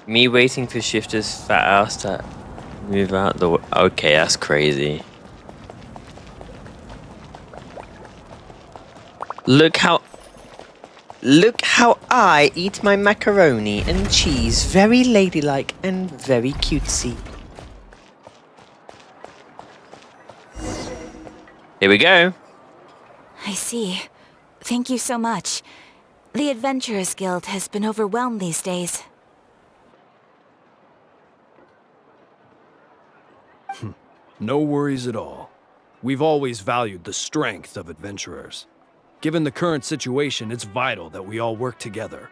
Me waiting for Shifter's fat ass to move out the way. Okay, that's crazy. Look how I eat my macaroni and cheese. Very ladylike and very cutesy. Here we go. I see. Thank you so much. The Adventurers Guild has been overwhelmed these days. No worries at all. We've always valued the strength of adventurers. Given the current situation, it's vital that we all work together.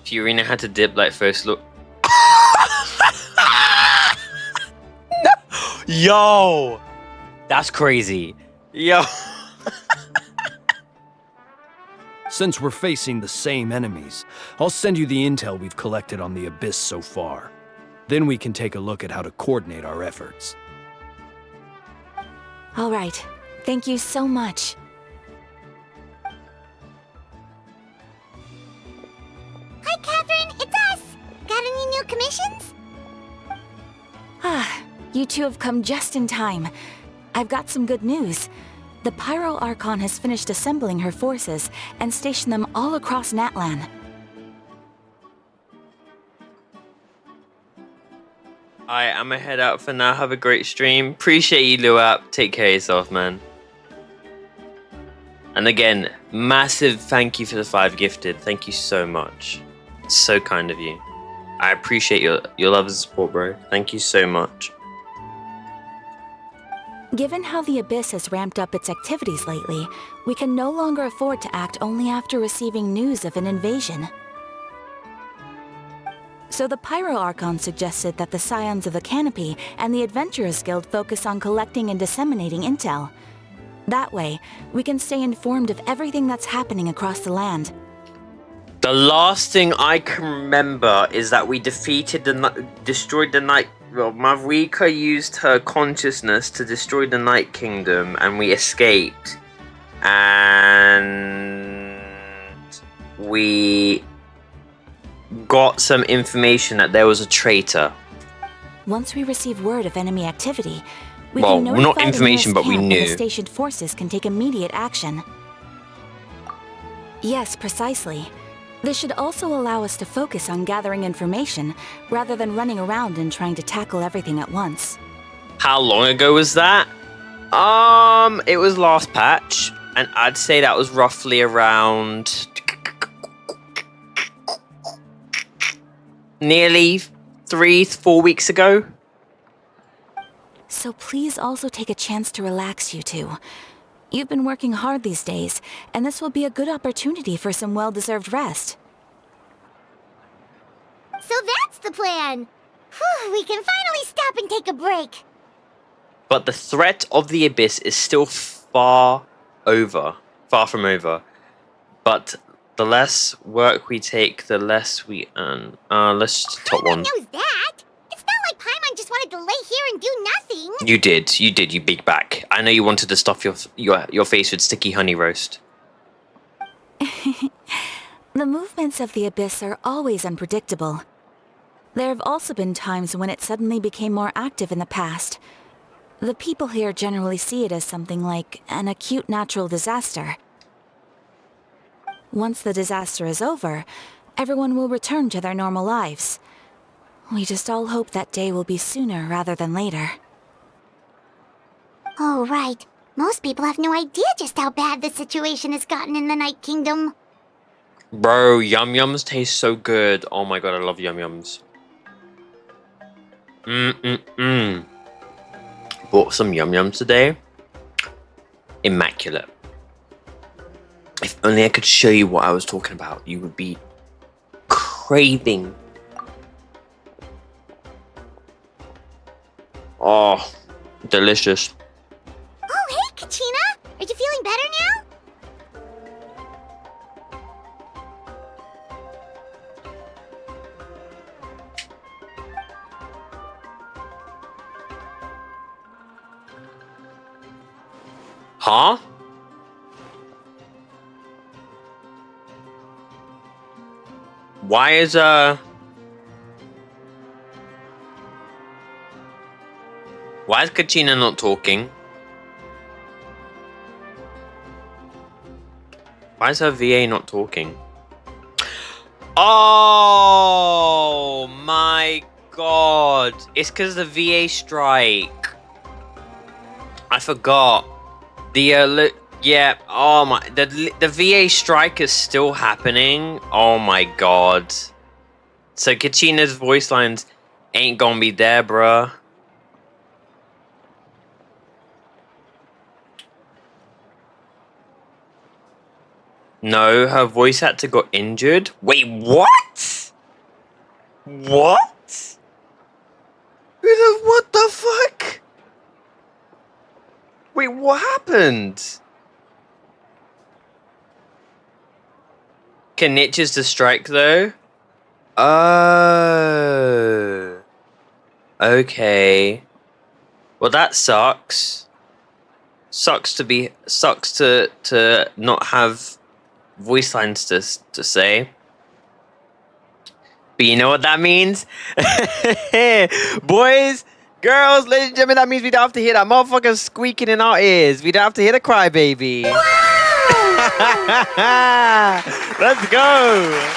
Fiorina had to dip like first look. No. Yo! That's crazy. Yo. Since we're facing the same enemies, I'll send you the intel we've collected on the Abyss so far. Then we can take a look at how to coordinate our efforts. All right. Thank you so much. Hi, Catherine. It's us. Got any new commissions? Ah, you two have come just in time. I've got some good news. The Pyro Archon has finished assembling her forces and stationed them all across NATLAN. Alright, I'm gonna head out for now. Have a great stream. Appreciate you, Luap. Take care of yourself, man. And again, massive thank you for the 5 gifted. Thank you so much. So kind of you. I appreciate your love and support, bro. Thank you so much. Given how the Abyss has ramped up its activities lately, we can no longer afford to act only after receiving news of an invasion. So the Pyro Archon suggested that the Scions of the Canopy and the Adventurers Guild focus on collecting and disseminating intel. That way, we can stay informed of everything that's happening across the land. The last thing I can remember is that we destroyed the Night. Well, Mavrika used her consciousness to destroy the Night Kingdom, and we escaped. And we got some information that there was a traitor. Once we receive word of enemy activity, we Well, can notify not the information, nearest but we camp and knew. the stationed forces can take immediate action. Yes, precisely. This should also allow us to focus on gathering information, rather than running around and trying to tackle everything at once. How long ago was that? It was last patch, and I'd say that was roughly around nearly 3-4 weeks ago. So please also take a chance to relax, you two. You've been working hard these days, and this will be a good opportunity for some well-deserved rest. So that's the plan. Whew, we can finally stop and take a break. But the threat of the Abyss is still far from over. But the less work we take, the less we earn. Let's just top one. Paimon knows that. It's not like Paimon just wanted to lay here and do nothing. You did, you big back. I know you wanted to stuff your face with sticky honey roast. The movements of the Abyss are always unpredictable. There have also been times when it suddenly became more active in the past. The people here generally see it as something like an acute natural disaster. Once the disaster is over, everyone will return to their normal lives. We just all hope that day will be sooner rather than later. Oh, right. Most people have no idea just how bad the situation has gotten in the Night Kingdom. Bro, Yum Yums taste so good. Oh my god, I love Yum Yums. Bought some Yum Yums today. Immaculate. If only I could show you what I was talking about, you would be craving. Oh, delicious. Oh, hey, Kachina! Are you feeling better now? Huh? Why is Why is Kachina not talking? Why is her VA not talking? Oh my god. It's because the VA strike. I forgot. Yeah, oh my, the VA strike is still happening. Oh my god. So Kachina's voice lines ain't gonna be there, bruh. No, her voice actor got injured. Wait, what? What? What the fuck? Wait, what happened? Can Niches to strike though? Oh. Okay. Well, that sucks. Sucks to not have voice lines to say. But you know what that means? Boys, girls, ladies and gentlemen, that means we don't have to hear that motherfucker squeaking in our ears. We don't have to hear the crybaby. Let's go.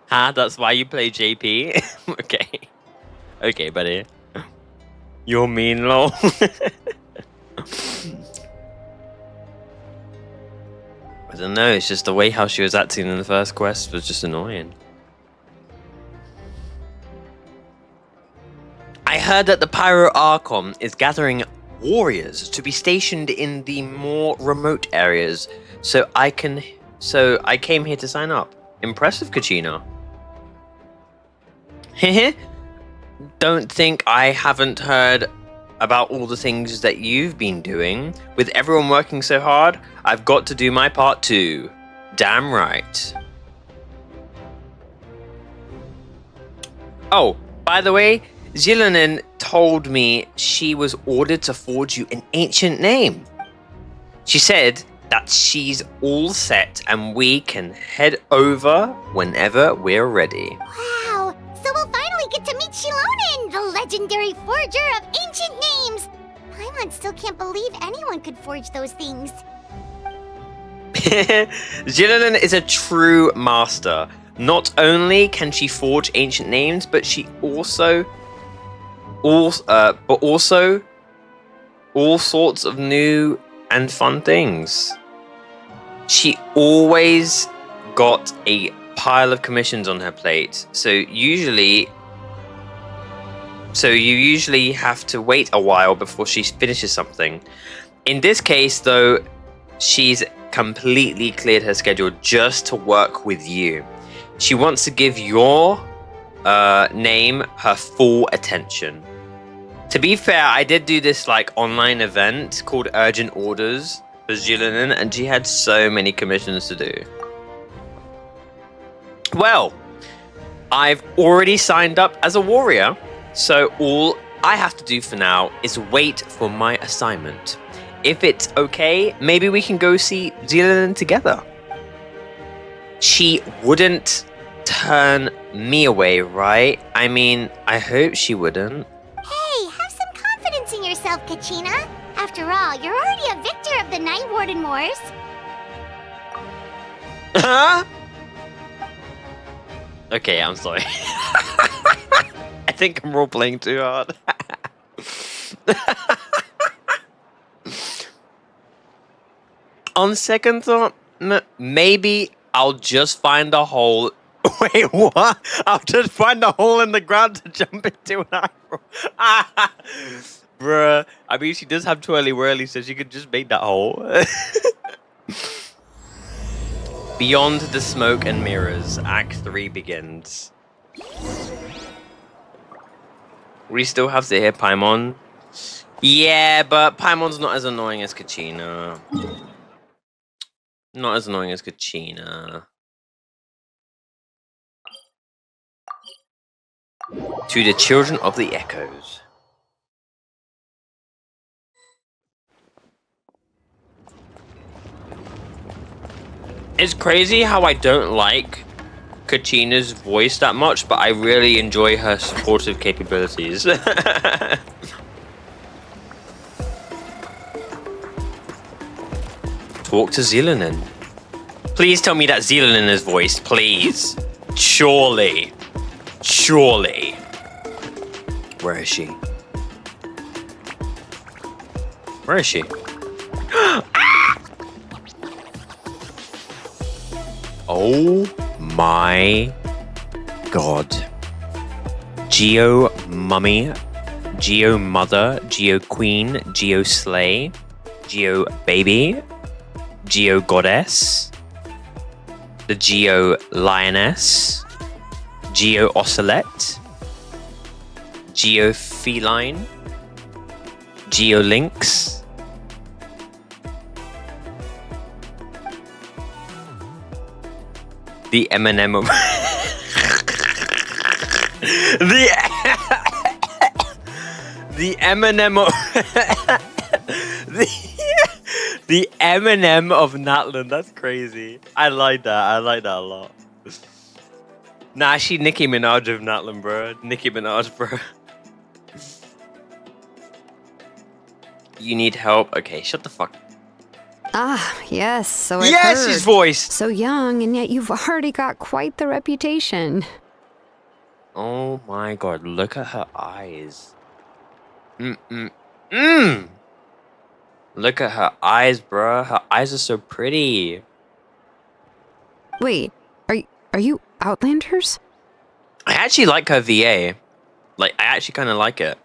Huh? That's why you play JP? Okay. Okay, buddy. You're mean, lol. I don't know, it's just the way how she was acting in the first quest was just annoying. I heard that the Pyro Archon is gathering warriors to be stationed in the more remote areas, so I came here to sign up. Impressive, Kachina. Hehe. Don't think I haven't heard about all the things that you've been doing. With everyone working so hard, I've got to do my part too. Damn right. Oh, by the way, Zilanen told me she was ordered to forge you an ancient name. She said that she's all set and we can head over whenever we're ready. Wow, so we'll finally get to meet Shilonen, the legendary forger of ancient names. Paimon still can't believe anyone could forge those things. Zilanen is a true master. Not only can she forge ancient names, but she also all sorts of new and fun things. She always got a pile of commissions on her plate, so you usually have to wait a while before she finishes something. In this case, though, she's completely cleared her schedule just to work with you. She wants to give your name her full attention. To be fair, I did do this online event called Urgent Orders for Zilanen, and she had so many commissions to do. Well, I've already signed up as a warrior, so all I have to do for now is wait for my assignment. If it's okay, maybe we can go see Zilanen together. She wouldn't turn me away, right? I mean, I hope she wouldn't. Hey, have some confidence in yourself, Kachina. After all, you're already a victor of the Night Warden Wars. Huh? Okay, I'm sorry. I think I'm role-playing too hard. On second thought, maybe I'll just find a hole. Wait, what? I'll just find a hole in the ground to jump into an eyebrow. Bruh. I mean, she does have twirly whirly, so she could just make that hole. Beyond the smoke and mirrors, Act 3 begins. We still have to hear Paimon. Yeah, but Paimon's not as annoying as Kachina. Not as annoying as Kachina. To the children of the echoes. It's crazy how I don't like Kachina's voice that much, but I really enjoy her supportive capabilities. Talk to Zielanen. Please tell me that's Zielanen voice, please. Surely. Surely. Where is she? Where is she? Oh my god. Geo Mummy, Geo Mother, Geo Queen, Geo Slay, Geo Baby, Geo Goddess, the Geo Lioness, Geo Ocelot, Geo Feline, Geo Lynx, the Eminem of the Eminem of the Eminem of Natlan. That's crazy. I like that. I like that a lot. Nah, she Nicki Minaj of Natlan, bro. Nicki Minaj, bro. You need help? Okay, shut the fuck. Ah, yes, so I've Yes, heard. his voice. So young, and yet you've already got quite the reputation. Oh my god, look at her eyes. Look at her eyes, bruh. Her eyes are so pretty. Wait, are you Outlanders? I actually like her VA. Like, I actually kind of like it.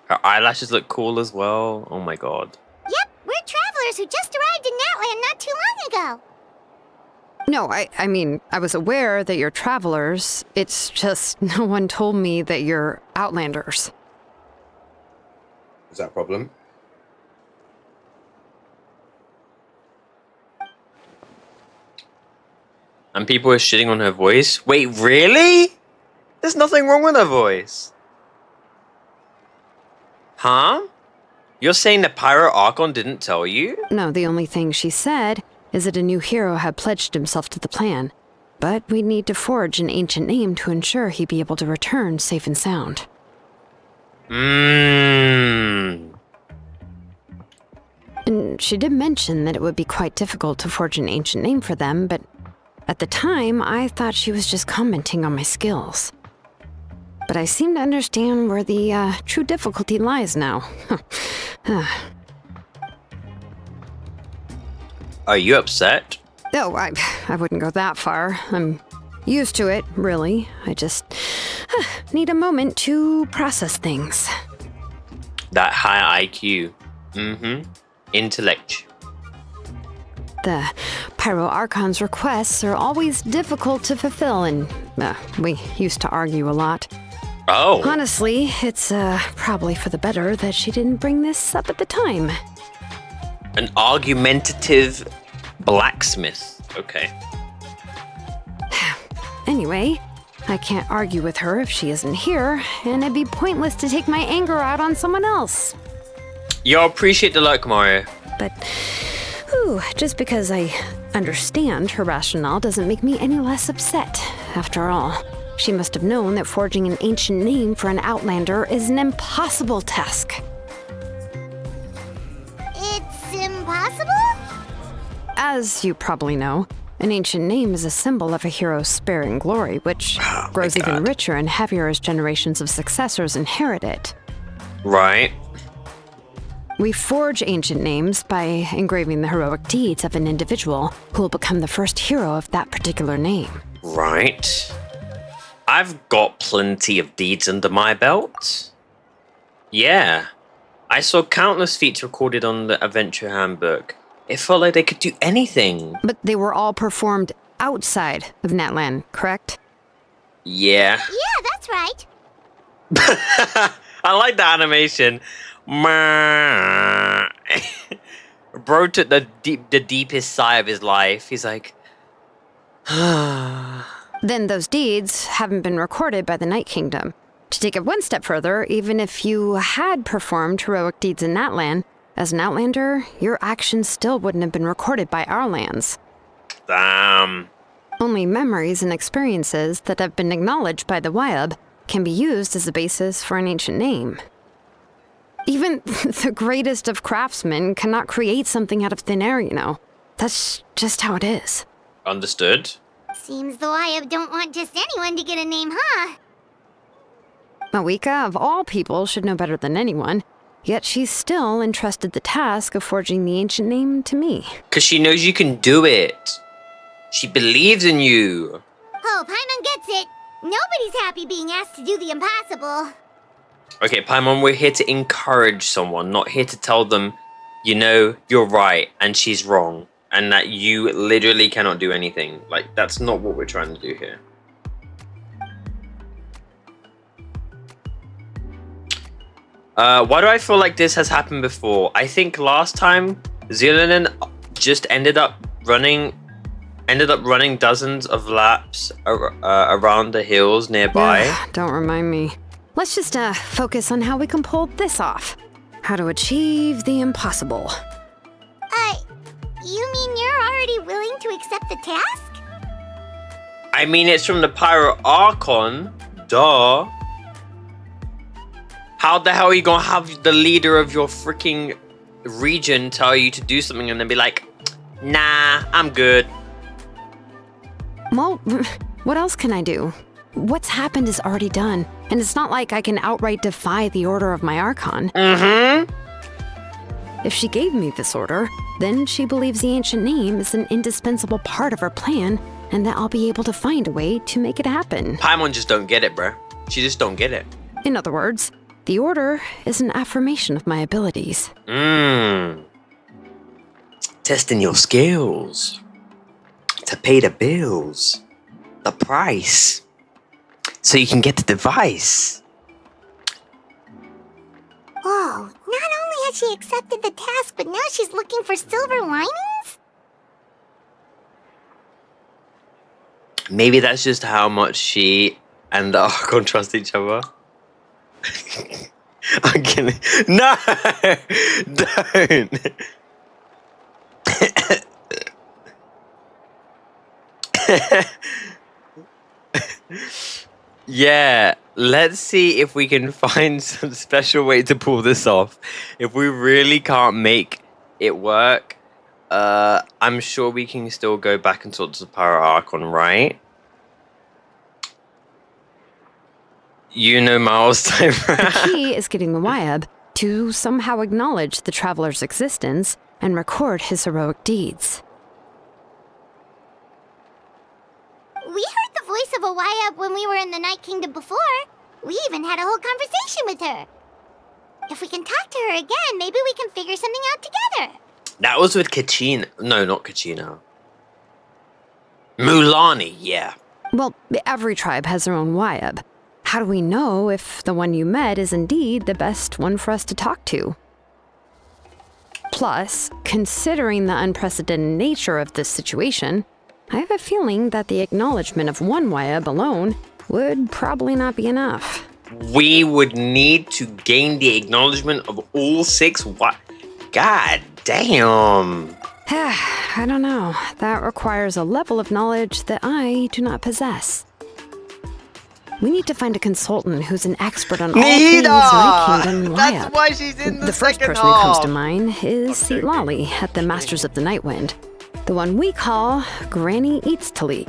Her eyelashes look cool as well. Oh my god. Yep, we're travelers who just arrived in NATLAN not too long ago. No, I mean, I was aware that you're travelers. It's just no one told me that you're Outlanders. Is that a problem? And people are shitting on her voice? Wait, really? There's nothing wrong with her voice. Huh? You're saying the Pyro Archon didn't tell you? No, the only thing she said is that a new hero had pledged himself to the plan. But we'd need to forge an ancient name to ensure he'd be able to return safe and sound. And she did mention that it would be quite difficult to forge an ancient name for them, but at the time, I thought she was just commenting on my skills. But I seem to understand where the true difficulty lies now. Are you upset? Oh, I wouldn't go that far. I'm used to it, really. I just need a moment to process things. That high IQ. Intellect. The Pyro Archon's requests are always difficult to fulfill, and we used to argue a lot. Oh. Honestly, it's probably for the better that she didn't bring this up at the time. An argumentative blacksmith. Okay. Anyway, I can't argue with her if she isn't here, and it'd be pointless to take my anger out on someone else. Yo, appreciate the luck, Mario. But, just because I understand her rationale doesn't make me any less upset. After all, she must have known that forging an ancient name for an Outlander is an impossible task. It's impossible? As you probably know, an ancient name is a symbol of a hero's spirit and glory, which grows even richer and heavier as generations of successors inherit it. Right. We forge ancient names by engraving the heroic deeds of an individual who will become the first hero of that particular name. Right. I've got plenty of deeds under my belt. Yeah. I saw countless feats recorded on the Adventure Handbook. It felt like they could do anything. But they were all performed outside of NATLAN, correct? Yeah. Yeah, that's right. I like the animation. Bro took the deepest sigh of his life. He's like, Then those deeds haven't been recorded by the Night Kingdom. To take it one step further, even if you had performed heroic deeds in NATLAN, As an Outlander, your actions still wouldn't have been recorded by our lands. Damn. Only memories and experiences that have been acknowledged by the Wyab can be used as a basis for an ancient name. Even the greatest of craftsmen cannot create something out of thin air, you know. That's just how it is. Understood. Seems the Wyab don't want just anyone to get a name, huh? Mawika, of all people, should know better than anyone, yet she's still entrusted the task of forging the ancient name to me. Because she knows you can do it. She believes in you. Oh, Paimon gets it. Nobody's happy being asked to do the impossible. Okay, Paimon, we're here to encourage someone, not here to tell them, you know, you're right and she's wrong. And that you literally cannot do anything. Like, that's not what we're trying to do here. Why do I feel like this has happened before? I think last time, Zillion just ended up running dozens of laps around the hills nearby. Don't remind me. Let's just focus on how we can pull this off. How to achieve the impossible. You mean you're already willing to accept the task? I mean, it's from the Pyro Archon. Duh. How the hell are you gonna have the leader of your freaking region tell you to do something and then be like, nah, I'm good? Well, what else can I do? What's happened is already done, and it's not like I can outright defy the order of my Archon. Mm-hmm. If she gave me this order, then she believes the ancient name is an indispensable part of her plan, and that I'll be able to find a way to make it happen. Paimon just don't get it, bro. She just don't get it. In other words, the order is an affirmation of my abilities. Testing your skills. To pay the bills. The price. So you can get the device. Oh, not only has she accepted the task, but now she's looking for silver linings? Maybe that's just how much she and the Archon trust each other. I'm kidding. No! Don't! Yeah, let's see if we can find some special way to pull this off. If we really can't make it work, I'm sure we can still go back and talk to the Pyro Archon, right? You know Miles time. The key is getting the Wyab to somehow acknowledge the traveler's existence and record his heroic deeds. We heard the voice of a Wyab when we were in the Night Kingdom before. We even had a whole conversation with her. If we can talk to her again, maybe we can figure something out together. That was with Kachina. No, not Kachina. Mulani, yeah. Well, every tribe has their own Wyab. How do we know if the one you met is indeed the best one for us to talk to? Plus, considering the unprecedented nature of this situation, I have a feeling that the acknowledgement of one Wyab alone would probably not be enough. We would need to gain the acknowledgement of all 6. What? God damn. I don't know. That requires a level of knowledge that I do not possess. We need to find a consultant who's an expert on all things Night Kingdom and That's Wyab. why she's in the first second person who comes half. to mind is Citalti at the Masters of the Nightwind, the one we call Granny Citalti.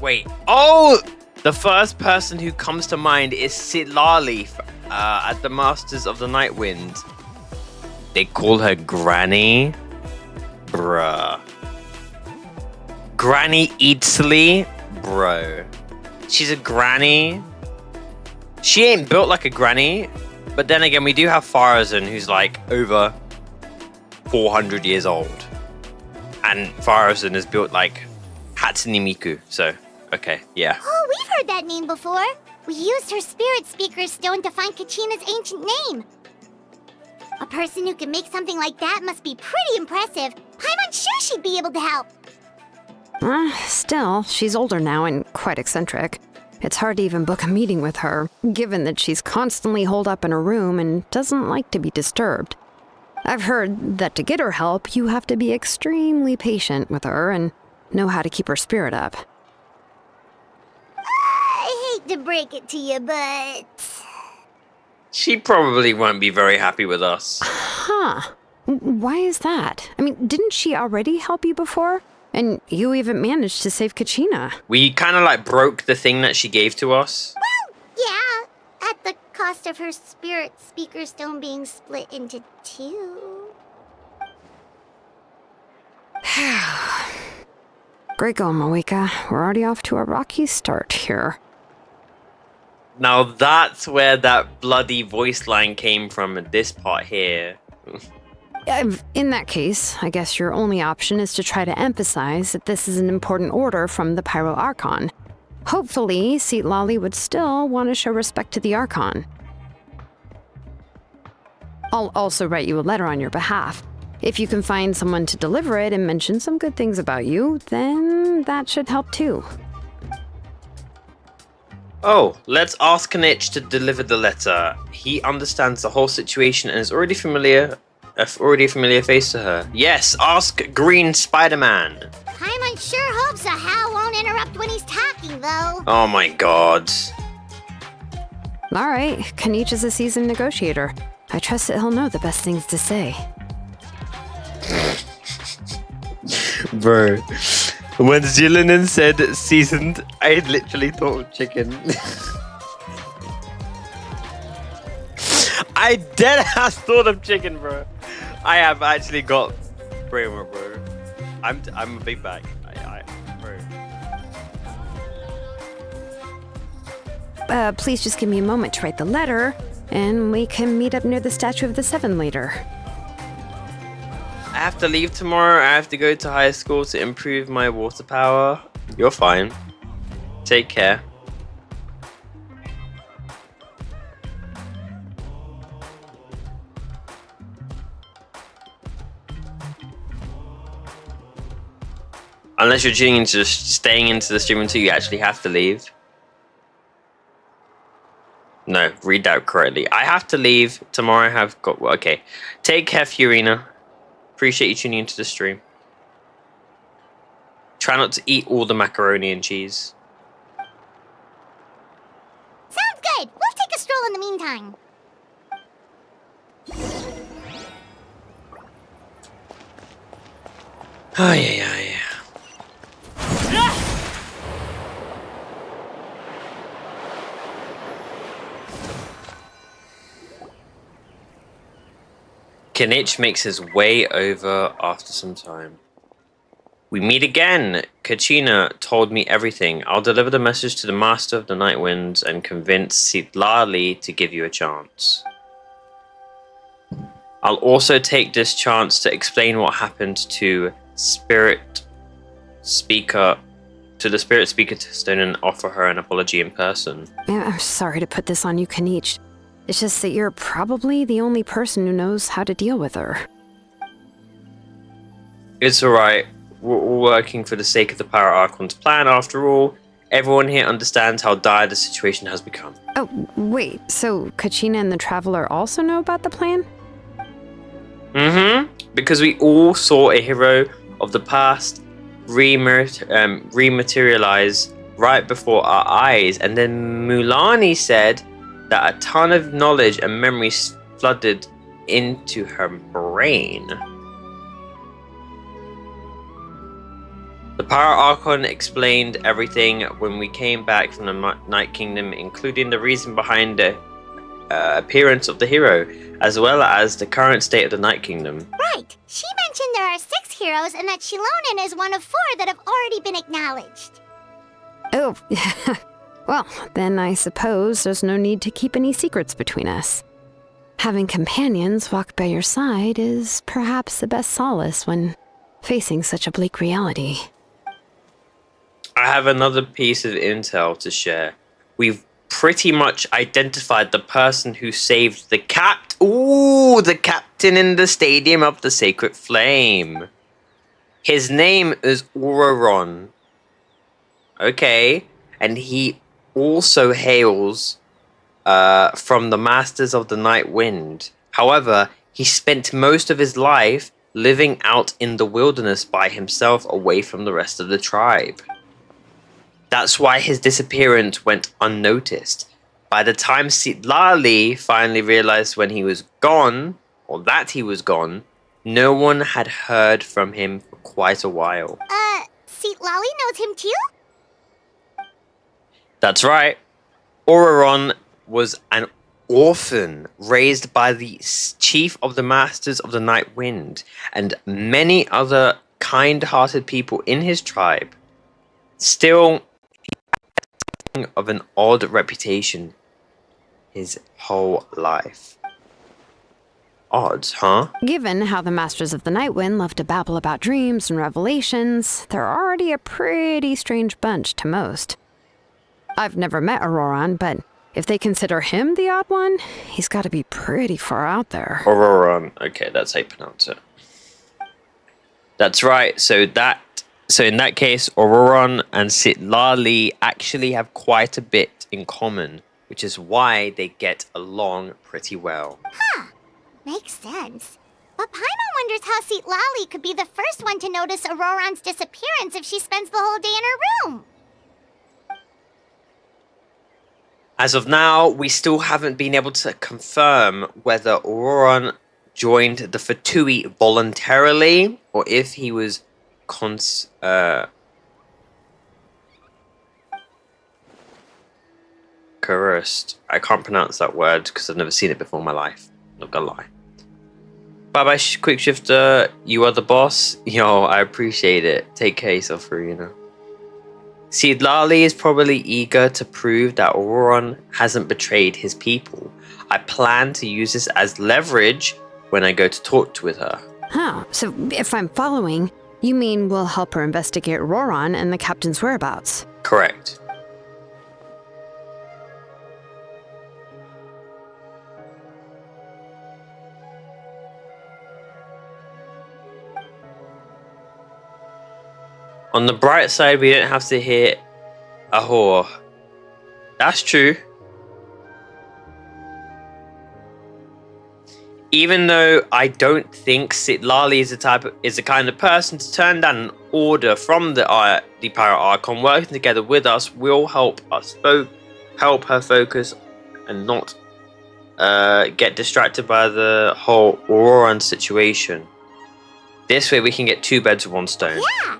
Wait. Oh! The first person who comes to mind is Citalti at the Masters of the Nightwind. They call her Granny? Bruh. Granny Citalti? Bro. She's a granny. She ain't built like a granny. But then again, we do have Farazan, who's like over 400 years old. And Farazan is built like Hatsune Miku. So, okay, yeah. Oh, we've heard that name before. We used her spirit speaker stone to find Kachina's ancient name. A person who can make something like that must be pretty impressive. I'm unsure she'd be able to help. Still, she's older now and quite eccentric. It's hard to even book a meeting with her, given that she's constantly holed up in her room and doesn't like to be disturbed. I've heard that to get her help, you have to be extremely patient with her and know how to keep her spirit up. I hate to break it to you, but... She probably won't be very happy with us. Huh. Why is that? I mean, didn't she already help you before? And you even managed to save Kachina. We kind of like broke the thing that she gave to us. Well, yeah, at the cost of her spirit speaker stone being split into two. Great going, Moeka. We're already off to a rocky start here. Now that's where that bloody voice line came from in this part here. In that case, I guess your only option is to try to emphasize that this is an important order from the Pyro Archon. Hopefully, Citalti would still want to show respect to the Archon. I'll also write you a letter on your behalf. If you can find someone to deliver it and mention some good things about you, then that should help too. Oh, let's ask Kanich to deliver the letter. He understands the whole situation and is already a familiar face to her. Yes, ask Green Spider-Man. Paimon sure hopes a Hal won't interrupt when he's talking, though. Oh my god. All right, Kanich is a seasoned negotiator. I trust that he'll know the best things to say. Bro, when Zillinen said seasoned, I literally thought of chicken. I deadass thought of chicken, bro. I have actually got brainwork, bro. I'm a big bag. Bro. Please just give me a moment to write the letter, and we can meet up near the Statue of the Seven later. I have to leave tomorrow. I have to go to high school to improve my water power. You're fine. Take care. Unless you're tuning into staying into the stream until you actually have to leave. No, read that correctly. I have to leave tomorrow. I have got okay. Take care, Fiorina. Appreciate you tuning into the stream. Try not to eat all the macaroni and cheese. Sounds good. We'll take a stroll in the meantime. Oh yeah. Kanich makes his way over after some time. We meet again. Kachina told me everything. I'll deliver the message to the Master of the Night Winds and convince Citalti to give you a chance. I'll also take this chance to explain what happened to the Spirit Speaker Stone and offer her an apology in person. I'm sorry to put this on you, Kanich. It's just that you're probably the only person who knows how to deal with her. It's alright. We're all working for the sake of the Pyro Archon's plan after all. Everyone here understands how dire the situation has become. Oh, wait, so Kachina and the Traveler also know about the plan? Because we all saw a hero of the past rematerialize right before our eyes, and then Mulani said that a ton of knowledge and memories flooded into her brain. The Pyro Archon explained everything when we came back from the Night Kingdom, including the reason behind the appearance of the hero, as well as the current state of the Night Kingdom. Right. She mentioned there are 6 heroes and that Shilonen is one of 4 that have already been acknowledged. Oh, well, then I suppose there's no need to keep any secrets between us. Having companions walk by your side is perhaps the best solace when facing such a bleak reality. I have another piece of intel to share. We've pretty much identified the person who saved the the captain in the Stadium of the Sacred Flame. His name is Ororon. Okay, and he also hails from the Masters of the Night Wind. However, he spent most of his life living out in the wilderness by himself, away from the rest of the tribe. That's why his disappearance went unnoticed. By the time Citalti finally realized when he was gone, or that he was gone, no one had heard from him for quite a while. Citalti knows him too? That's right. Ororon was an orphan raised by the chief of the Masters of the Night Wind and many other kind-hearted people in his tribe. Still, he had something of an odd reputation his whole life. Odd, huh? Given how the Masters of the Night Wind love to babble about dreams and revelations, they're already a pretty strange bunch to most. I've never met Ororon, but if they consider him the odd one, he's got to be pretty far out there. Ororon. Okay, that's how you pronounce it. That's right. So in that case, Ororon and Citalti actually have quite a bit in common, which is why they get along pretty well. Huh. Makes sense. But Paimon wonders how Citalti could be the first one to notice Ororon's disappearance if she spends the whole day in her room. As of now, we still haven't been able to confirm whether Ororon joined the Fatui voluntarily or if he was coerced. I can't pronounce that word because I've never seen it before in my life. Not gonna lie. Bye-bye, Quick Shifter. You are the boss. Yo, I appreciate it. Take care of yourself, Farina. Citalti is probably eager to prove that Ororon hasn't betrayed his people. I plan to use this as leverage when I go to talk with her. Huh, so if I'm following, you mean we'll help her investigate Ororon and the captain's whereabouts? Correct. On the bright side, we don't have to hear a whore. That's true. Even though I don't think Citalti is the kind of person to turn down an order from the Pirate Archon, working together with us will help her focus and not get distracted by the whole Ororon situation. This way we can get two birds with one stone. Yeah!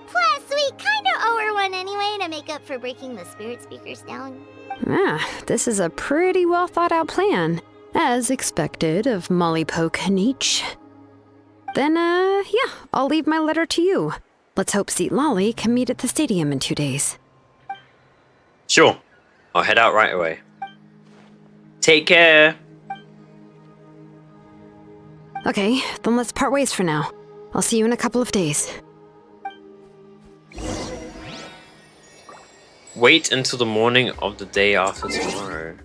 Plus, we kinda owe her one anyway to make up for breaking the spirit speakers down. This is a pretty well thought out plan. As expected of Molly Poke Nietzsche. Then, yeah, I'll leave my letter to you. Let's hope Citalti can meet at the stadium in 2 days. Sure. I'll head out right away. Take care. Okay, then let's part ways for now. I'll see you in a couple of days. Wait until the morning of the day after tomorrow.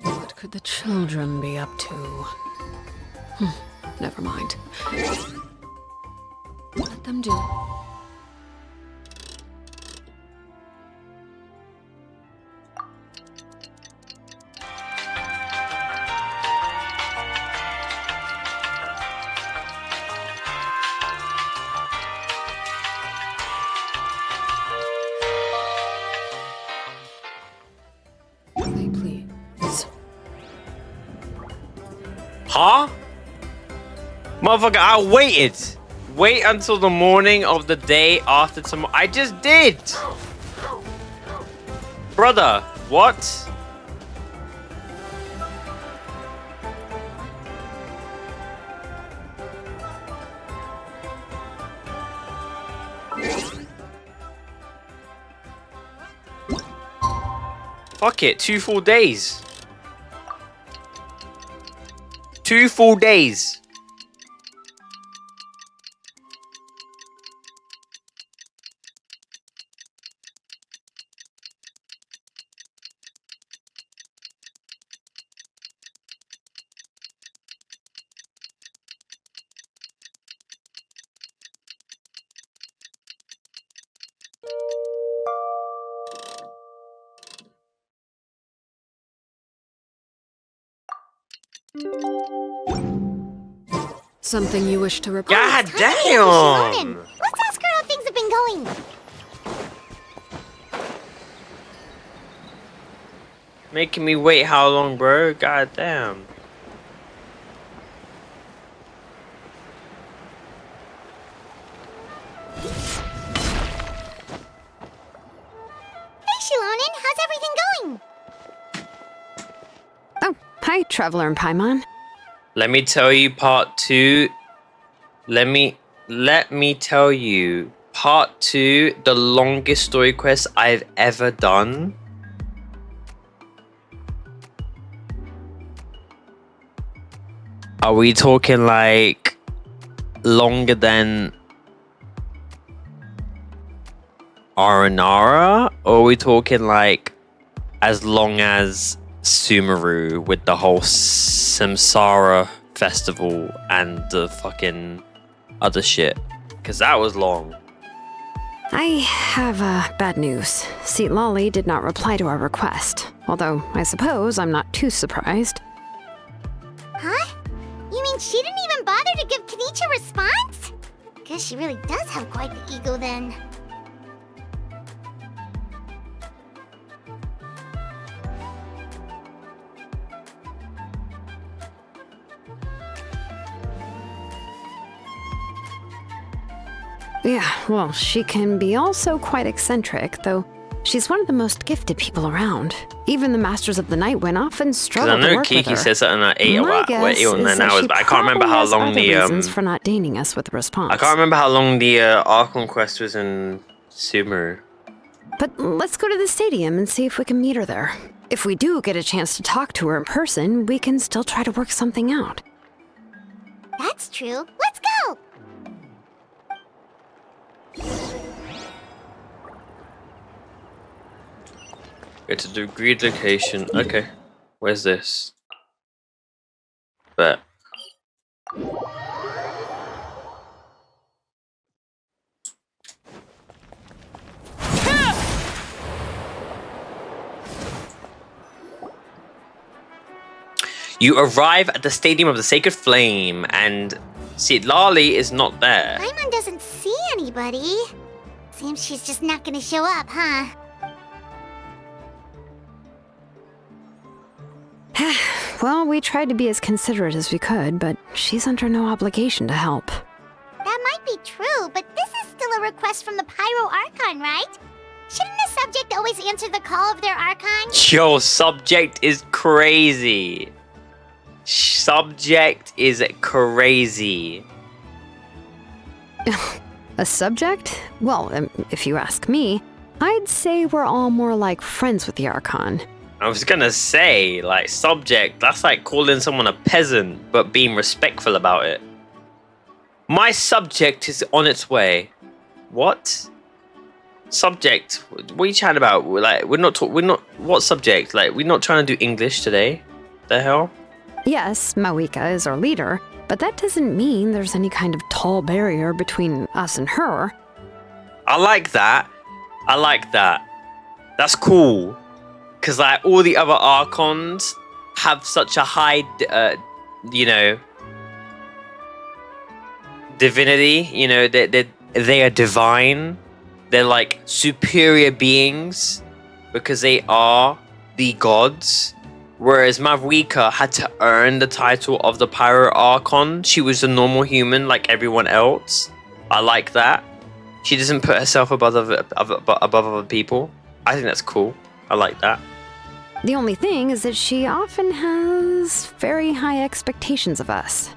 What could the children be up to? Never mind. Let them do. Please. Huh? Motherfucker, I waited. Wait until the morning of the day after tomorrow. I just did. Brother, what? Fuck it, 2 full days. 2 full days. Something you wish to report? God Time to get to Shilonen. damn! Let's ask her how things have been going. Making me wait how long, bro? God damn. Hey, Shilonen, how's everything going? Oh, hi, Traveler and Paimon. Let me tell you part 2. Let me tell you part 2, the longest story quest I've ever done. Are we talking like longer than Aranara? Or are we talking like as long as Sumeru with the whole Samsara festival and the fucking other shit? Because that was long. I have bad news. Citalti did not reply to our request, although I suppose I'm not too surprised. Huh? You mean she didn't even bother to give Kenichi a response? Guess she really does have quite the ego then. Yeah, well, she can be also quite eccentric, though she's one of the most gifted people around. Even the Masters of the Night often Because struggle I to know work with Kiki her. said something like 8 My or guess 8 or is 9 that hours, she but I can't remember probably how has long other the reasons for not deigning us with a response. I can't remember how long the Archon quest was in Sumeru. But let's go to the stadium and see if we can meet her there. If we do get a chance to talk to her in person, we can still try to work something out. That's true. Let's go! Go to the agreed location. Okay. Where's this? Bet. You arrive at the Stadium of the Sacred Flame, and Citalti is not there. Paimon doesn't see anybody. Seems she's just not gonna show up, huh? Well, we tried to be as considerate as we could, but she's under no obligation to help. That might be true, but this is still a request from the Pyro Archon, right? Shouldn't the subject always answer the call of their Archon? Yo, subject is crazy. Subject is crazy. A subject? Well, if you ask me, I'd say we're all more like friends with the Archon. I was gonna say, like, subject, that's like calling someone a peasant, but being respectful about it. My subject is on its way. What? Subject? What are you chatting about? Like, we're not, what subject? Like, we're not trying to do English today. The hell? Yes, Mawika is our leader, but that doesn't mean there's any kind of tall barrier between us and her. I like that. I like that. That's cool. Because, like, all the other Archons have such a high, you know, divinity. You know, they are divine. They're, like, superior beings because they are the gods. Whereas Mavwika had to earn the title of the Pyro Archon. She was a normal human like everyone else. I like that. She doesn't put herself above other people. I think that's cool. I like that. The only thing is that she often has very high expectations of us.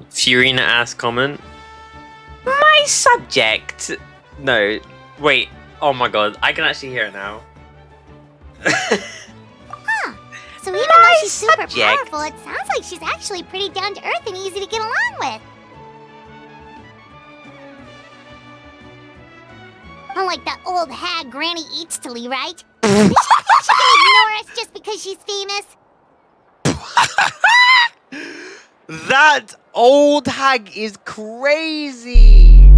Furina-ass comment. My subject. No, wait. Oh my god, I can actually hear it now. So even though she's super subject. powerful, it sounds like she's actually pretty down to earth and easy to get along with. Unlike that old hag Granny Citalti, right? Does she think she can ignore us just because she's famous? That old hag is crazy.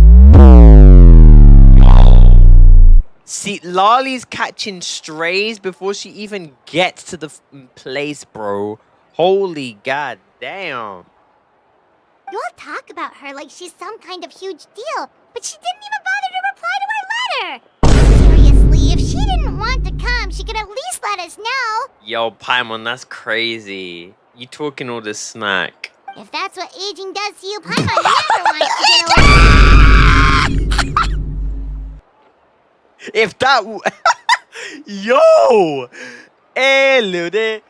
See, Lali's catching strays before she even gets to the place, bro. Holy god damn. You all talk about her like she's some kind of huge deal, but she didn't even bother to reply to our letter. Seriously, if she didn't want to come, she could at least let us know. Yo, Paimon, that's crazy. You talking all this smack. If that's what aging does to you, Paimon never wants to get over. If that Yo! Hey, Lude.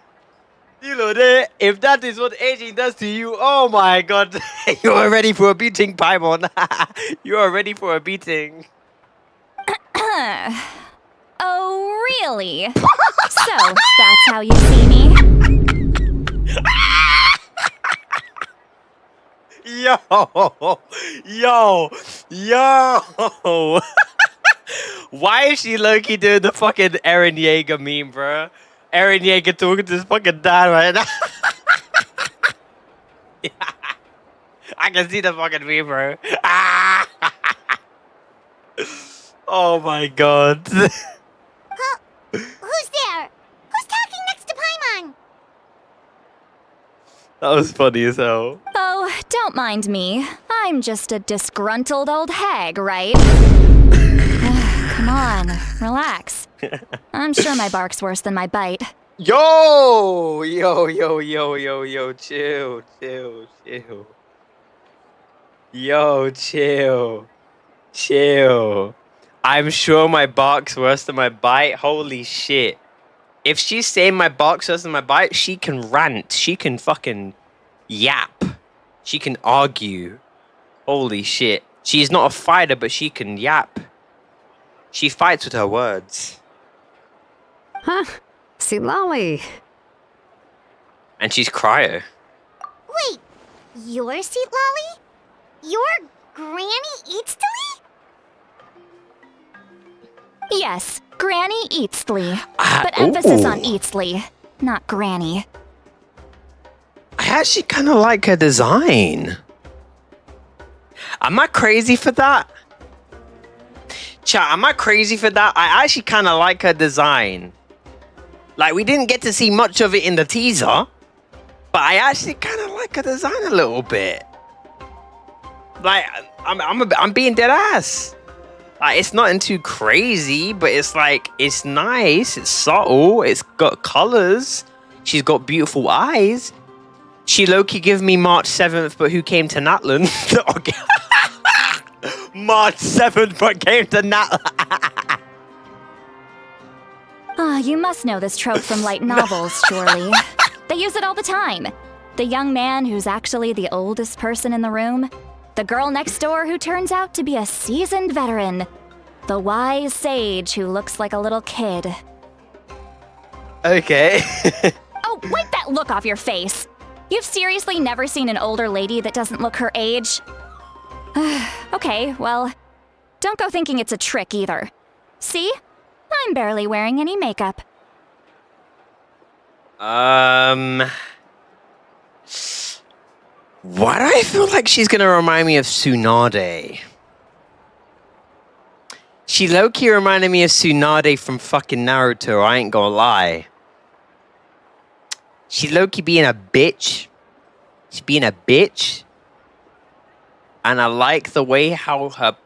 If that is what aging does to you, oh my god. You are ready for a beating, Paimon. You are ready for a beating. Oh, really? So, that's how you see me? Yo! Why is she low-key doing the fucking Eren Yeager meme, bro? Eren Yeager talking to his fucking dad right now. I can see the fucking meme, bro. Oh my god. Who's there? Who's talking next to Paimon? That was funny as hell. Oh, don't mind me. I'm just a disgruntled old hag, right? Come on, relax. I'm sure my bark's worse than my bite. Yo, chill. Yo, chill. I'm sure my bark's worse than my bite. Holy shit. If she's saying my bark's worse than my bite, she can rant. She can fucking yap. She can argue. Holy shit. She's not a fighter, but she can yap. She fights with her words. Huh? Citalti. And she's cryo. Wait, you're Citalti? You're Granny Citalti? Yes, Granny Citalti. But emphasis on Citalti, not Granny. I actually kind of like her design. Am I crazy for that? Chat, am I crazy for that? I actually kind of like her design. Like, we didn't get to see much of it in the teaser, but I actually kind of like her design a little bit. Like, I'm being dead ass. Like, it's nothing too crazy, but it's like, it's nice, it's subtle, it's got colors, she's got beautiful eyes. She low-key give me March 7th, but who came to NATLAN? Okay. March 7th, but came to NATLAN. You must know this trope from light novels, surely. They use it all the time. The young man who's actually the oldest person in the room. The girl next door who turns out to be a seasoned veteran. The wise sage who looks like a little kid. Okay. Oh, wipe that look off your face! You've seriously never seen an older lady that doesn't look her age? Okay, well, don't go thinking it's a trick either. See? I'm barely wearing any makeup. Why do I feel like she's gonna remind me of Tsunade? She low-key reminded me of Tsunade from fucking Naruto, I ain't gonna lie. She low-key being a bitch. She's being a bitch. And I like the way how her...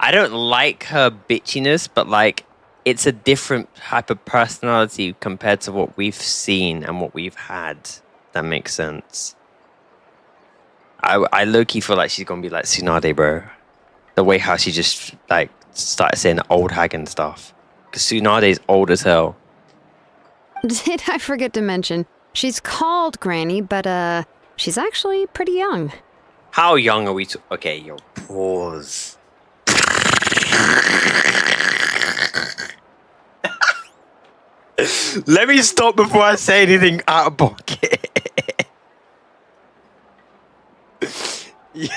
I don't like her bitchiness, but like, it's a different type of personality compared to what we've seen and what we've had. That makes sense. I low-key feel like she's gonna be like Tsunade, bro. The way how she just, like, started saying old hag and stuff. Because Tsunade's old as hell. Did I forget to mention, she's called Granny, but, she's actually pretty young. How young are we to... Okay, yo, pause. Let me stop before I say anything out of pocket. Yeah.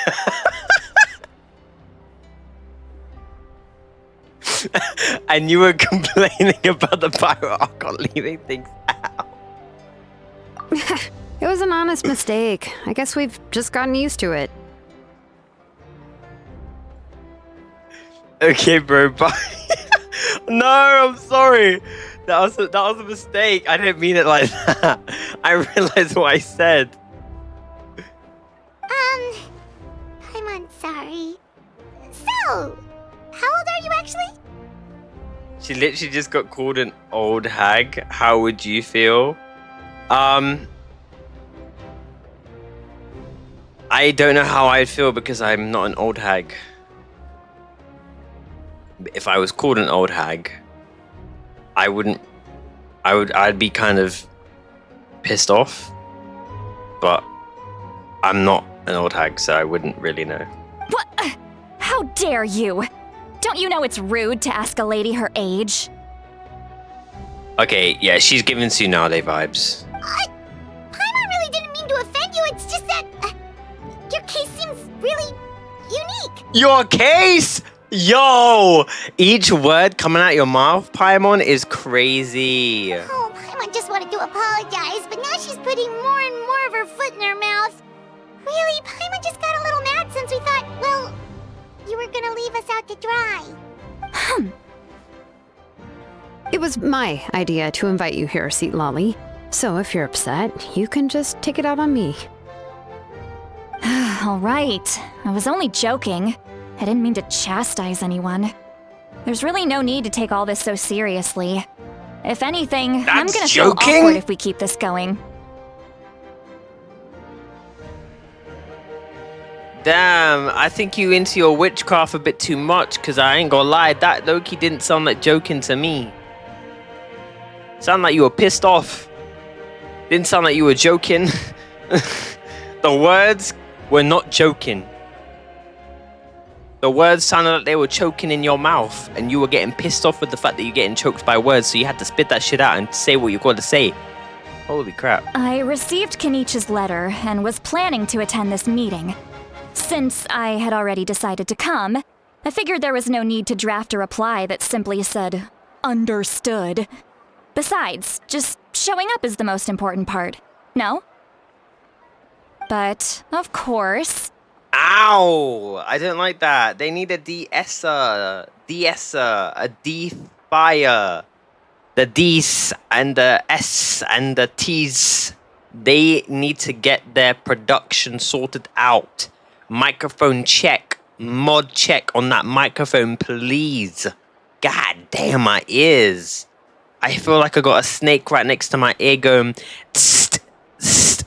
And you were complaining about the Pyro Archon leaving things out. It was an honest mistake. I guess we've just gotten used to it. Okay, bro, bye. No, I'm sorry. That was a mistake. I didn't mean it like that. I realized what I said. I'm sorry. So, how old are you actually? She literally just got called an old hag. How would you feel? I don't know how I'd feel because I'm not an old hag. If I was called an old hag, I'd be kind of pissed off. But I'm not an old hag, so I wouldn't really know. What? How dare you? Don't you know it's rude to ask a lady her age? Okay, yeah, she's giving Tsunade vibes. Paimon really didn't mean to offend you. It's just that your case seems really unique. Your case? Yo! Each word coming out your mouth, Paimon, is crazy. Oh, Paimon just wanted to apologize, but now she's putting more and more of her foot in her mouth. Really, Paimon just got a little mad since we thought, well, you were gonna leave us out to dry. It was my idea to invite you here, Citalti. So if you're upset, you can just take it out on me. All right. I was only joking. I didn't mean to chastise anyone. There's really no need to take all this so seriously. If anything, I'm gonna feel awkward if we keep this going. Damn, I think you into your witchcraft a bit too much, because I ain't gonna lie, that Loki didn't sound like joking to me. Sound like you were pissed off. Didn't sound like you were joking. The words were not joking. The words sounded like they were choking in your mouth, and you were getting pissed off with the fact that you're getting choked by words, so you had to spit that shit out and say what you got to say. Holy crap. I received Kenichi's letter and was planning to attend this meeting. Since I had already decided to come, I figured there was no need to draft a reply that simply said, "Understood." Besides, just showing up is the most important part, no? But, of course... Ow! I don't like that. They need a de-esser, a de-fire. The D's and the S and the T's. They need to get their production sorted out. Microphone check. Mod check on that microphone, please. God damn my ears. I feel like I got a snake right next to my ear going... Tst, tst.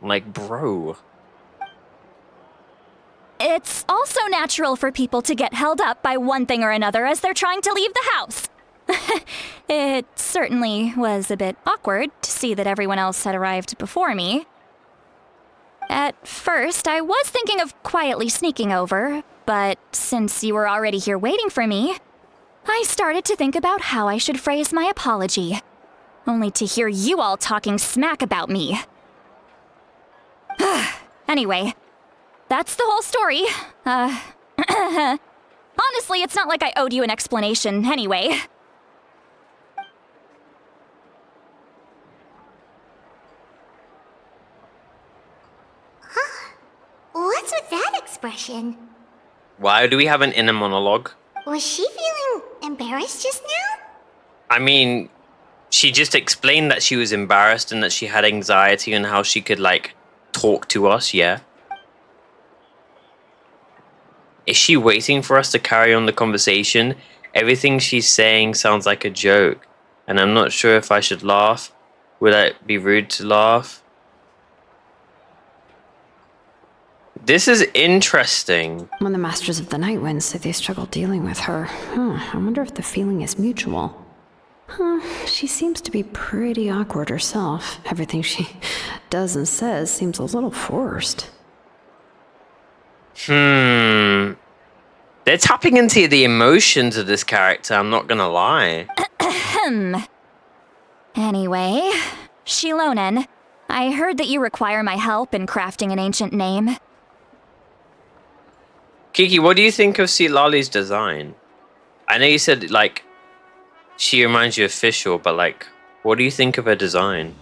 Like, bro... It's also natural for people to get held up by one thing or another as they're trying to leave the house. It certainly was a bit awkward to see that everyone else had arrived before me. At first, I was thinking of quietly sneaking over, but since you were already here waiting for me, I started to think about how I should phrase my apology, only to hear you all talking smack about me. Anyway, that's the whole story. Honestly, it's not like I owed you an explanation anyway. What's with that expression? Why do we have an inner monologue? Was she feeling embarrassed just now? I mean, she just explained that she was embarrassed and that she had anxiety and how she could, like, talk to us, yeah? Is she waiting for us to carry on the conversation? Everything she's saying sounds like a joke, and I'm not sure if I should laugh. Would it be rude to laugh? This is interesting. When the Masters of the Night Wind say they struggle dealing with her, I wonder if the feeling is mutual. She seems to be pretty awkward herself. Everything she does and says seems a little forced. They're tapping into the emotions of this character, I'm not gonna lie. Anyway, Shilonen, I heard that you require my help in crafting an ancient name. Kiki, what do you think of Citalti's design? I know you said, like, she reminds you of Fischl, but, like, what do you think of her design?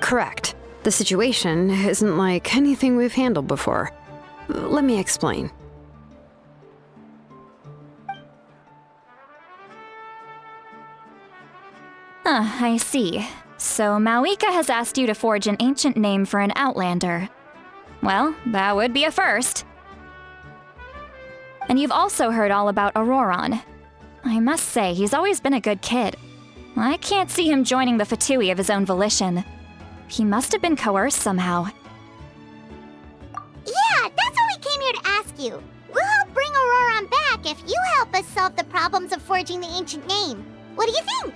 Correct. The situation isn't like anything we've handled before. Let me explain. I see. So Mawika has asked you to forge an ancient name for an outlander. Well, that would be a first. And you've also heard all about Ororon. I must say, he's always been a good kid. I can't see him joining the Fatui of his own volition. He must have been coerced somehow. Yeah, that's what we came here to ask you. We'll help bring Ororon back if you help us solve the problems of forging the ancient name. What do you think?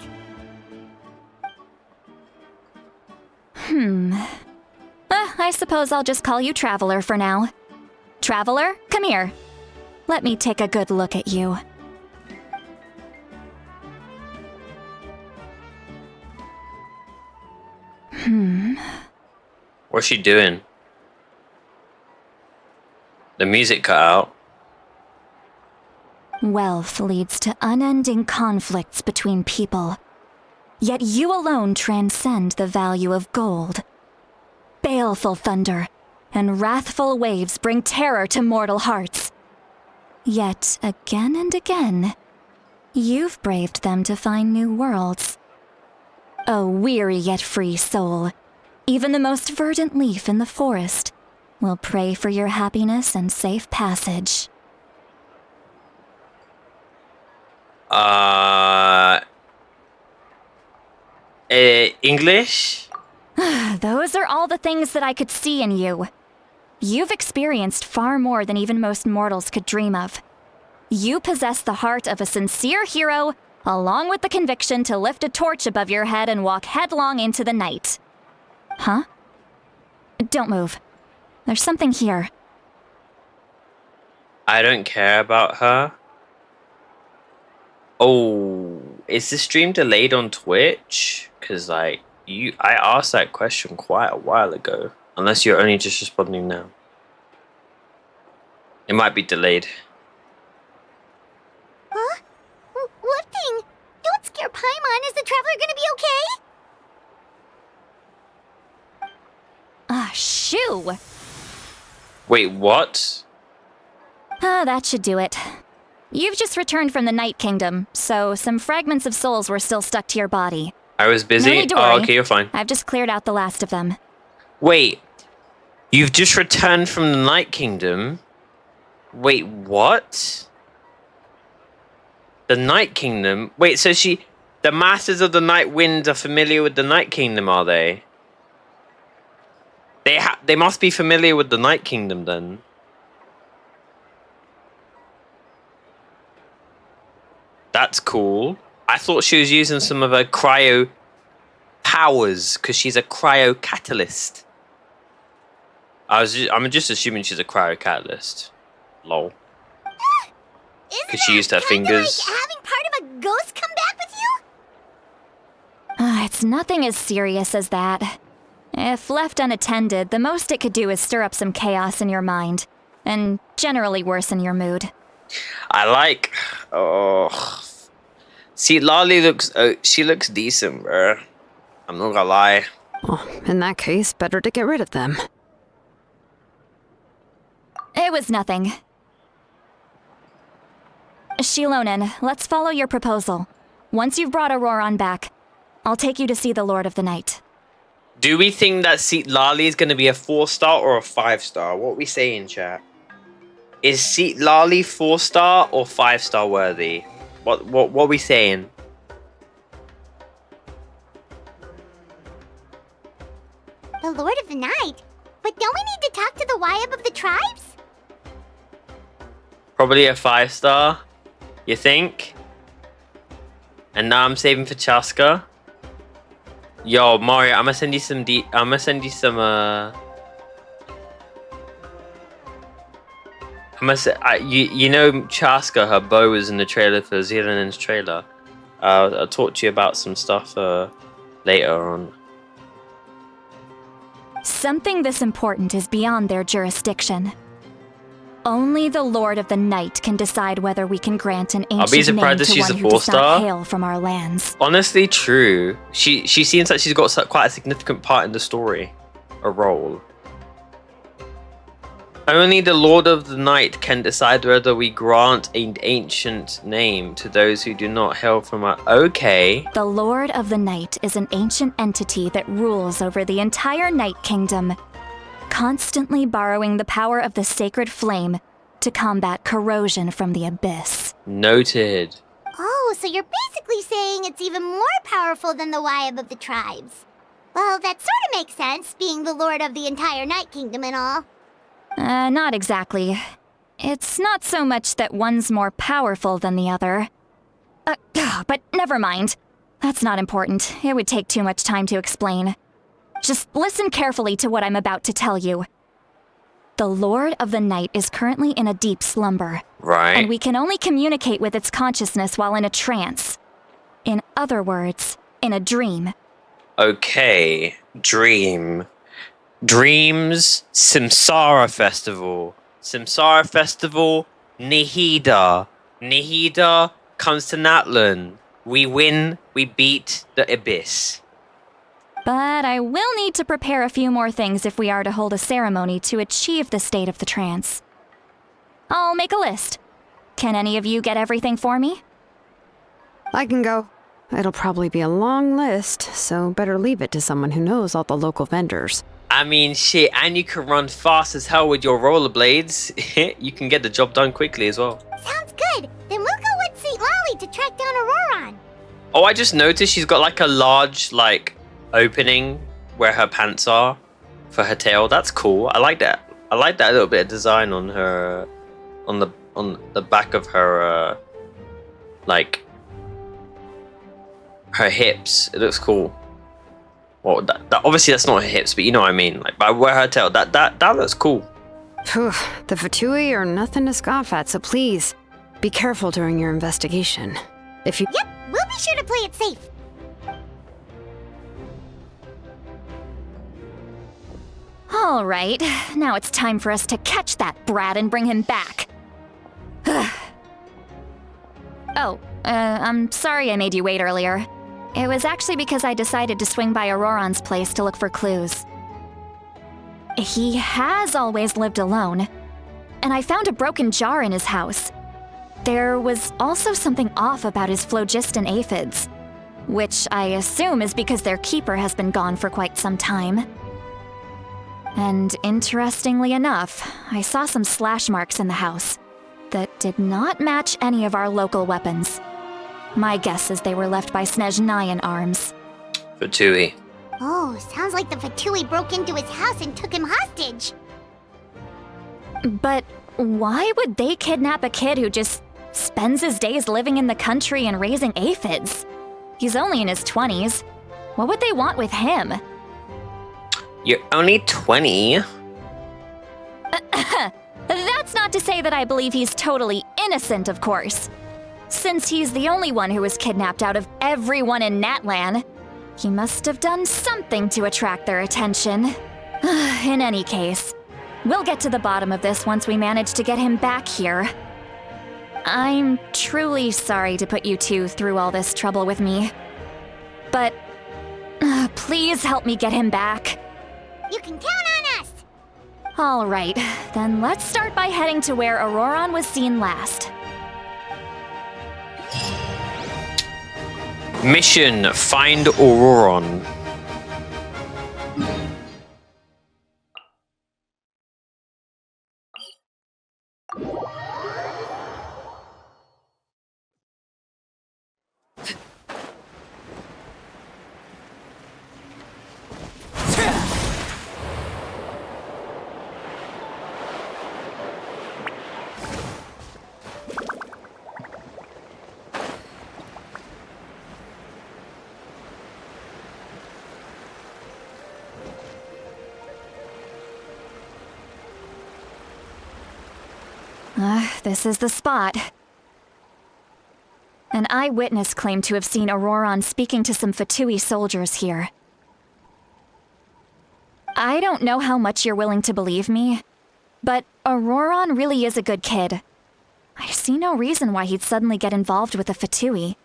I suppose I'll just call you Traveler for now. Traveler, come here. Let me take a good look at you. What's she doing? The music cut out. Wealth leads to unending conflicts between people. Yet you alone transcend the value of gold. Baleful thunder and wrathful waves bring terror to mortal hearts. Yet again and again, you've braved them to find new worlds. O weary yet free soul, even the most verdant leaf in the forest will pray for your happiness and safe passage. English? Those are all the things that I could see in you. You've experienced far more than even most mortals could dream of. You possess the heart of a sincere hero, along with the conviction to lift a torch above your head and walk headlong into the night. Huh? Don't move. There's something here. I don't care about her. Oh, is the stream delayed on Twitch? Because, like, I asked that question quite a while ago. Unless you're only just responding now. It might be delayed. Huh? What thing? Don't scare Paimon. Is the Traveler gonna be okay? Shoo! Wait, what? That should do it. You've just returned from the Night Kingdom, so some fragments of souls were still stuck to your body. I was busy? No need to Oh, worry. okay, you're fine. I've just cleared out the last of them. Wait, you've just returned from the Night Kingdom? Wait, what? The Night Kingdom? Wait, so the Masters of the Night Wind are familiar with the Night Kingdom, are they? They must be familiar with the Night Kingdom then. That's cool. I thought she was using some of her cryo powers because she's a cryo catalyst. I'm just assuming she's a cryo catalyst. Lol. Because she used her fingers. Like having part of a ghost come back with you? It's nothing as serious as that. If left unattended, the most it could do is stir up some chaos in your mind, and generally worsen your mood. I like. Oh, see, Lolly looks. She looks decent, bro. I'm not gonna lie. Well, in that case, better to get rid of them. It was nothing. Shilonen, let's follow your proposal. Once you've brought Ororon back, I'll take you to see the Lord of the Night. Do we think that Seat Lali is going to be a 4-star or a 5-star? What are we saying, chat? Is Seat Lali 4-star or 5-star worthy? What are we saying? The Lord of the Night? But don't we need to talk to the Wayab of the tribes? Probably a 5-star. You think? And now I'm saving for Chaska. Yo, Mario, I'm gonna send you some you know Chaska, her bow was in the trailer for Zealand's trailer. I'll talk to you about some stuff later on. Something this important is beyond their jurisdiction. Only the Lord of the Night can decide whether we can grant an I'll be ancient name surprised if to she's one a who does 4-star. not hail from our lands. Honestly, true. She seems like she's got quite a significant part in the story, a role. Only the Lord of the Night can decide whether we grant an ancient name to those who do not hail from our... Okay. The Lord of the Night is an ancient entity that rules over the entire Night Kingdom, constantly borrowing the power of the sacred flame to combat corrosion from the abyss. Noted. Oh, so you're basically saying it's even more powerful than the Wyab of the tribes. Well, that sort of makes sense, being the lord of the entire Night Kingdom and all. Not exactly. It's not so much that one's more powerful than the other. But never mind. That's not important. It would take too much time to explain. Just listen carefully to what I'm about to tell you. The Lord of the Night is currently in a deep slumber. Right. And we can only communicate with its consciousness while in a trance. In other words, in a dream. Okay. Dream. Dreams, Samsara Festival. Samsara Festival, Nihida. Nihida comes to NATLAN. We win, we beat the Abyss. But I will need to prepare a few more things if we are to hold a ceremony to achieve the state of the trance. I'll make a list. Can any of you get everything for me? I can go. It'll probably be a long list, so better leave it to someone who knows all the local vendors. I mean, shit, and you can run fast as hell with your rollerblades. You can get the job done quickly as well. Sounds good. Then we'll go with St. Lolly to track down Ororon. Oh, I just noticed she's got like a large, like, opening where her pants are for her tail. That's cool. I like that. I like that little bit of design on her, on the back of her, like, her hips. It looks cool. Well, that obviously that's not her hips, but you know what I mean. Like, by where her tail, that looks cool. Phew, the Fatui are nothing to scoff at, so please, be careful during your investigation. If you- Yep, we'll be sure to play it safe. All right, now it's time for us to catch that brat and bring him back. I'm sorry I made you wait earlier. It was actually because I decided to swing by Ororon's place to look for clues. He has always lived alone, and I found a broken jar in his house. There was also something off about his phlogiston aphids, which I assume is because their keeper has been gone for quite some time. And interestingly enough, I saw some slash marks in the house that did not match any of our local weapons. My guess is they were left by Snezhnayan arms. Fatui. Oh, sounds like the Fatui broke into his house and took him hostage. But why would they kidnap a kid who just spends his days living in the country and raising aphids? He's only in his 20s. What would they want with him? You're only 20. That's not to say that I believe he's totally innocent, of course. Since he's the only one who was kidnapped out of everyone in NATLAN, he must have done something to attract their attention. In any case, we'll get to the bottom of this once we manage to get him back here. I'm truly sorry to put you two through all this trouble with me. But please help me get him back. You can count on us. All right, then let's start by heading to where Ororon was seen last. Mission: find Ororon. This is the spot. An eyewitness claimed to have seen Ororon speaking to some Fatui soldiers here. I don't know how much you're willing to believe me, but Ororon really is a good kid. I see no reason why he'd suddenly get involved with the Fatui.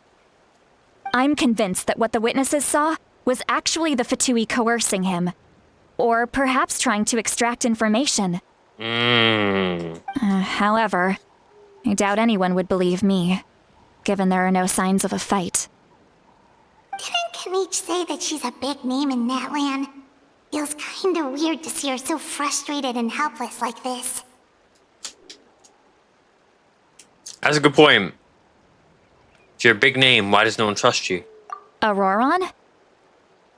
I'm convinced that what the witnesses saw was actually the Fatui coercing him, or perhaps trying to extract information. However, I doubt anyone would believe me, given there are no signs of a fight. Didn't Kanich say that she's a big name in NATLAN? Feels kinda weird to see her so frustrated and helpless like this. That's a good point. If you're a big name, why does no one trust you? Ororon?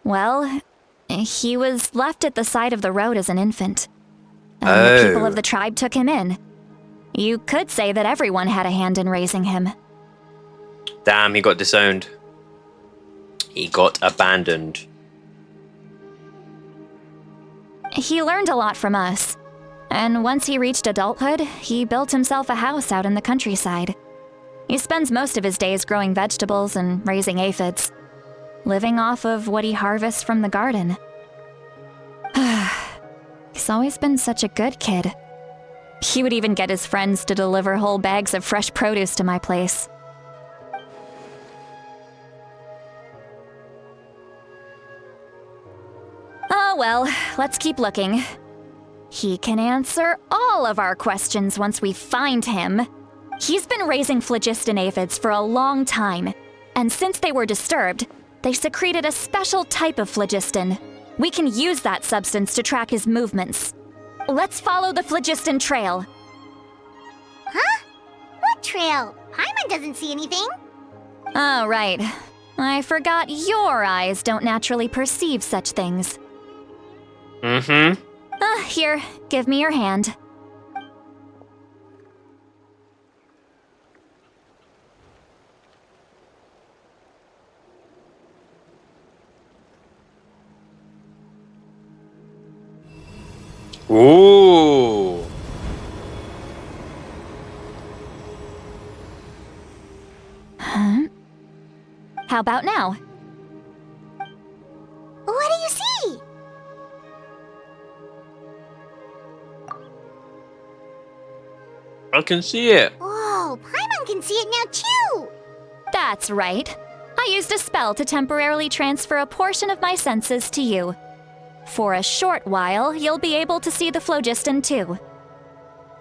Well, he was left at the side of the road as an infant. And the people of the tribe took him in. You could say that everyone had a hand in raising him. Damn, he got disowned. He got abandoned. He learned a lot from us. And once he reached adulthood, he built himself a house out in the countryside. He spends most of his days growing vegetables and raising aphids, living off of what he harvests from the garden. He's always been such a good kid. He would even get his friends to deliver whole bags of fresh produce to my place. Oh well, let's keep looking. He can answer all of our questions once we find him. He's been raising phlogiston aphids for a long time, and since they were disturbed, they secreted a special type of phlogiston. We can use that substance to track his movements. Let's follow the phlogiston trail. Huh? What trail? Paimon doesn't see anything. Oh, right. I forgot your eyes don't naturally perceive such things. Here, give me your hand. Ooh. How about now? What do you see? I can see it. Whoa, Paimon can see it now too! That's right. I used a spell to temporarily transfer a portion of my senses to you. For a short while, you'll be able to see the phlogiston too.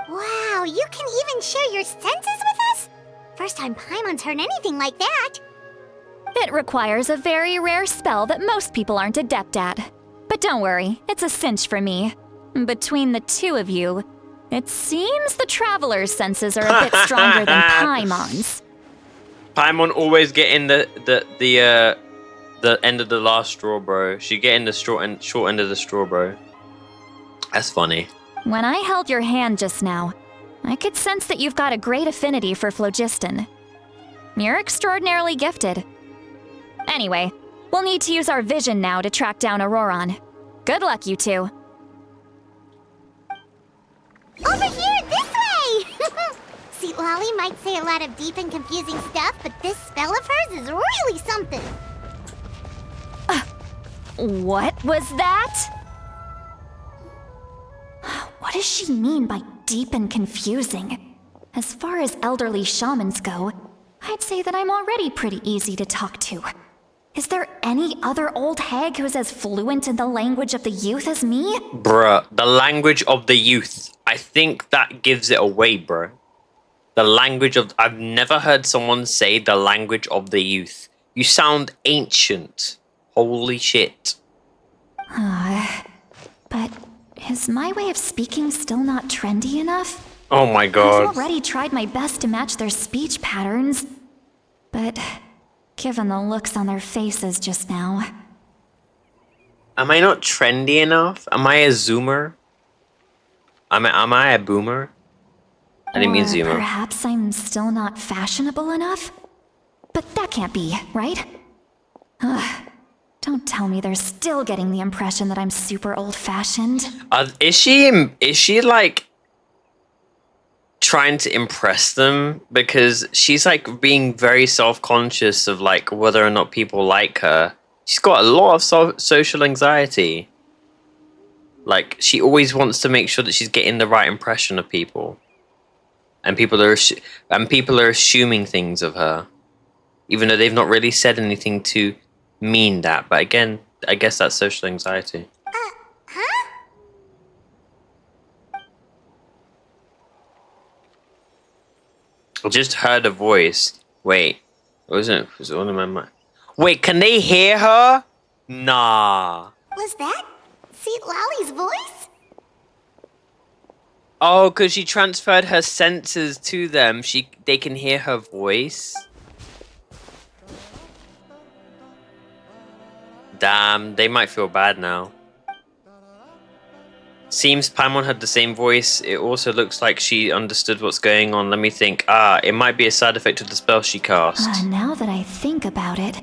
Wow, you can even share your senses with us? First time Paimon's heard anything like that. It requires a very rare spell that most people aren't adept at. But don't worry, it's a cinch for me. Between the two of you, it seems the Traveler's senses are a bit stronger than Paimon's. Paimon always getting the end of the last straw, bro. She getting the short end of the straw, bro. That's funny. When I held your hand just now, I could sense that you've got a great affinity for phlogiston. You're extraordinarily gifted. Anyway, we'll need to use our vision now to track down Ororon. Good luck, you two. Over here, this way! Citalti might say a lot of deep and confusing stuff, but this spell of hers is really something. What was that? What does she mean by deep and confusing? As far as elderly shamans go, I'd say that I'm already pretty easy to talk to. Is there any other old hag who's as fluent in the language of the youth as me? Bruh, the language of the youth. I think that gives it away, bruh. The language of... I've never heard someone say the language of the youth. You sound ancient. Holy shit. But is my way of speaking still not trendy enough? Oh my god. I've already tried my best to match their speech patterns. But given the looks on their faces just now... Am I not trendy enough? Am I a zoomer? Am I a boomer? I didn't mean Or zoomer. perhaps I'm still not fashionable enough? But that can't be, right? Ugh. Don't tell me they're still getting the impression that I'm super old-fashioned. Is she like... trying to impress them because she's like being very self-conscious of like whether or not people like her. She's got a lot of social anxiety. Like she always wants to make sure that she's getting the right impression of people, and people are assuming things of her, even though they've not really said anything to mean that. But again, I guess that's social anxiety. Huh? I just heard a voice. Wait, was it one of my mind? Wait, can they hear her? Nah. Was that Citalti's voice? Oh, because she transferred her senses to them. They can hear her voice. Damn, they might feel bad now. Seems Paimon had the same voice. It also looks like she understood what's going on. Let me think. It might be a side effect of the spell she cast. Now that I think about it,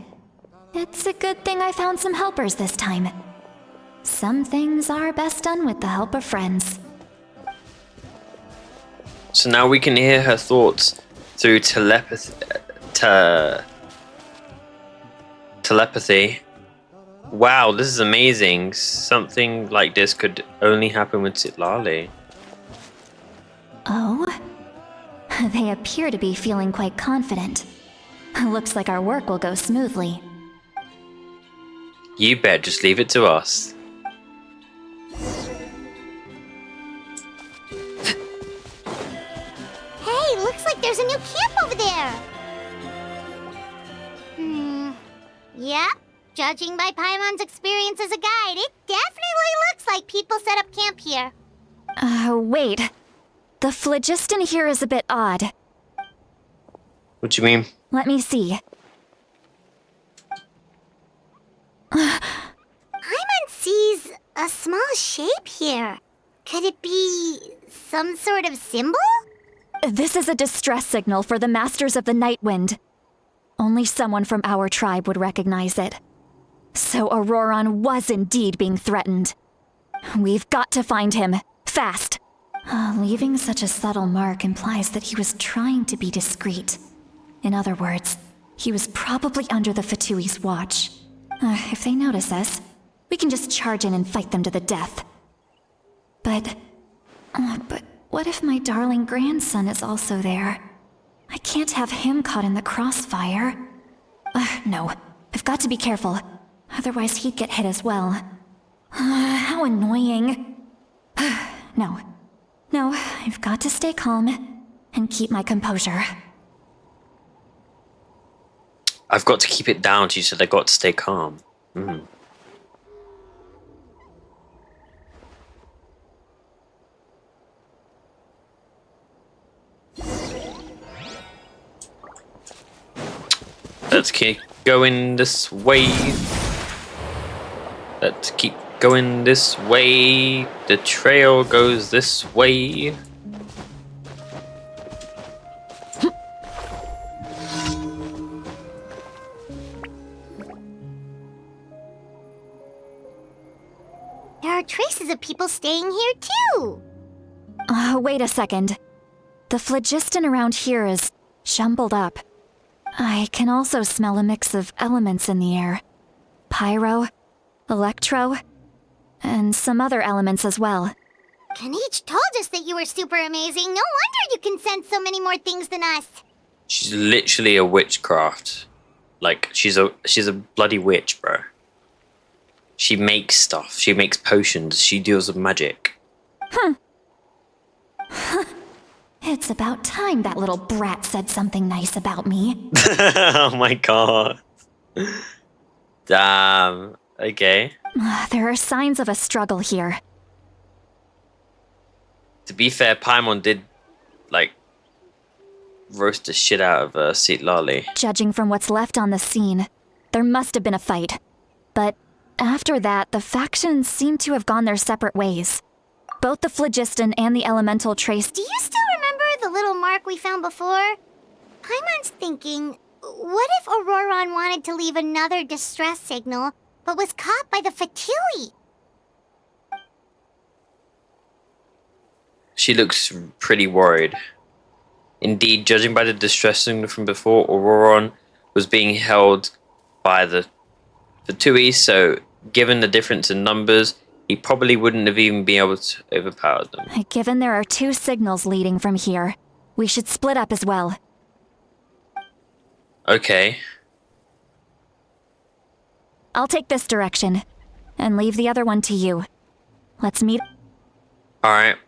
it's a good thing I found some helpers this time. Some things are best done with the help of friends. So now we can hear her thoughts through telepathy. Wow, this is amazing. Something like this could only happen with Citalti. Oh? They appear to be feeling quite confident. Looks like our work will go smoothly. You bet, just leave it to us. Hey, looks like there's a new camp over there. Yep. Judging by Paimon's experience as a guide, it definitely looks like people set up camp here. Wait. The phlogiston here is a bit odd. What do you mean? Let me see. Paimon sees a small shape here. Could it be some sort of symbol? This is a distress signal for the Masters of the Night Wind. Only someone from our tribe would recognize it. So Ororon was indeed being threatened. We've got to find him. Fast. Leaving such a subtle mark implies that he was trying to be discreet. In other words, he was probably under the Fatui's watch. If they notice us, we can just charge in and fight them to the death. But what if my darling grandson is also there? I can't have him caught in the crossfire. No, I've got to be careful. Otherwise he'd get hit as well. How annoying. No, I've got to stay calm and keep my composure. I've got to keep it down. She said I got to stay calm. Let's keep going this way. Let's keep going this way. The trail goes this way. There are traces of people staying here too. Wait a second. The phlogiston around here is jumbled up. I can also smell a mix of elements in the air. Pyro, electro, and some other elements as well. Kaniche told us that you were super amazing. No wonder you can sense so many more things than us. She's literally a witchcraft. Like she's a bloody witch, bro. She makes stuff. She makes potions. She deals with magic. It's about time that little brat said something nice about me. Oh my god. Damn. Okay. There are signs of a struggle here. To be fair, Paimon did, like, roast the shit out of Citalti. Judging from what's left on the scene, there must have been a fight. But after that, the factions seem to have gone their separate ways. Both the phlogiston and the elemental trace. Do you still remember the little mark we found before? Paimon's thinking, what if Ororon wanted to leave another distress signal, but was caught by the Fatui? She looks pretty worried. Indeed, judging by the distress signal from before, Ororon was being held by the Tuis, so given the difference in numbers, he probably wouldn't have even been able to overpower them. Given there are 2 signals leading from here, we should split up as well. Okay. I'll take this direction, and leave the other one to you. Let's meet. Alright.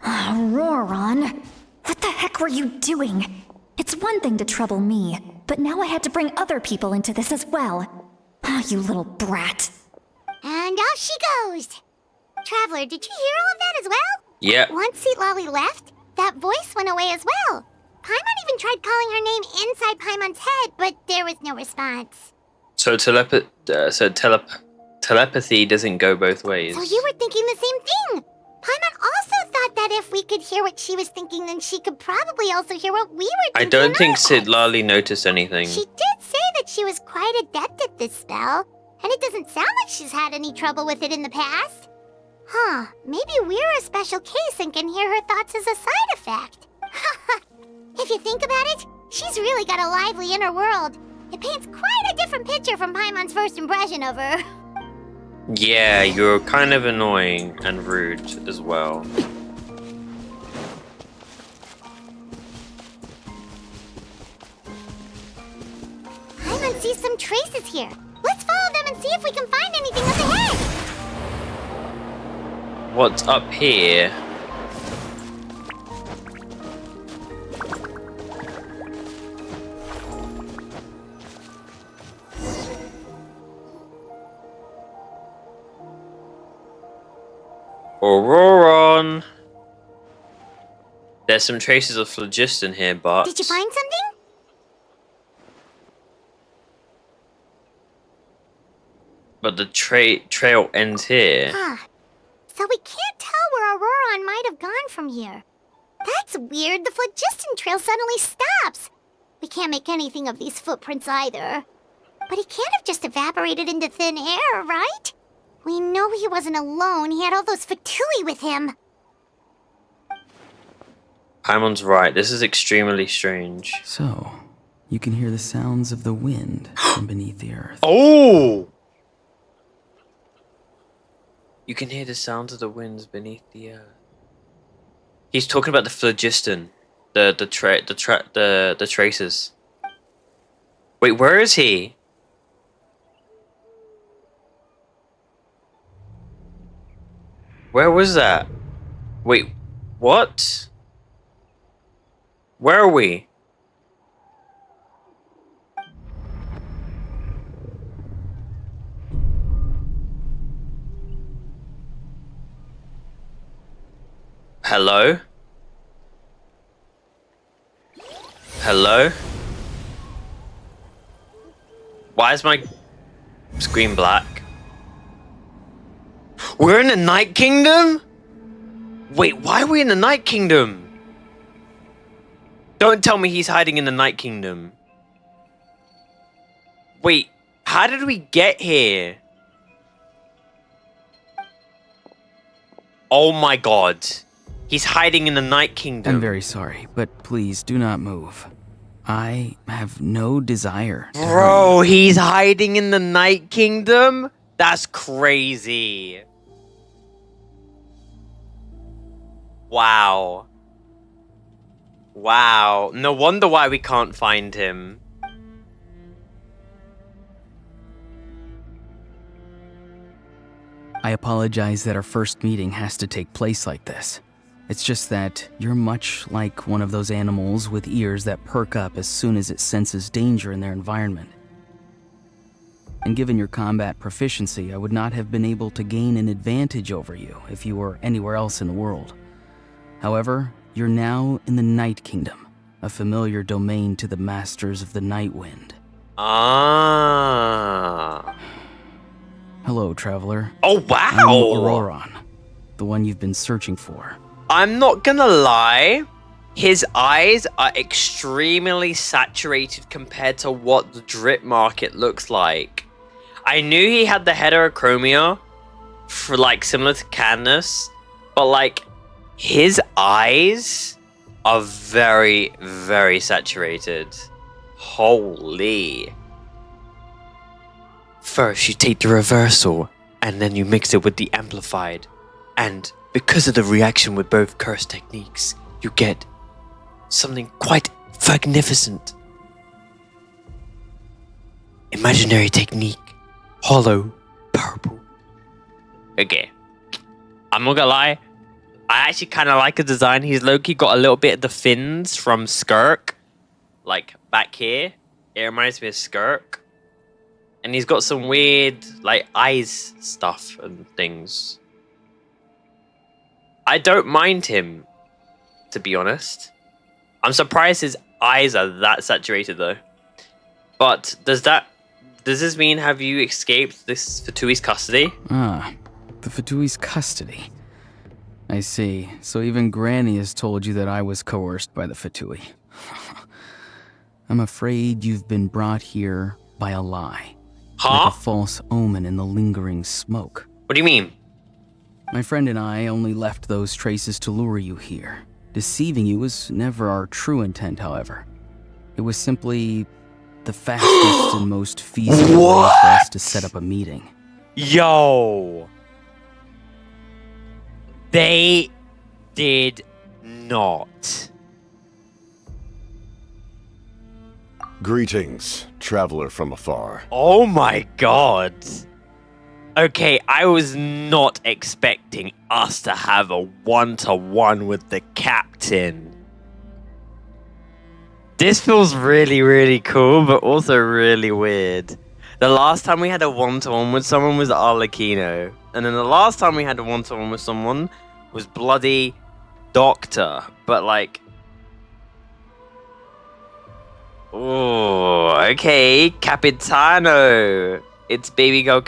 Ororon, what the heck were you doing? It's one thing to trouble me, but now I had to bring other people into this as well. Ah, you little brat. And off she goes. Traveler, did you hear all of that as well? Yep. Once Citalti left, that voice went away as well. Paimon even tried calling her name inside Paimon's head, but there was no response. So telepathy doesn't go both ways. So you were thinking the same thing. Paimon also thought that if we could hear what she was thinking, then she could probably also hear what we were thinking. I don't think in our heads. Citalti noticed anything. She did say that she was quite adept at this spell, and it doesn't sound like she's had any trouble with it in the past. Huh, maybe we're a special case and can hear her thoughts as a side effect. If you think about it, she's really got a lively inner world. It paints quite a different picture from Paimon's first impression of her. Yeah, you're kind of annoying and rude as well. Paimon sees some traces here. Let's follow them and see if we can find anything up ahead. What's up here? Ororon! There's some traces of phlogiston here, but... Did you find something? But the trail ends here. Huh. So we can't tell where Ororon might have gone from here. That's weird. The phlogiston trail suddenly stops. We can't make anything of these footprints either. But he can't have just evaporated into thin air, right? We know he wasn't alone. He had all those Fatui with him. Paimon's right. This is extremely strange. So, you can hear the sounds of the wind from beneath the earth. Oh! You can hear the sounds of the winds beneath the earth. He's talking about the phlogiston, the traces. Wait, where is he? Where was that? Wait, what? Where are we? Hello? Hello? Why is my screen black? We're in the Night Kingdom? Wait, why are we in the Night Kingdom? Don't tell me he's hiding in the Night Kingdom. Wait, how did we get here? Oh my god. He's hiding in the Night Kingdom. I'm very sorry, but please do not move. I have no desire to hurt Bro, you. he's hiding in the Night Kingdom? That's crazy. Wow. Wow. No wonder why we can't find him. I apologize that our first meeting has to take place like this. It's just that you're much like one of those animals with ears that perk up as soon as it senses danger in their environment. And given your combat proficiency, I would not have been able to gain an advantage over you if you were anywhere else in the world. However, you're now in the Night Kingdom, a familiar domain to the masters of the Night Wind. Ah. Hello, traveler. Oh, I'm wow. Ororon, the one you've been searching for. I'm not gonna lie. His eyes are extremely saturated compared to what the drip market looks like. I knew he had the heterochromia for like similar to Cadmus, but like his eyes are very, very saturated. Holy. First, you take the reversal, and then you mix it with the amplified. And because of the reaction with both curse techniques, you get something quite magnificent. Imaginary technique. Hollow purple. Okay. I'm not gonna lie. I actually kind of like the design. He's low-key got a little bit of the fins from Skirk. Like, back here. It reminds me of Skirk. And he's got some weird, like, eyes stuff and things. I don't mind him, to be honest. I'm surprised his eyes are that saturated, though. But does this mean have you escaped this Fatui's custody? Ah, the Fatui's custody. I see. So even Granny has told you that I was coerced by the Fatui. I'm afraid you've been brought here by a lie. Huh? Like a false omen in the lingering smoke. What do you mean? My friend and I only left those traces to lure you here. Deceiving you was never our true intent, however. It was simply the fastest and most feasible way for us to set up a meeting. Yo! They did not. Greetings, traveler from afar. Oh my god. Okay, I was not expecting us to have a one-to-one with the captain. This feels really, really cool, but also really weird. The last time we had a one-to-one with someone was Arlecchino. And then the last time we had a one-to-one with someone was bloody Doctor. But like... Oh, okay. Capitaino. It's baby girl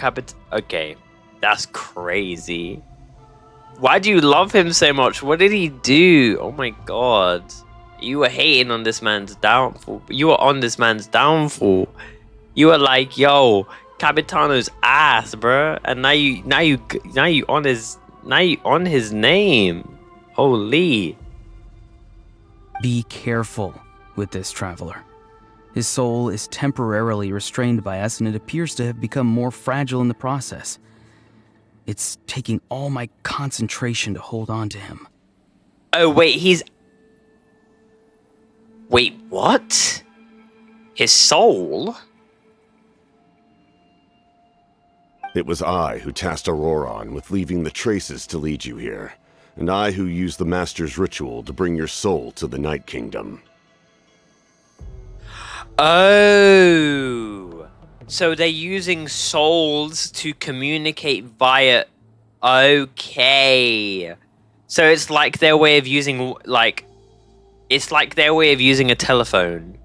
Okay, that's crazy. Why do you love him so much? What did he do? Oh my god. You were hating on this man's downfall. You were on this man's downfall. You were like, yo, Capitaino's ass, bruh. And now you on his name. Holy. Be careful with this traveler. His soul is temporarily restrained by us, and it appears to have become more fragile in the process. It's taking all my concentration to hold on to him. Oh, wait, Wait, what? His soul? It was I who tasked Ororon with leaving the traces to lead you here, and I who used the Master's ritual to bring your soul to the Night Kingdom. Oh, so they're using souls to communicate via... Okay. So it's like their way of using, like... It's like their way of using a telephone.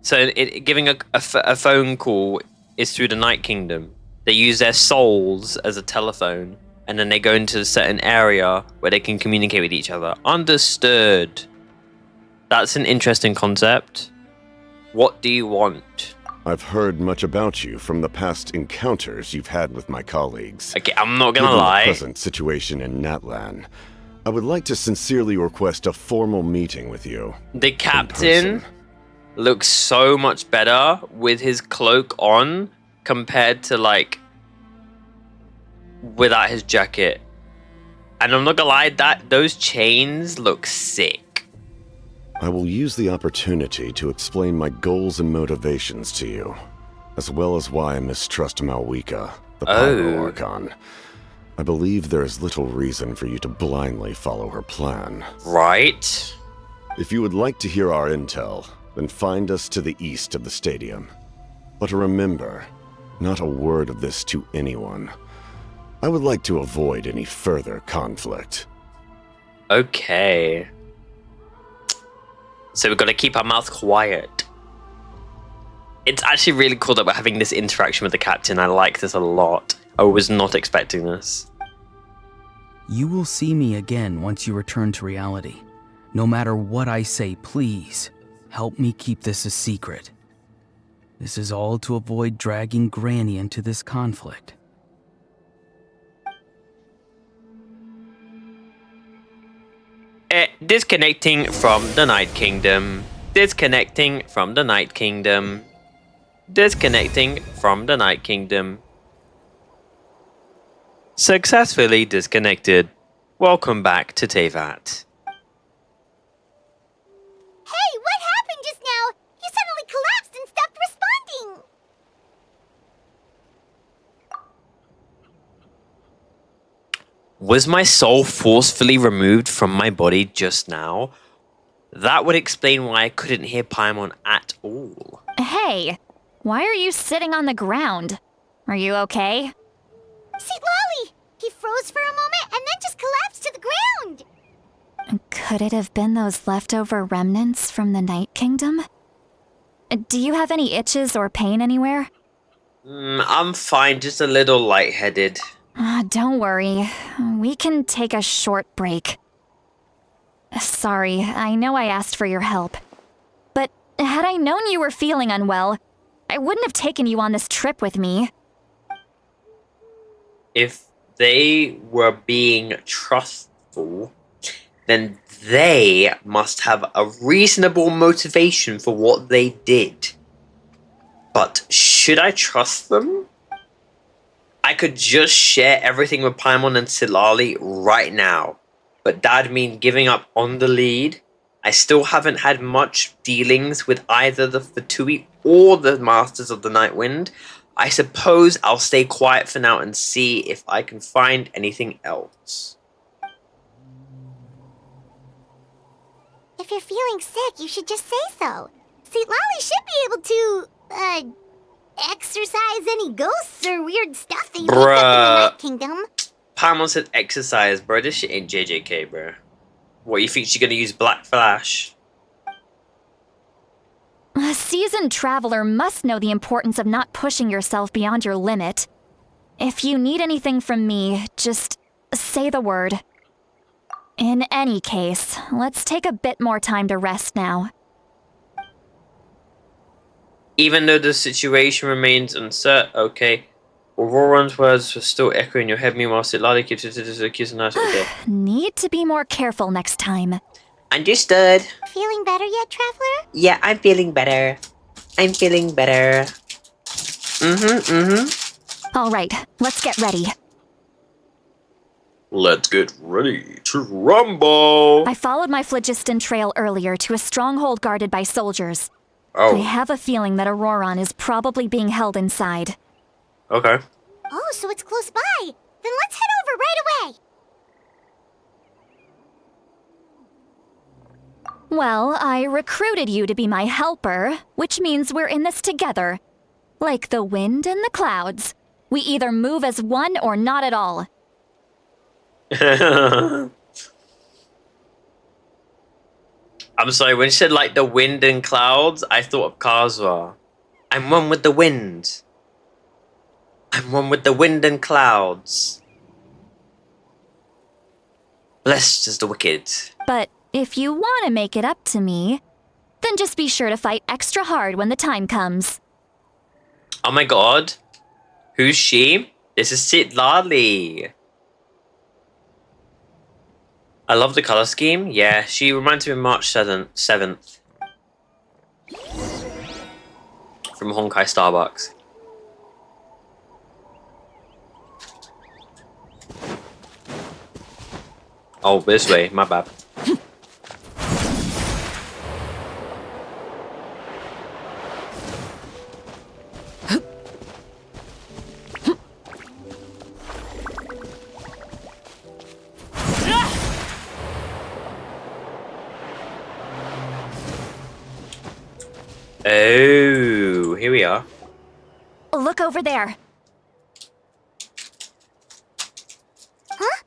So giving a phone call is through the Night Kingdom. They use their souls as a telephone, and then they go into a certain area where they can communicate with each other. Understood. That's an interesting concept. What do you want? I've heard much about you from the past encounters you've had with my colleagues. Okay, I'm not gonna Given lie. the present situation in NATLAN, I would like to sincerely request a formal meeting with you. The captain looks so much better with his cloak on compared to, like, without his jacket. And I'm not gonna lie, those chains look sick. I will use the opportunity to explain my goals and motivations to you, as well as why I mistrust Malwika, the Pyro Archon. I believe there is little reason for you to blindly follow her plan. Right. If you would like to hear our intel, then find us to the east of the stadium. But remember, not a word of this to anyone. I would like to avoid any further conflict. Okay. So we've got to keep our mouth quiet. It's actually really cool that we're having this interaction with the captain. I like this a lot. I was not expecting this. You will see me again once you return to reality. No matter what I say, please, help me keep this a secret. This is all to avoid dragging Granny into this conflict. Disconnecting from the Night Kingdom. Disconnecting from the Night Kingdom. Disconnecting from the Night Kingdom. Successfully disconnected. Welcome back to Tevat. Hey, what happened just now? You suddenly collapsed and stopped responding. Was my soul forcefully removed from my body just now? That would explain why I couldn't hear Paimon at all. Hey, why are you sitting on the ground? Are you okay? Citalti! He froze for a moment and then just collapsed to the ground. Could it have been those leftover remnants from the Night Kingdom? Do you have any itches or pain anywhere? I'm fine, just a little lightheaded. Don't worry. We can take a short break. Sorry, I know I asked for your help. But had I known you were feeling unwell, I wouldn't have taken you on this trip with me. If they were being trustful, then they must have a reasonable motivation for what they did. But should I trust them? I could just share everything with Paimon and Citalti right now. But that'd mean giving up on the lead. I still haven't had much dealings with either the Fatui or the Masters of the Night Wind. I suppose I'll stay quiet for now and see if I can find anything else. If you're feeling sick, you should just say so. Citalti should be able to, exorcise any ghosts or weird stuff that you picked up in the Night Kingdom. Paimon said exercise, bro. This shit ain't JJK, bro. What, you think she's gonna use Black Flash? A seasoned traveler must know the importance of not pushing yourself beyond your limit. If you need anything from me, just say the word. In any case, let's take a bit more time to rest now. Even though the situation remains uncertain, okay. Ororon's words were still echoing in your head, meanwhile Citalti keeps a nice okay. Need to be more careful next time. Understood. Feeling better yet, Traveler? Yeah, I'm feeling better. I'm feeling better. All right, let's get ready. Let's get ready to rumble. I followed my phlogiston trail earlier to a stronghold guarded by soldiers. Oh. I have a feeling that Ororon is probably being held inside. Okay. Oh, so it's close by. Then let's head over right away. Well, I recruited you to be my helper, which means we're in this together. Like the wind and the clouds. We either move as one or not at all. I'm sorry, when she said like the wind and clouds, I thought of Kazuha. I'm one with the wind. I'm one with the wind and clouds. Blessed is the wicked. But if you want to make it up to me, then just be sure to fight extra hard when the time comes. Oh my god. Who's she? This is Citalti. I love the color scheme. Yeah, she reminds me of March 7th. From Honkai Starbucks. Oh, this way. My bad. Oh, here we are. Look over there. Huh?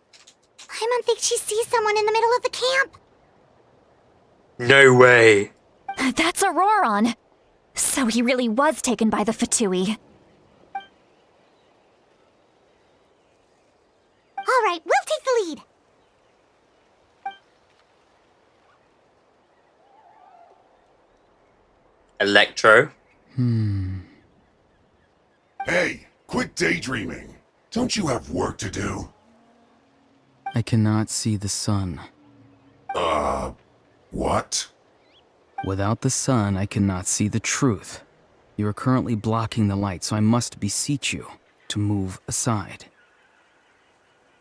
Paimon thinks she sees someone in the middle of the camp. No way. That's Ororon. So he really was taken by the Fatui. All right, we'll take the lead. Electro. Hey, quit daydreaming. Don't you have work to do? I cannot see the sun. What? Without the sun, I cannot see the truth. You are currently blocking the light, so I must beseech you to move aside.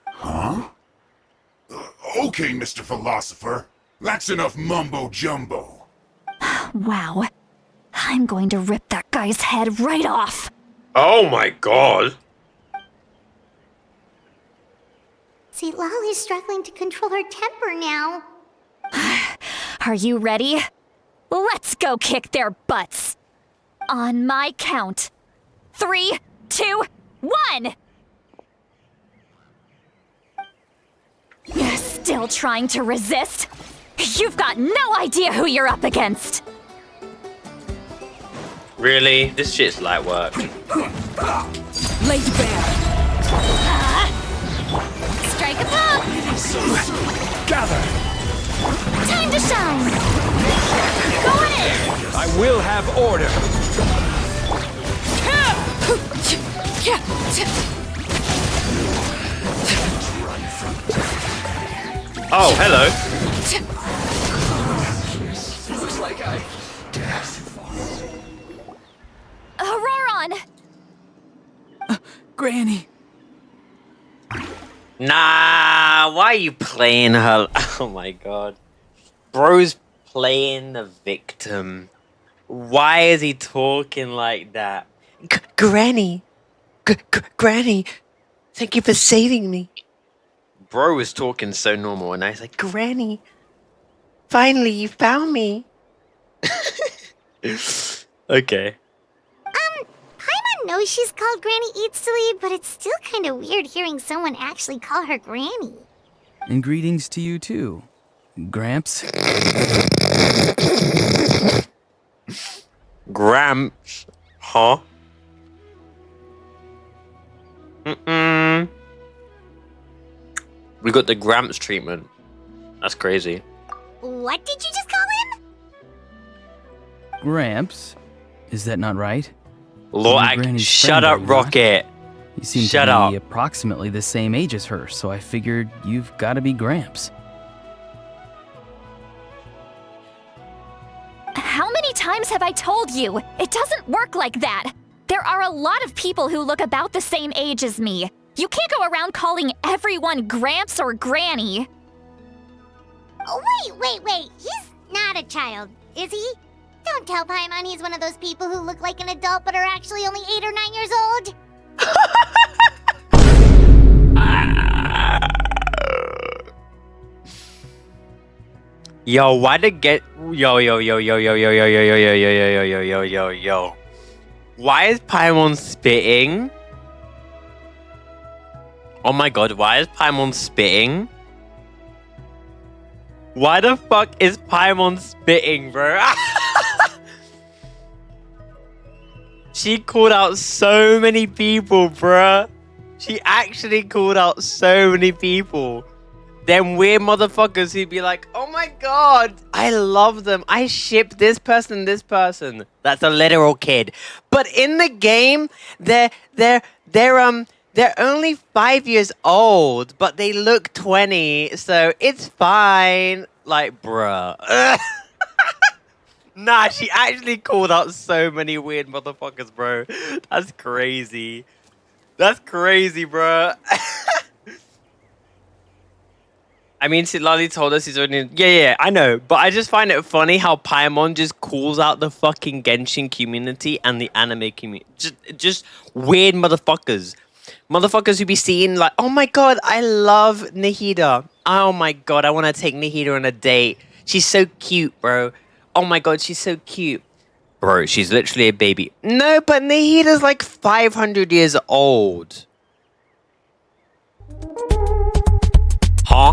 Huh? Okay, Mr. Philosopher. That's enough mumbo-jumbo. Wow. I'm going to rip that guy's head right off. Oh my god. Citalti is struggling to control her temper now. Are you ready? Let's go kick their butts. On my count. 3, 2, 1! You're still trying to resist? You've got no idea who you're up against. Really? This shit's light work. Lay bare. Strike a pop! Gather! Time to shine! Go in! I will have order. Oh, hello. Ororon! Granny! Nah, why are you playing her? Oh my god. Bro's playing the victim. Why is he talking like that? Granny! Granny! Thank you for saving me. Bro was talking so normal and I was like, Granny! Finally, you found me! Okay. Paimon knows she's called Granny Eats to Lead, but it's still kind of weird hearing someone actually call her Granny. And greetings to you too, Gramps. Gramps? Huh? Mm-mm. We got the Gramps treatment. That's crazy. What did you just call him? Gramps? Is that not right? Lord, I'm Granny's shut friend, are up, you not? Rocket. You seem Shut to be up. approximately the same age as her, so I figured you've got to be Gramps. How many times have I told you? It doesn't work like that. There are a lot of people who look about the same age as me. You can't go around calling everyone Gramps or Granny. Oh, wait. He's not a child, is he? Don't tell Paimon he's one of those people who look like an adult but are actually only 8 or 9 years old. Yo, why the get yo. Why is Paimon spitting? Oh my god, why is Paimon spitting? Why the fuck is Paimon spitting, bro? She called out so many people, bruh. She actually called out so many people. Them weird motherfuckers who'd be like, oh my god, I love them. I ship this person, this person. That's a literal kid. But in the game, they're only 5 years old, but they look 20, so it's fine. Like, bruh. Nah, she actually called out so many weird motherfuckers, bro. That's crazy. That's crazy, bruh. I mean, Citalti told us he's only... Yeah, I know. But I just find it funny how Paimon just calls out the fucking Genshin community and the anime community. Just weird motherfuckers. Motherfuckers who be seeing like, oh my god, I love Nahida. Oh my god, I want to take Nahida on a date. She's so cute, bro. Oh my god, she's so cute. Bro, she's literally a baby. No, but Nahida's like 500 years old. Huh?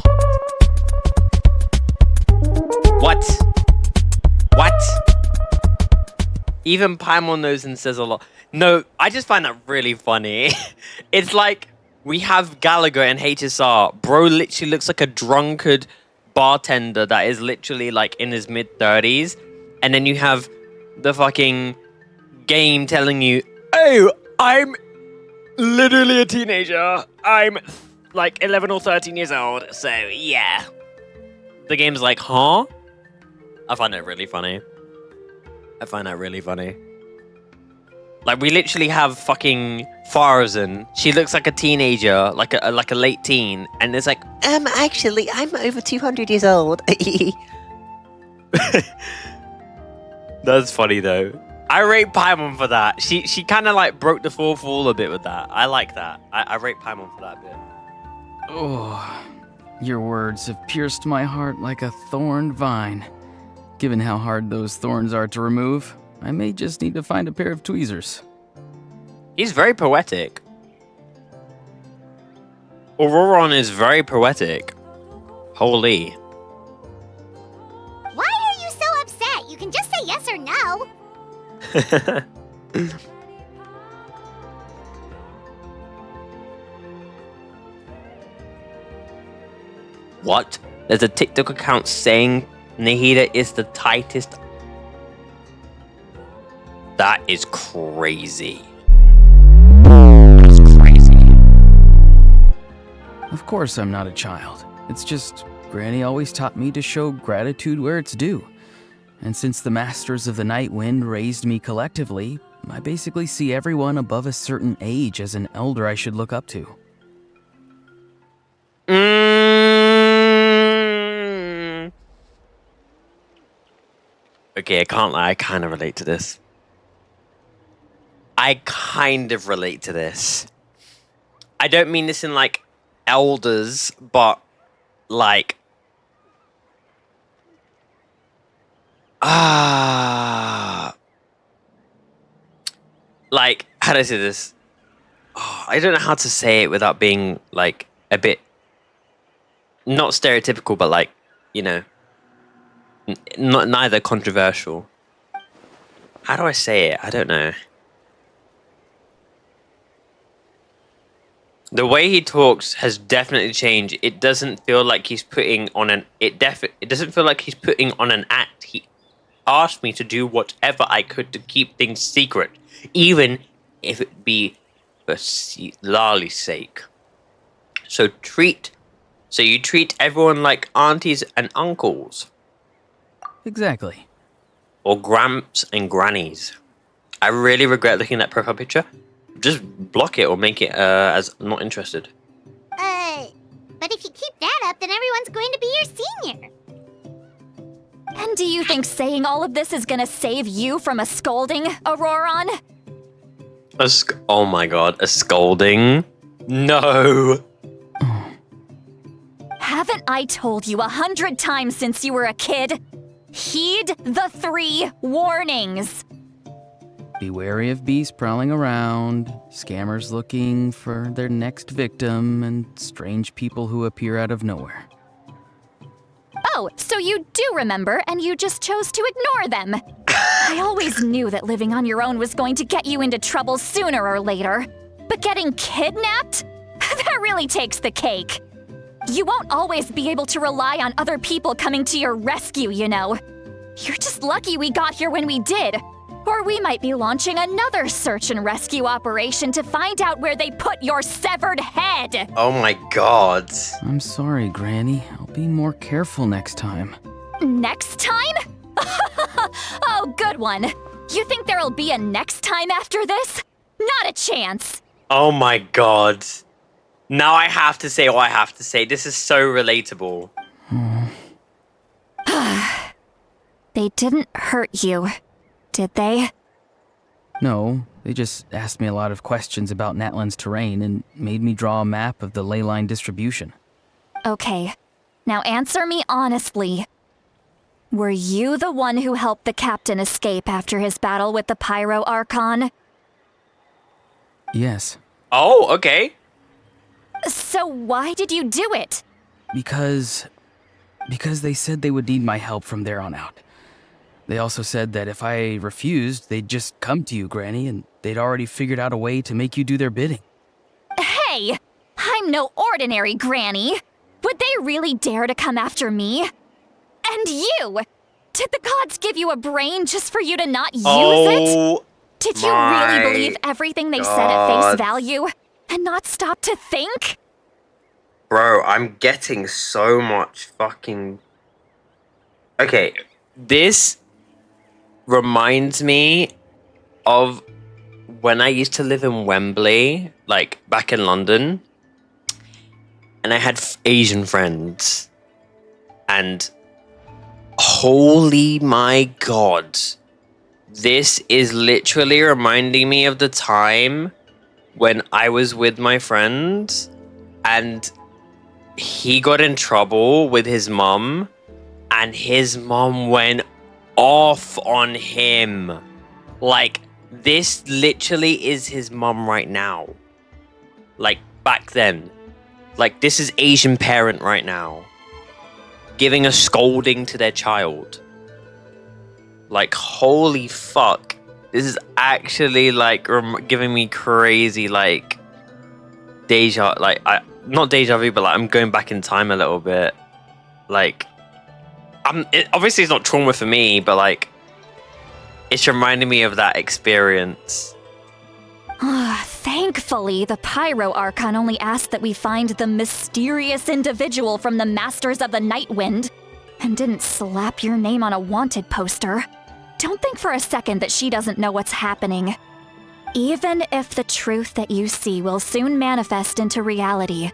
What? Even Paimon knows and says a lot. No, I just find that really funny. It's like, we have Gallagher and HSR. Bro literally looks like a drunkard bartender that is literally like in his mid-30s. And then you have the fucking game telling you, oh, I'm literally a teenager. I'm like 11 or 13 years old. So, yeah. The game's like, huh? I find it really funny. I find that really funny. Like, we literally have fucking Farzan. She looks like a teenager, like a late teen, and it's like, actually, I'm over 200 years old. That's funny though. I rate Paimon for that. She kind of like broke the fourth wall a bit with that. I like that. I rate Paimon for that bit. Oh, your words have pierced my heart like a thorned vine. Given how hard those thorns are to remove, I may just need to find a pair of tweezers. He's very poetic. Ororon is very poetic. Holy. Why are you so upset? You can just say yes or no. What? There's a TikTok account saying Nahida is the tightest. That is crazy. That's crazy. Of course I'm not a child. It's just Granny always taught me to show gratitude where it's due. And since the Masters of the Night Wind raised me collectively, I basically see everyone above a certain age as an elder I should look up to. Okay, I can't lie, I kind of relate to this. I kind of relate to this. I don't mean this in like elders, but like like, how do I say this? Oh, I don't know how to say it without being like a bit not stereotypical, but like, you know, not neither controversial. How do I say it? I don't know. The way he talks has definitely changed. It doesn't feel like he's putting on an it doesn't feel like he's putting on an act. He asked me to do whatever I could to keep things secret, even if it be for Lali's sake. So you treat everyone like aunties and uncles. Exactly. Or gramps and grannies. I really regret looking at that profile picture. Just block it or make it as not interested. But if you keep that up, then everyone's going to be your senior. And do you think saying all of this is gonna save you from a scolding, Ororon? Oh my god, a scolding? No. Haven't I told you 100 times since you were a kid? Heed the 3 warnings. Be wary of beasts prowling around, scammers looking for their next victim, and strange people who appear out of nowhere. Oh, so you do remember, and you just chose to ignore them. I always knew that living on your own was going to get you into trouble sooner or later. But getting kidnapped? That really takes the cake. You won't always be able to rely on other people coming to your rescue, you know. You're just lucky we got here when we did. Or we might be launching another search and rescue operation to find out where they put your severed head. Oh my god. I'm sorry, Granny. I'll be more careful next time. Next time? Oh, good one. You think there'll be a next time after this? Not a chance. Oh my god. Now I have to say what I have to say. This is so relatable. They didn't hurt you, did they? No, they just asked me a lot of questions about NATLAN'S terrain and made me draw a map of the ley line distribution. Okay, now answer me honestly. Were you the one who helped the captain escape after his battle with the Pyro Archon? Yes. Oh, okay. So why did you do it? Because they said they would need my help from there on out. They also said that if I refused, they'd just come to you, Granny, and they'd already figured out a way to make you do their bidding. Hey! I'm no ordinary Granny! Would they really dare to come after me? And you! Did the gods give you a brain just for you to not use it? Did you really believe everything they said at face value? And not stop to think? Bro, I'm getting so much fucking Okay, this reminds me of when I used to live in Wembley, like back in London, and I had Asian friends, and holy my god, this is literally reminding me of the time when I was with my friend and he got in trouble with his mum and his mum went off on him. Like, this literally is his mum right now. Like, back then. Like, this is Asian parent right now. Giving a scolding to their child. Like, holy fuck. This is actually, like, giving me crazy, like, not deja vu, but, like, I'm going back in time a little bit. Like, obviously it's not trauma for me, but, like, it's reminding me of that experience. Thankfully, the Pyro Archon only asked that we find the mysterious individual from the Masters of the Night Wind, and didn't slap your name on a wanted poster. Don't think for a second that she doesn't know what's happening. Even if the truth that you see will soon manifest into reality,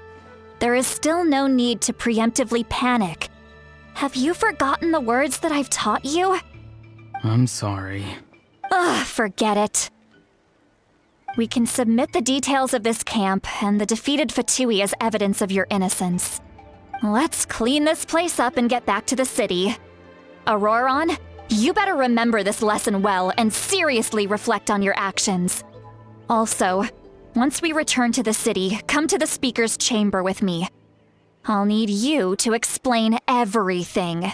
there is still no need to preemptively panic. Have you forgotten the words that I've taught you? I'm sorry. Forget it. We can submit the details of this camp and the defeated Fatui as evidence of your innocence. Let's clean this place up and get back to the city. Ororon, you better remember this lesson well and seriously reflect on your actions. Also, once we return to the city, come to the speaker's chamber with me. I'll need you to explain everything.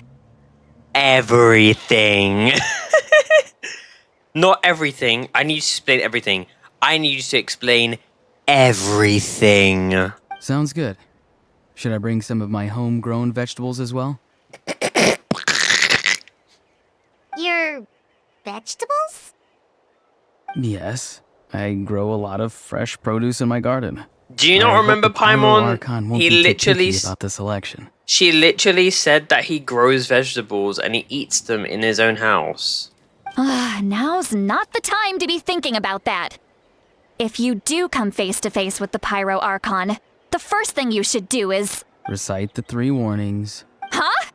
Everything. Not everything. I need you to explain everything. I need you to explain everything. Sounds good. Should I bring some of my homegrown vegetables as well? Your vegetables? Yes. I grow a lot of fresh produce in my garden. Do you not remember Paimon? He literally about the selection. She literally said that he grows vegetables and he eats them in his own house. Now's not the time to be thinking about that. If you do come face to face with the Pyro Archon, the first thing you should do is... recite the 3 warnings. Huh?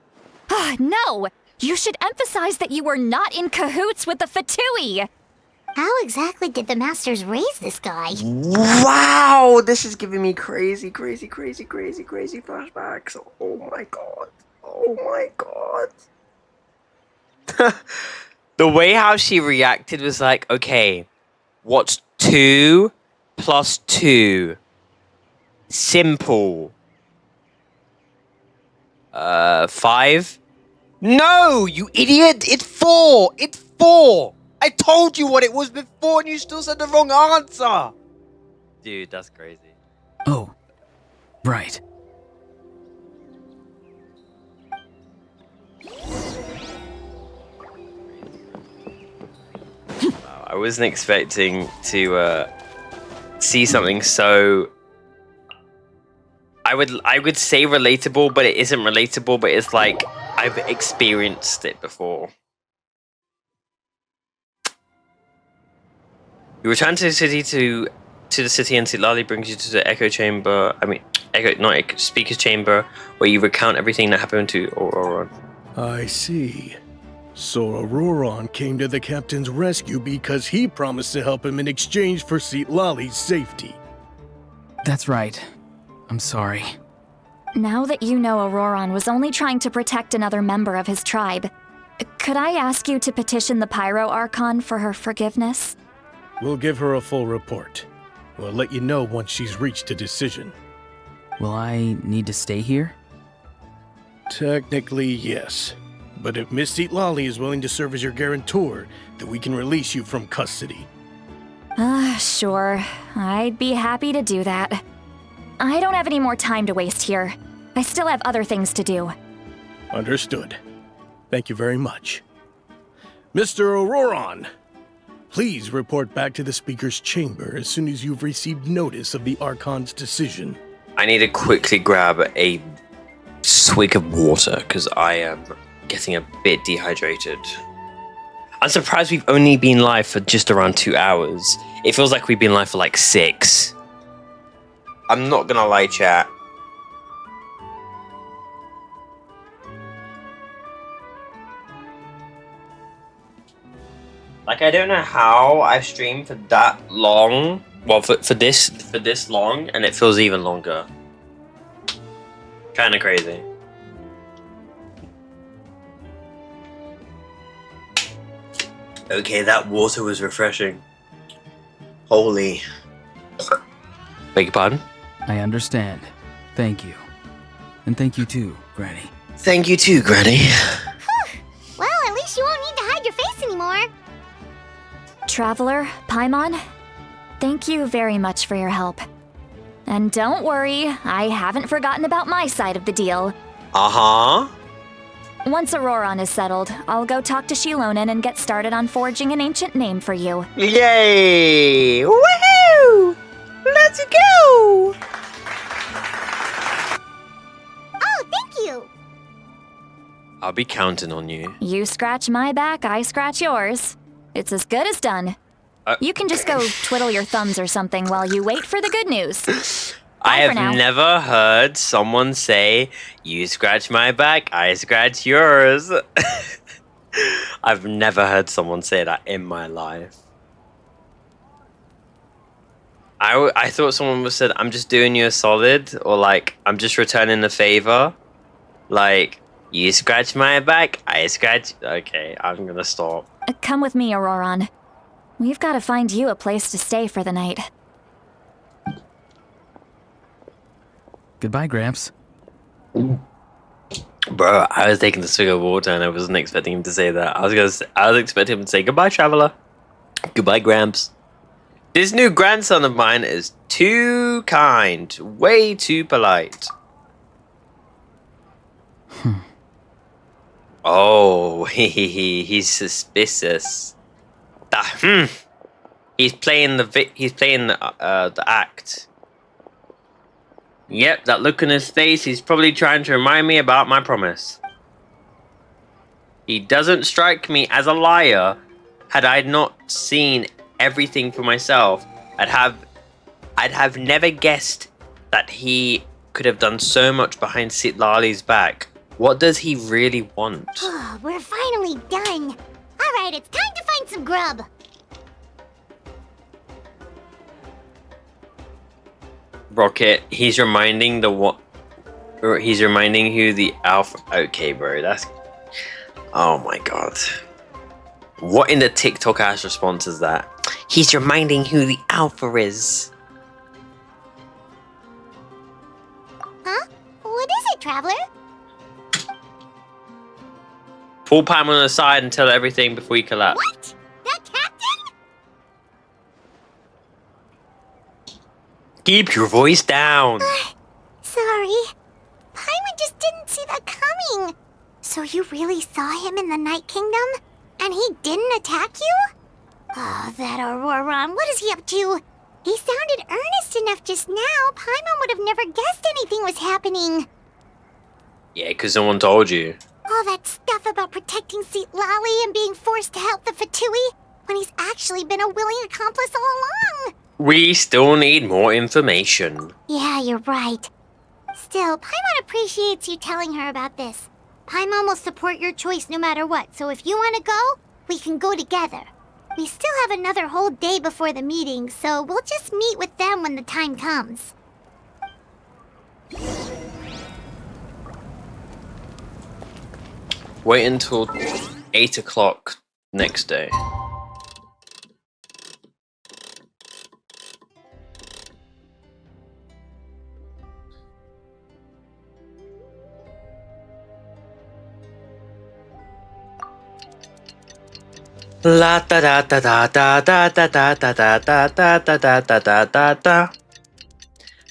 No! You should emphasize that you were not in cahoots with the Fatui! How exactly did the Masters raise this guy? Wow! This is giving me crazy flashbacks. Oh my god. Oh my god. The way how she reacted was like, okay, what's 2 plus 2? Simple. 5? No, you idiot! It's 4! It's 4! I told you what it was before and you still said the wrong answer! Dude, that's crazy. Oh, right. Wow, I wasn't expecting to see something so... I would say relatable, but it isn't relatable, but it's like I've experienced it before. You return to the city to the city, and Citalti brings you to the echo chamber. Speaker's chamber, where you recount everything that happened to Ororon. I see. So Ororon came to the captain's rescue because he promised to help him in exchange for Citalti's safety. That's right. I'm sorry. Now that you know Ororon was only trying to protect another member of his tribe, could I ask you to petition the Pyro Archon for her forgiveness? We'll give her a full report. We'll let you know once she's reached a decision. Will I need to stay here? Technically, yes. But if Miss Citalti is willing to serve as your guarantor, then we can release you from custody. Sure. I'd be happy to do that. I don't have any more time to waste here. I still have other things to do. Understood. Thank you very much. Mr. Ororon, please report back to the Speaker's chamber as soon as you've received notice of the Archon's decision. I need to quickly grab a swig of water, because I am getting a bit dehydrated. I'm surprised we've only been live for just around 2 hours. It feels like we've been live for like 6. I'm not gonna lie, chat. Like, I don't know how I've streamed for that long. Well, for this long, and it feels even longer. Kind of crazy. Okay, that water was refreshing. Holy. Beg your pardon? I understand. Thank you. And thank you too, Granny. Thank you too, Granny. Well, at least you won't need to hide your face anymore. Traveler, Paimon, thank you very much for your help. And don't worry, I haven't forgotten about my side of the deal. Uh-huh. Once Ororon is settled, I'll go talk to Shilonen and get started on forging an ancient name for you. Yay! Woohoo! Let's go! Oh, thank you. I'll be counting on you. You scratch my back, I scratch yours. It's as good as done. You can just go twiddle your thumbs or something while you wait for the good news. I Bye for have now. never heard someone say, you scratch my back, I scratch yours. I've never heard someone say that in my life. I thought someone would said, I'm just doing you a solid, or like, I'm just returning a favor. Like, you scratch my back, I scratch... Okay, I'm gonna stop. Come with me, Ororon. We've got to find you a place to stay for the night. Goodbye, Gramps. Bro, I was taking a swig of water and I wasn't expecting him to say that. I was expecting him to say, goodbye, traveler. Goodbye, Gramps. This new grandson of mine is too kind. Way too polite. Oh, he's suspicious. He's playing the act. Yep, that look on his face, he's probably trying to remind me about my promise. He doesn't strike me as a liar. Had I not seen everything for myself, I'd have never guessed that he could have done so much behind Citlali's back. What does he really want? We're finally done. All right, it's time to find some grub. Rocket, he's reminding who the alpha... Okay, bro, that's... Oh my god. What in the TikTok ass response is that? He's reminding who the alpha is. Huh? What is it, Traveler? Pull Paimon aside and tell everything before you collapse. What? That captain? Keep your voice down. Sorry. Paimon just didn't see that coming. So you really saw him in the Night Kingdom? And he didn't attack you? Oh, that Ororon, what is he up to? He sounded earnest enough just now. Paimon would have never guessed anything was happening. Yeah, because someone told you. All that stuff about protecting Citlali and being forced to help the Fatui when he's actually been a willing accomplice all along. We still need more information. Yeah, you're right. Still, Paimon appreciates you telling her about this. Paimon will support your choice no matter what, so if you want to go, we can go together. We still have another whole day before the meeting, so we'll just meet with them when the time comes. Wait until 8 o'clock next day. La da da da da da da da da da da da da da da da da da da.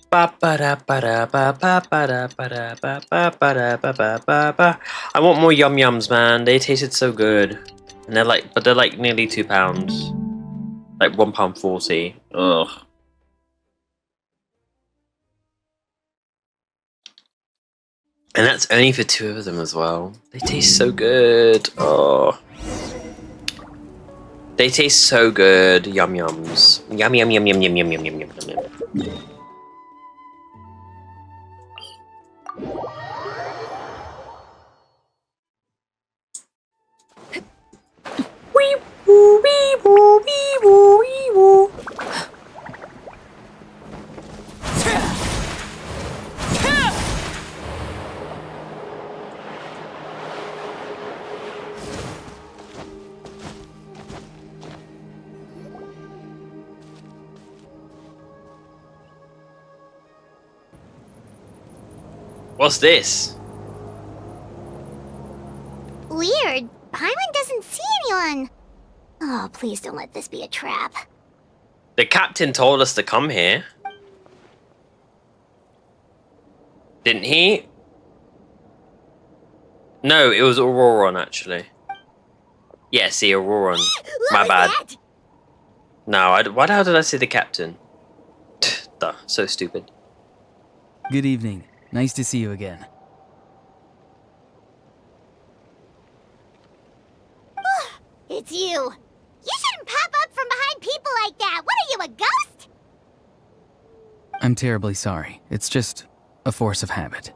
Ba ba da ba da ba ba ba da ba da ba ba ba da ba ba ba ba. I want more yum yums, man. They tasted so good, and they're like nearly £2, like £1.40. Ugh. And that's only for 2 of them as well. They taste so good. Oh. They taste so good. Yum yums. Yum yum yum yum yum yum yum yum yum yum. Wee woo wee woo wee woo wee woo. What's this? Weird. Paimon doesn't see anyone. Oh, please don't let this be a trap. The captain told us to come here. Didn't he? No, it was Ororon, actually. Yeah, see, Ororon. My bad. That? No, why the hell did I say the captain? Duh, so stupid. Good evening. Nice to see you again. It's you. You shouldn't pop up from behind people like that. What are you, a ghost? I'm terribly sorry. It's just a force of habit.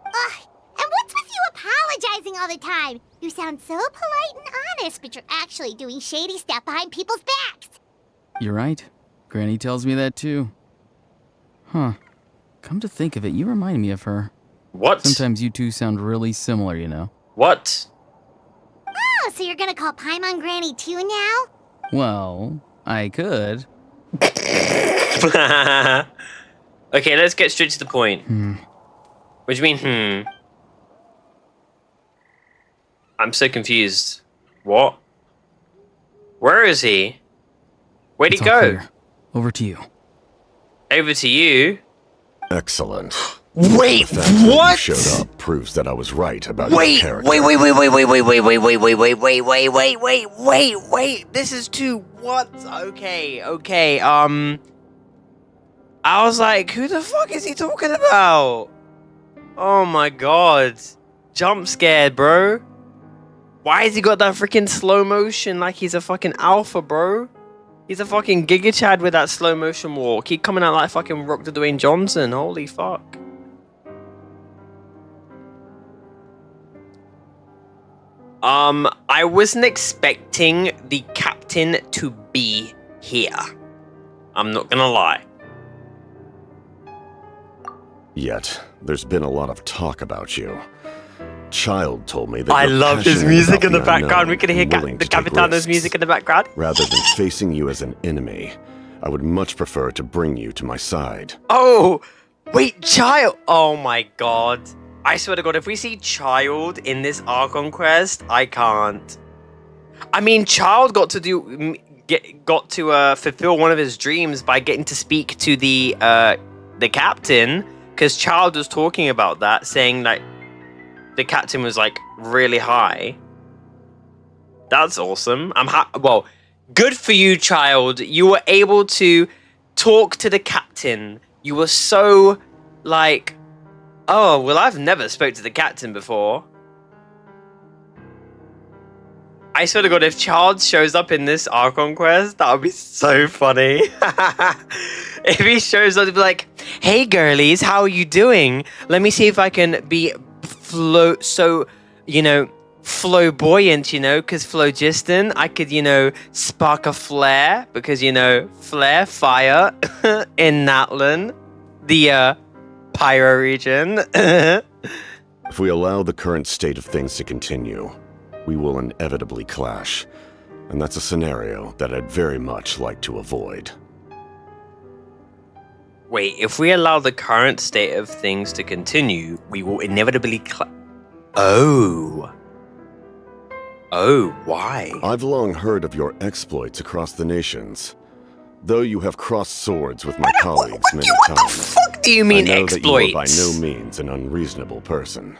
Ugh, and what's with you apologizing all the time? You sound so polite and honest, but you're actually doing shady stuff behind people's backs. You're right. Granny tells me that too. Huh. Come to think of it, you remind me of her. What? Sometimes you two sound really similar, you know. What? Oh, so you're gonna call Paimon Granny too now? Well, I could. Okay, let's get straight to the point. What do you mean, I'm so confused. What? Where is he? Where'd It's he all go? clear. Over to you. Over to you? Excellent. Wait, The fact that you what? showed up proves that I was right about your Wait, character. wait. This is too what? Okay. I was like, who the fuck is he talking about? Oh my god. Jump scared, bro. Why has he got that freaking slow motion like he's a fucking alpha, bro? He's a fucking Giga Chad with that slow motion walk. He coming out like fucking Rock to Dwayne Johnson. Holy fuck. I wasn't expecting the captain to be here. I'm not gonna lie. Yet, there's been a lot of talk about you. Child told me that I you're love his passionate music about in the the background. unknown We can hear and willing the to take Capitaino's risks. music in the background. Rather than facing you as an enemy, I would much prefer to bring you to my side. Oh, wait, Child. Oh my god. I swear to god, if we see Child in this Archon quest, I can't. I mean, Child got to fulfill one of his dreams by getting to speak to the captain, because Child was talking about that, saying that the captain was like really high. That's awesome. Well, good for you, Child. You were able to talk to the captain. You were so like, oh, well, I've never spoke to the captain before. I swear to god, if Child shows up in this Archon quest, that would be so funny. If he shows up to be like, hey girlies, how are you doing? Let me see if I can be flamboyant, because phlogiston, I could, spark a flare, because, flare, fire, in Natlan, the, pyro region. If we allow the current state of things to continue, we will inevitably clash, and that's a scenario that I'd very much like to avoid. Wait, if we allow the current state of things to continue, we will inevitably Oh, why? I've long heard of your exploits across the nations. Though you have crossed swords with my colleagues many times. What the fuck do you mean I know exploits? that you are by no means an unreasonable person.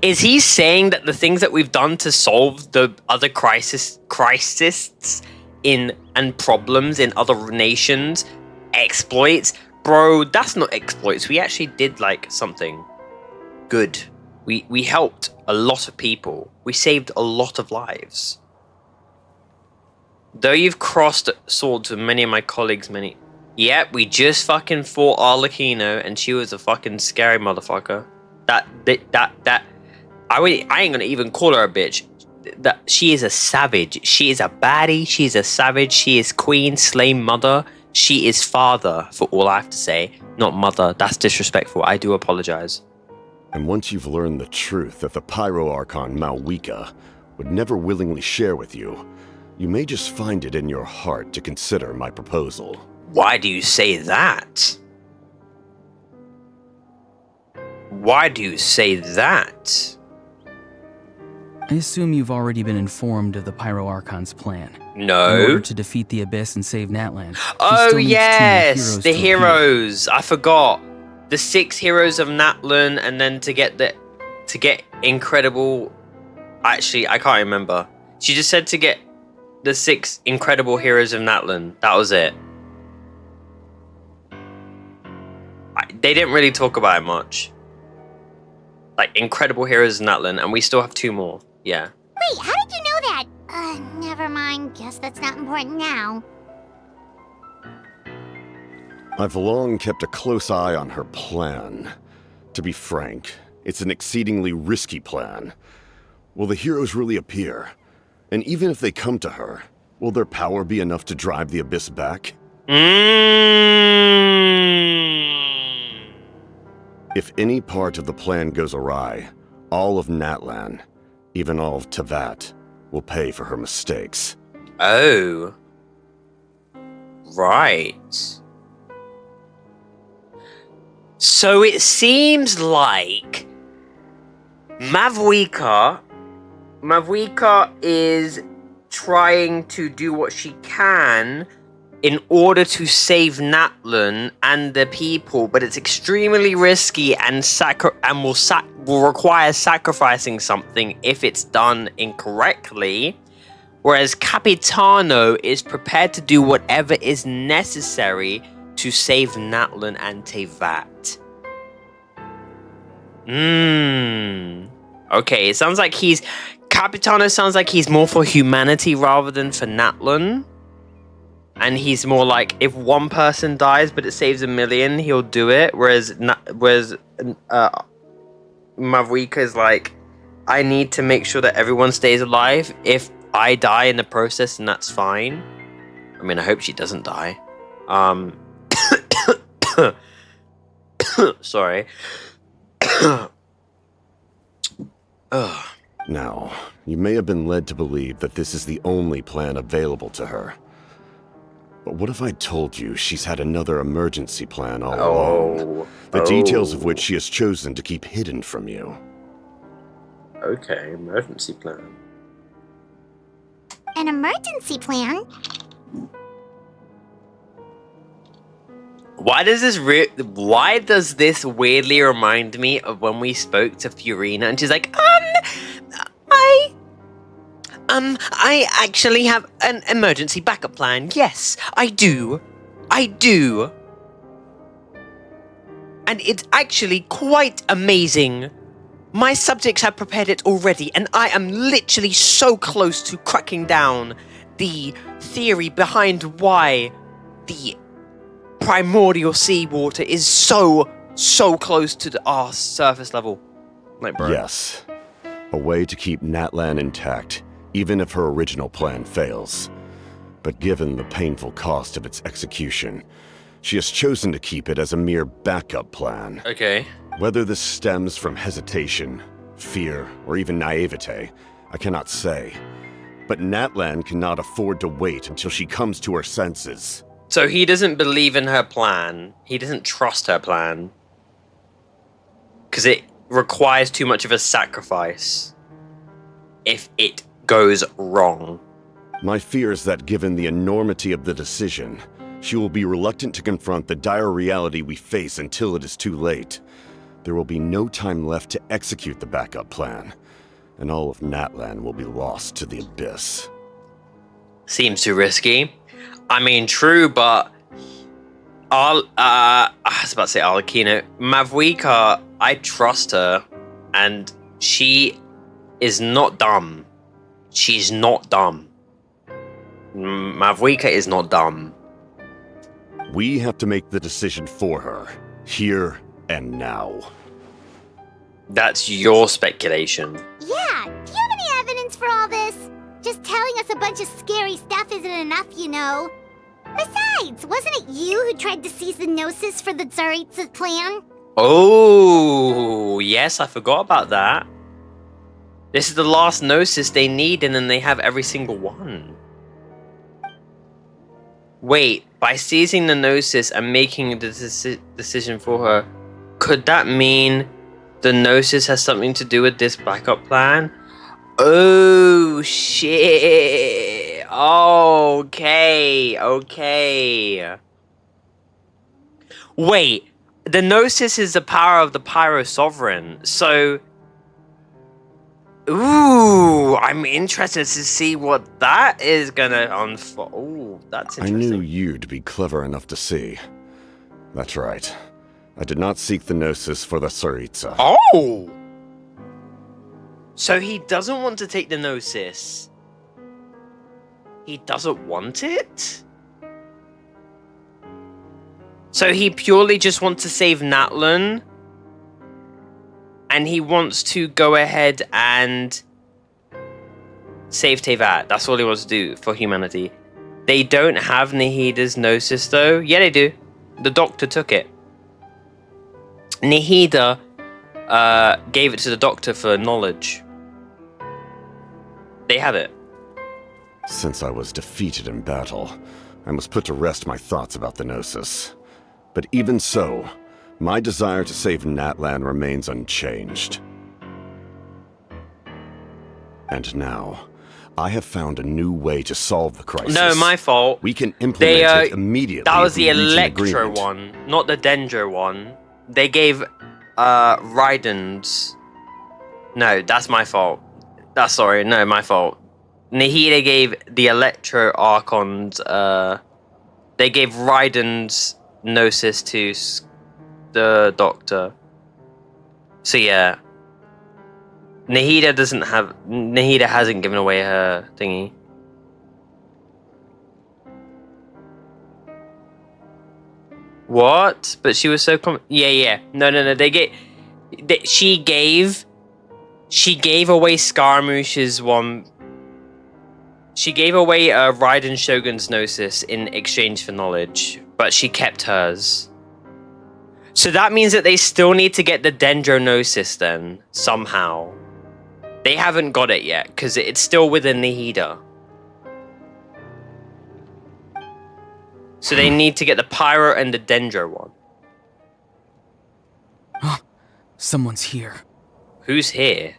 Is he saying that the things that we've done to solve the other crises and problems in other nations, exploits, Bro, that's not exploits. We actually did, like, something good. We helped a lot of people. We saved a lot of lives. Though you've crossed swords with many of my colleagues, Yep, we just fucking fought Arlecchino, and she was a fucking scary motherfucker. I ain't gonna even call her a bitch. That she is a savage. She is a baddie. She is a savage. She is queen, slay mother. She is father, for all I have to say. Not mother. That's disrespectful. I do apologize. And once you've learned the truth that the Pyro Archon Malwika would never willingly share with you, you may just find it in your heart to consider my proposal. Why do you say that? Why do you say that? I assume you've already been informed of the Pyro Archon's plan. No. In order to defeat the Abyss and save Natlan. Oh yes, the heroes. I forgot. The 6 heroes of Natlan, and then to get incredible. Actually, I can't remember. She just said to get the 6 incredible heroes of Natlan. That was it. They didn't really talk about it much. Like, incredible heroes of Natlan, and we still have 2 more. Yeah. Wait, how did you know that? Never mind. Guess that's not important now. I've long kept a close eye on her plan. To be frank, it's an exceedingly risky plan. Will the heroes really appear? And even if they come to her, will their power be enough to drive the Abyss back? If any part of the plan goes awry, all of Natlan, even all of Tevat, will pay for her mistakes. Oh. Right. So it seems like Malwika is trying to do what she can in order to save Natlan and the people, but it's extremely risky and will require sacrificing something if it's done incorrectly. Whereas Capitaino is prepared to do whatever is necessary to save Natlan and Tevat. Okay, it sounds like Capitaino sounds like he's more for humanity rather than for Natlan. And he's more like, if one person dies but it saves 1 million, he'll do it. Whereas Malwika is like, I need to make sure that everyone stays alive. If I die in the process, then that's fine. I mean, I hope she doesn't die. Sorry. Now, you may have been led to believe that this is the only plan available to her. But what if I told you she's had another emergency plan all along? The details of which she has chosen to keep hidden from you. Okay, emergency plan. An emergency plan? Why does this weirdly remind me of when we spoke to Furina and she's like, I actually have an emergency backup plan. Yes, I do. And it's actually quite amazing. My subjects have prepared it already, and I am literally so close to cracking down the theory behind why the primordial seawater is so close to our surface level. Like, bro. Yes. A way to keep Natlan intact, even if her original plan fails. But given the painful cost of its execution, she has chosen to keep it as a mere backup plan. Okay. Whether this stems from hesitation, fear, or even naivete, I cannot say. But Natlan cannot afford to wait until she comes to her senses. So he doesn't believe in her plan. He doesn't trust her plan. Because it requires too much of a sacrifice if it goes wrong. My fear is that given the enormity of the decision, she will be reluctant to confront the dire reality we face until it is too late. There will be no time left to execute the backup plan, and all of Natlan will be lost to the Abyss. Seems too risky. I mean, true, but I was about to say Arlecchino. Mavwika, I trust her, and she is not dumb. She's not dumb. Mavwika is not dumb. We have to make the decision for her, here and now. That's your speculation. Yeah, do you have any evidence for all this? Just telling us a bunch of scary stuff isn't enough, you know. Besides, wasn't it you who tried to seize the Gnosis for the Tsaritsa clan? Oh, yes, I forgot about that. This is the last Gnosis they need, and then they have every single one. Wait, by seizing the Gnosis and making the decision for her, could that mean the Gnosis has something to do with this backup plan? Oh, shit. Okay. Wait, the Gnosis is the power of the Pyro Sovereign, so... Ooh, I'm interested to see what that is gonna unfold. Ooh, that's interesting. I knew you'd be clever enough to see. That's right. I did not seek the Gnosis for the Tsaritsa. Oh! So he doesn't want to take the Gnosis. He doesn't want it? So he purely just wants to save NATLAN? And he wants to go ahead and save Teyvat. That's all he wants to do for humanity. They don't have Nahida's Gnosis, though. Yeah, they do. The doctor took it. Nahida gave it to the doctor for knowledge. They have it. Since I was defeated in battle, I must put to rest my thoughts about the Gnosis. But even so, my desire to save NATLAN remains unchanged. And now, I have found a new way to solve the crisis. No, my fault. We can implement it immediately. That was if we the reach an Electro agreement. one, not the Dendro one. They gave Raiden's. No, that's my fault. My fault. Nahida gave the Electro Archons. They gave Raiden's Gnosis to the Doctor. So yeah. Nahida hasn't given away her thingy. What? But she was so yeah. No. She gave away Scaramouche's one. She gave away Raiden Shogun's Gnosis in exchange for knowledge, but she kept hers. So that means that they still need to get the Dendro Gnosis then, somehow. They haven't got it yet, because it's still within Nahida. So they need to get the Pyro and the Dendro one. Someone's here. Who's here?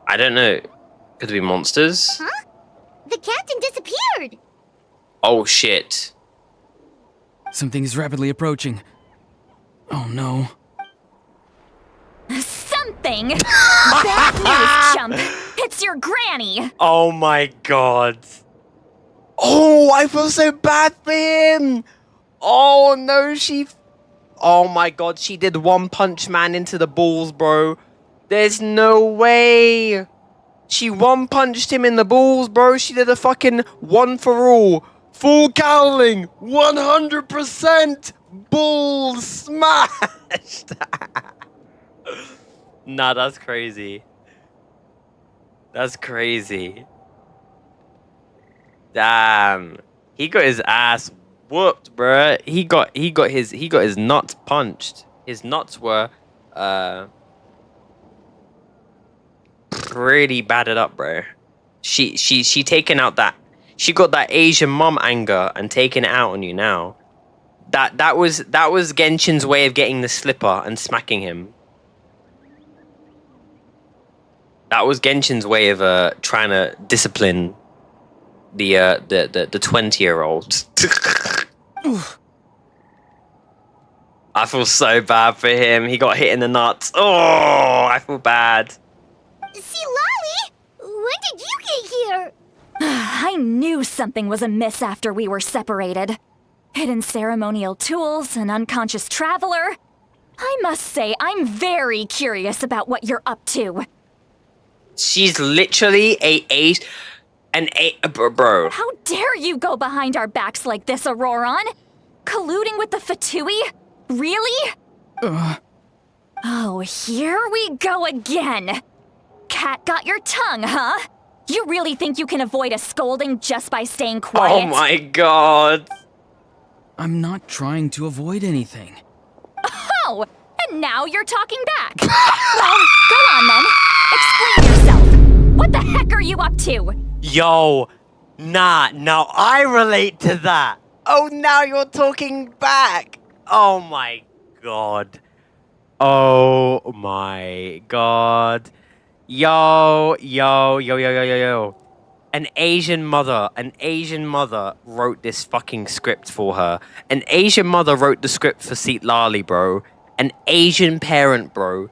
I don't know. Could it be monsters? Huh? The captain disappeared! Oh shit. Something is rapidly approaching. Oh no. Something? Bad news, chump. It's your granny. Oh my god. Oh, I feel so bad for him. Oh no, oh my god, she did One Punch Man into the balls, bro. There's no way. She one punched him in the balls, bro. She did a fucking one for all. Full cowling. 100% balls smashed. Nah, that's crazy. That's crazy. Damn. He got his ass whooped, bruh. He got his nuts punched. His nuts were pretty battered up, bro. She taken out that. She got that Asian mom anger and taking it out on you now. That was Genshin's way of getting the slipper and smacking him. That was Genshin's way of trying to discipline the 20-year-old. I feel so bad for him. He got hit in the nuts. Oh, I feel bad. See, Lolly, when did you get here? I knew something was amiss after we were separated. Hidden ceremonial tools, an unconscious traveler. I must say, I'm very curious about what you're up to. She's literally bro. How dare you go behind our backs like this, Ororon? Colluding with the Fatui? Really? Oh, here we go again. Cat got your tongue, huh? You really think you can avoid a scolding just by staying quiet? Oh my god. I'm not trying to avoid anything. Oh, and now you're talking back. Well, go on then. Explain yourself. What the heck are you up to? Yo, nah, now I relate to that. Oh, now you're talking back. Oh my god. Oh my god. Yo. An Asian mother wrote this fucking script for her. An Asian mother wrote the script for Citalti, bro. An Asian parent, bro.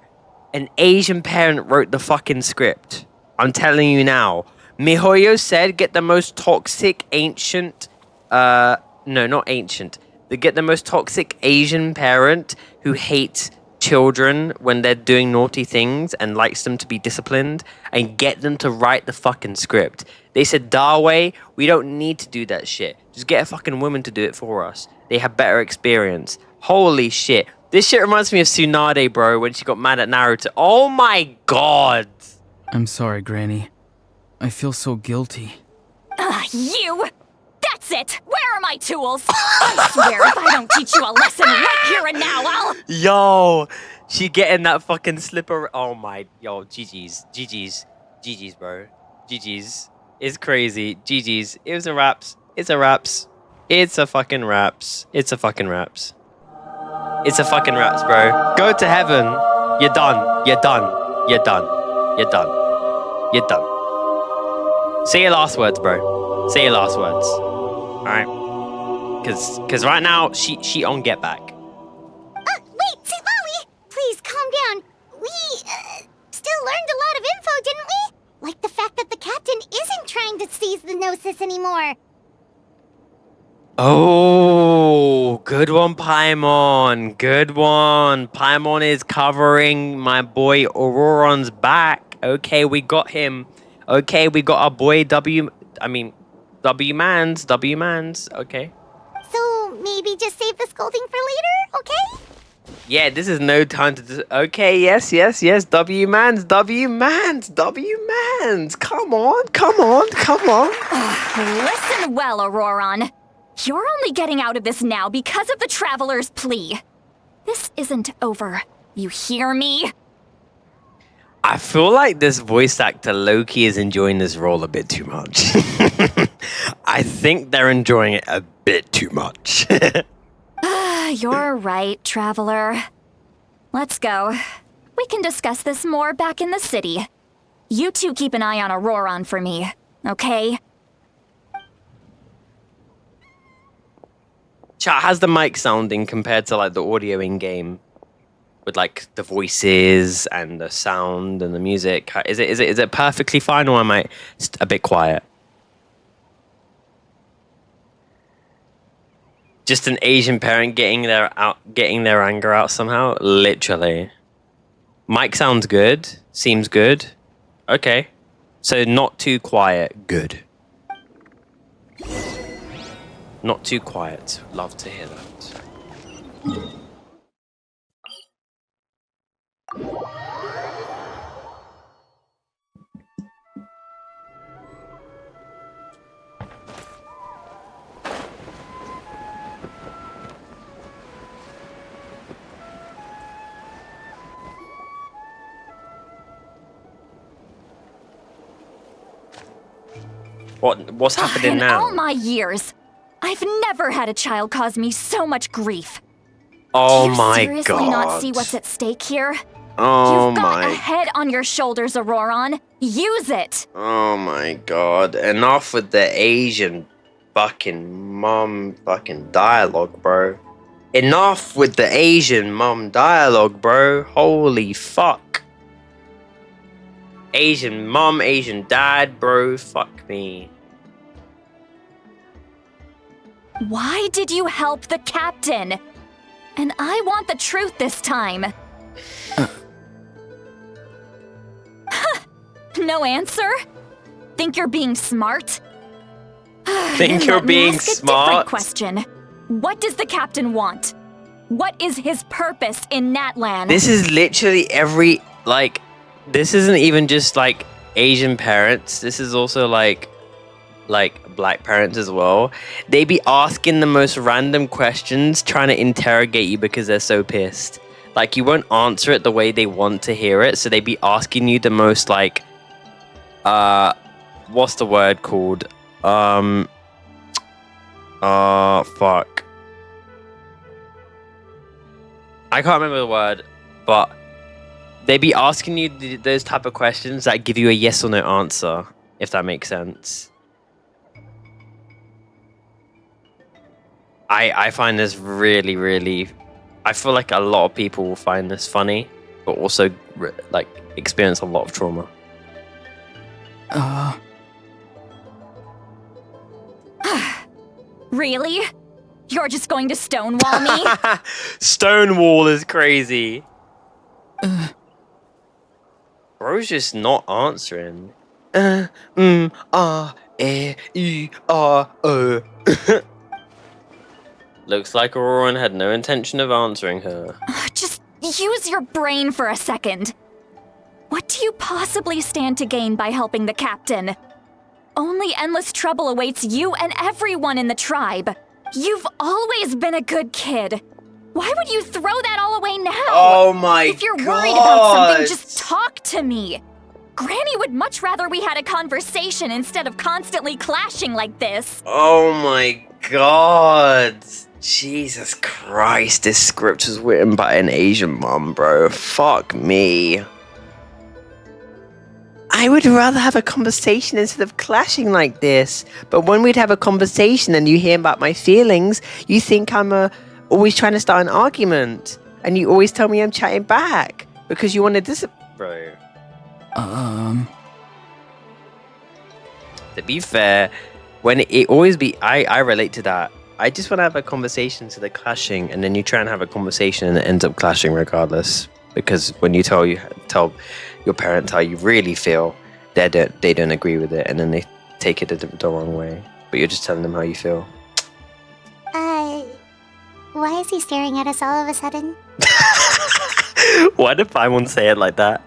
An Asian parent wrote the fucking script. I'm telling you now. Mihoyo said, get the most toxic ancient... no, not ancient. Get the most toxic Asian parent who hates children when they're doing naughty things and likes them to be disciplined, and get them to write the fucking script. They said, Darway, we don't need to do that shit. Just get a fucking woman to do it for us. They have better experience. Holy shit. This shit reminds me of Tsunade, bro, when she got mad at Naruto. Oh my god. I'm sorry, Granny. I feel so guilty. You! That's it! Where are my tools? I swear if I don't teach you a lesson right here and now, I'll... Yo, she getting that fucking slipper. Oh my, yo, GG's, bro. GG's. It's crazy. GG's. It was a raps. It's a raps. It's a fucking raps. It's a fucking raps. It's a fucking raps, bro. Go to heaven. You're done. You're done. You're done. You're done. You're done. Say your last words, bro. Say your last words. Alright? Cause right now, she on get back. Wait, Citalti! Please, calm down. We, still learned a lot of info, didn't we? Like the fact that the captain isn't trying to seize the Gnosis anymore. Oh, good one, Paimon. Good one. Paimon is covering my boy Ororon's back. Okay, we got him. Okay, we got our boy W-Mans. Okay. So, maybe just save the scolding for later, okay? Yeah, this is no time to... Okay, yes. W-Mans. Come on. Listen well, Ororon. You're only getting out of this now because of the Traveler's plea. This isn't over. You hear me? I feel like this voice actor Loki is enjoying this role a bit too much. I think they're enjoying it a bit too much. You're right, Traveler. Let's go. We can discuss this more back in the city. You two keep an eye on Ororon for me, okay? Chat, how's the mic sounding compared to like the audio in game? With like the voices and the sound and the music, is it perfectly fine, or am I a bit quiet? Just an Asian parent getting their anger out somehow. Literally, mic sounds good, seems good. Okay, so not too quiet. Good. Not too quiet. Love to hear that. What's happening now? In all my years, I've never had a child cause me so much grief. Oh Do you my seriously god. not see what's at stake here? Oh You've got my. a head on your shoulders, Ororon. Use it. Oh my god. Enough with the Asian fucking mum fucking dialogue, bro. Enough with the Asian mum dialogue, bro. Holy fuck. Asian mum, Asian dad, bro. Fuck me. Why did you help the captain? And I want the truth this time. No answer? Think you're being smart? Think you're being smart? Different question. What does the captain want? What is his purpose in NATLAN? This is literally every, like, this isn't even just, like, Asian parents. This is also, like black parents as well. They be asking the most random questions, trying to interrogate you because they're so pissed. Like, you won't answer it the way they want to hear it, so they be asking you the most, like, what's the word called? Fuck. I can't remember the word, but they be asking you those type of questions that give you a yes or no answer, if that makes sense. I find this really, really... I feel like a lot of people will find this funny, but also, like, experience a lot of trauma. Really? You're just going to stonewall me? Stonewall is crazy. Bro's just not answering. Looks like Ororon had no intention of answering her. Just use your brain for a second. What do you possibly stand to gain by helping the captain? Only endless trouble awaits you and everyone in the tribe. You've always been a good kid. Why would you throw that all away now? Oh my god! If you're worried about something, just talk to me. Granny would much rather we had a conversation instead of constantly clashing like this. Oh my god! Jesus Christ, this script was written by an Asian mom, bro. Fuck me. I would rather have a conversation instead of clashing like this. But when we'd have a conversation and you hear about my feelings, you think I'm always trying to start an argument. And you always tell me I'm chatting back. Because you want to Bro. To be fair, when it always be... I relate to that. I just want to have a conversation instead of clashing. And then you try and have a conversation and it ends up clashing regardless. Because when you tell your parents how you really feel, they don't agree with it, and then they take it the wrong way. But you're just telling them how you feel. Why is he staring at us all of a sudden? Why did Paimon say it like that?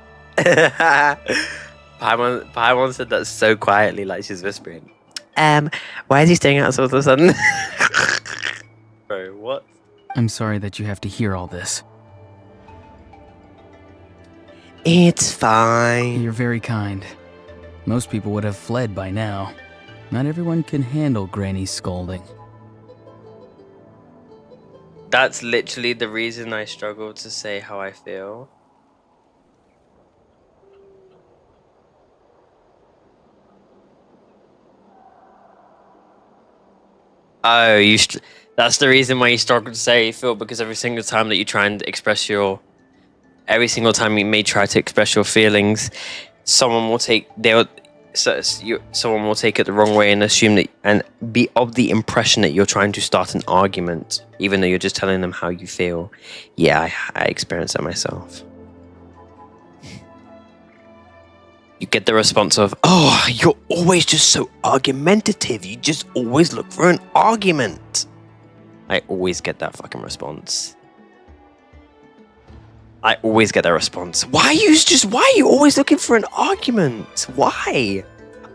Paimon said that so quietly, like she's whispering. Why is he staring at us all of a sudden? Bro, what? I'm sorry that you have to hear all this. It's fine. You're very kind. Most people would have fled by now. Not everyone can handle Granny's scolding. That's literally the reason I struggle to say how I feel. Oh, that's the reason why you struggle to say how you feel, because every single time that you try and express every single time you may try to express your feelings, someone will take it the wrong way and assume that, and be of the impression that you're trying to start an argument, even though you're just telling them how you feel. Yeah, I experienced that myself. You get the response of, "Oh, you're always just so argumentative. You just always look for an argument." I always get that fucking response. I always get that response. Why are you always looking for an argument? Why?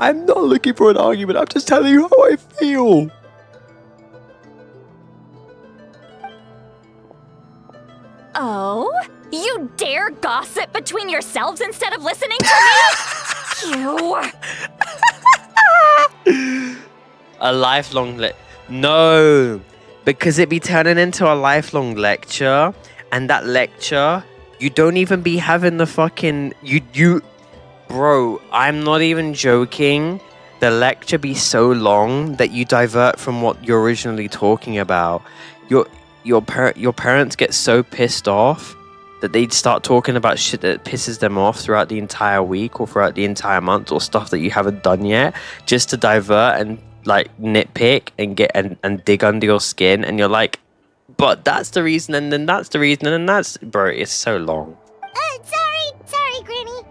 I'm not looking for an argument. I'm just telling you how I feel. Oh? You dare gossip between yourselves instead of listening to me? You. A lifelong No, because it be turning into a lifelong lecture, and that lecture, you don't even be having the fucking bro, I'm not even joking. The lecture be so long that you divert from what you're originally talking about. Your parents get so pissed off that they'd start talking about shit that pisses them off throughout the entire week or throughout the entire month, or stuff that you haven't done yet, just to divert and like nitpick and get and dig under your skin, and you're like, but that's the reason, and then that's the reason, and then that's, bro, it's so long. Sorry, Granny.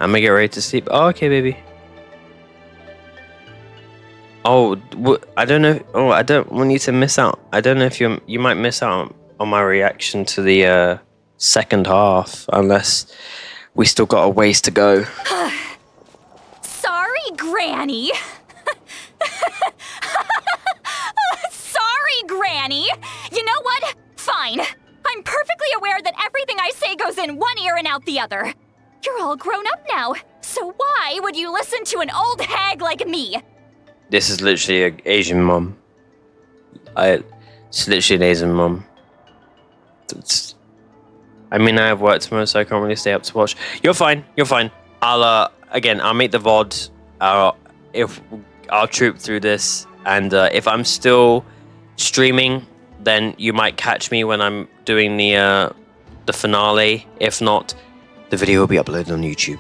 I'm gonna get ready to sleep. Oh, okay, baby. Oh, I don't know. Oh, I don't want you to miss out. I don't know if you might miss out on my reaction to the second half, unless we still got a ways to go. Sorry, Granny. Sorry, Granny. You know what? Fine. I'm perfectly aware that everything I say goes in one ear and out the other. You're all grown up now, so why would you listen to an old hag like me? This is literally an Asian mom. It's literally an Asian mom. I mean, I have work tomorrow, so I can't really stay up to watch. You're fine. You're fine. I'll make the VOD. I'll troop through this, and if I'm still streaming, then you might catch me when I'm doing the finale. If not, the video will be uploaded on YouTube.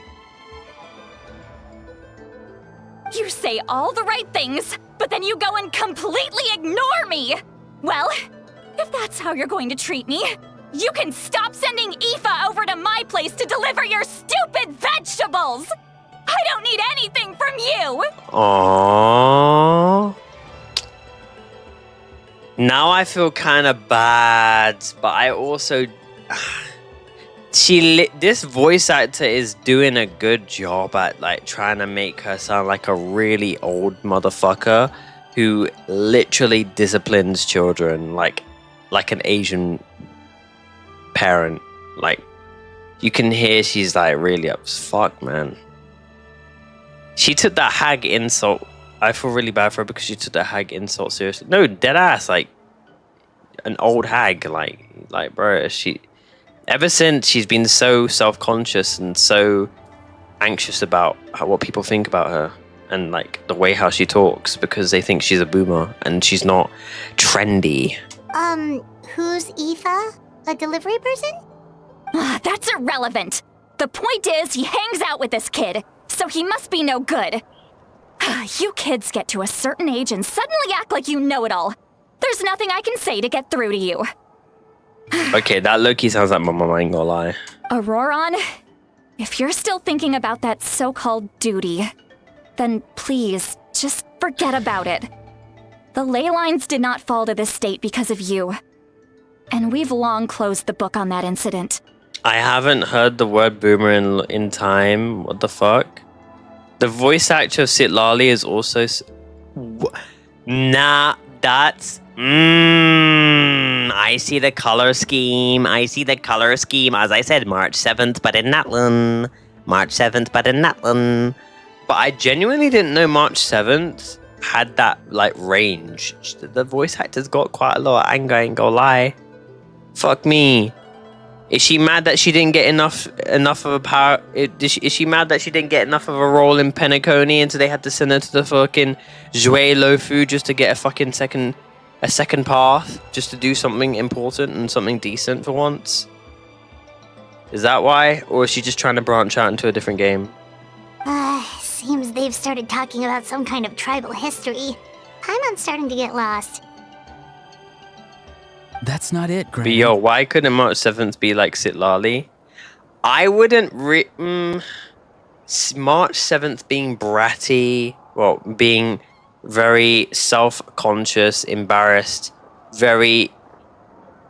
You say all the right things, but then you go and completely ignore me! Well, if that's how you're going to treat me, you can stop sending Aoife over to my place to deliver your stupid vegetables! I don't need anything from you! Aww. Now I feel kind of bad, but I also... this voice actor is doing a good job at like trying to make her sound like a really old motherfucker who literally disciplines children like an Asian parent. Like, you can hear she's like really up as fuck, man. She took that hag insult. I feel really bad for her because she took that hag insult seriously. No, dead ass, like an old hag, like bro, ever since she's been so self-conscious and so anxious about what people think about her and like the way how she talks because they think she's a boomer and she's not trendy. Who's Aoife? A delivery person? That's irrelevant. The point is, he hangs out with this kid, so he must be no good. You kids get to a certain age and suddenly act like you know it all. There's nothing I can say to get through to you. Okay, that Loki sounds like my mom, I ain't gonna lie. Ororon, if you're still thinking about that so-called duty, then please, just forget about it. The ley lines did not fall to this state because of you. And we've long closed the book on that incident. I haven't heard the word boomer in time. What the fuck? The voice actor of Citalti is also... Nah, that's... I see the color scheme. As I said, March 7th, but in NATLAN. But I genuinely didn't know March 7th had that, like, range. The voice actor's got quite a lot of anger, I ain't gonna lie. Fuck me. Is she mad that she didn't get enough of a power? Is she mad that she didn't get enough of a role in Penacony and so they had to send her to the fucking Jouet Lofu just to get a fucking second path, just to do something important and something decent for once? Is that why? Or is she just trying to branch out into a different game? Seems they've started talking about some kind of tribal history. I'm starting to get lost. That's not it, Granny. But yo, why couldn't March 7th be like Citalti? I wouldn't March 7th being bratty, well, being very self-conscious, embarrassed, very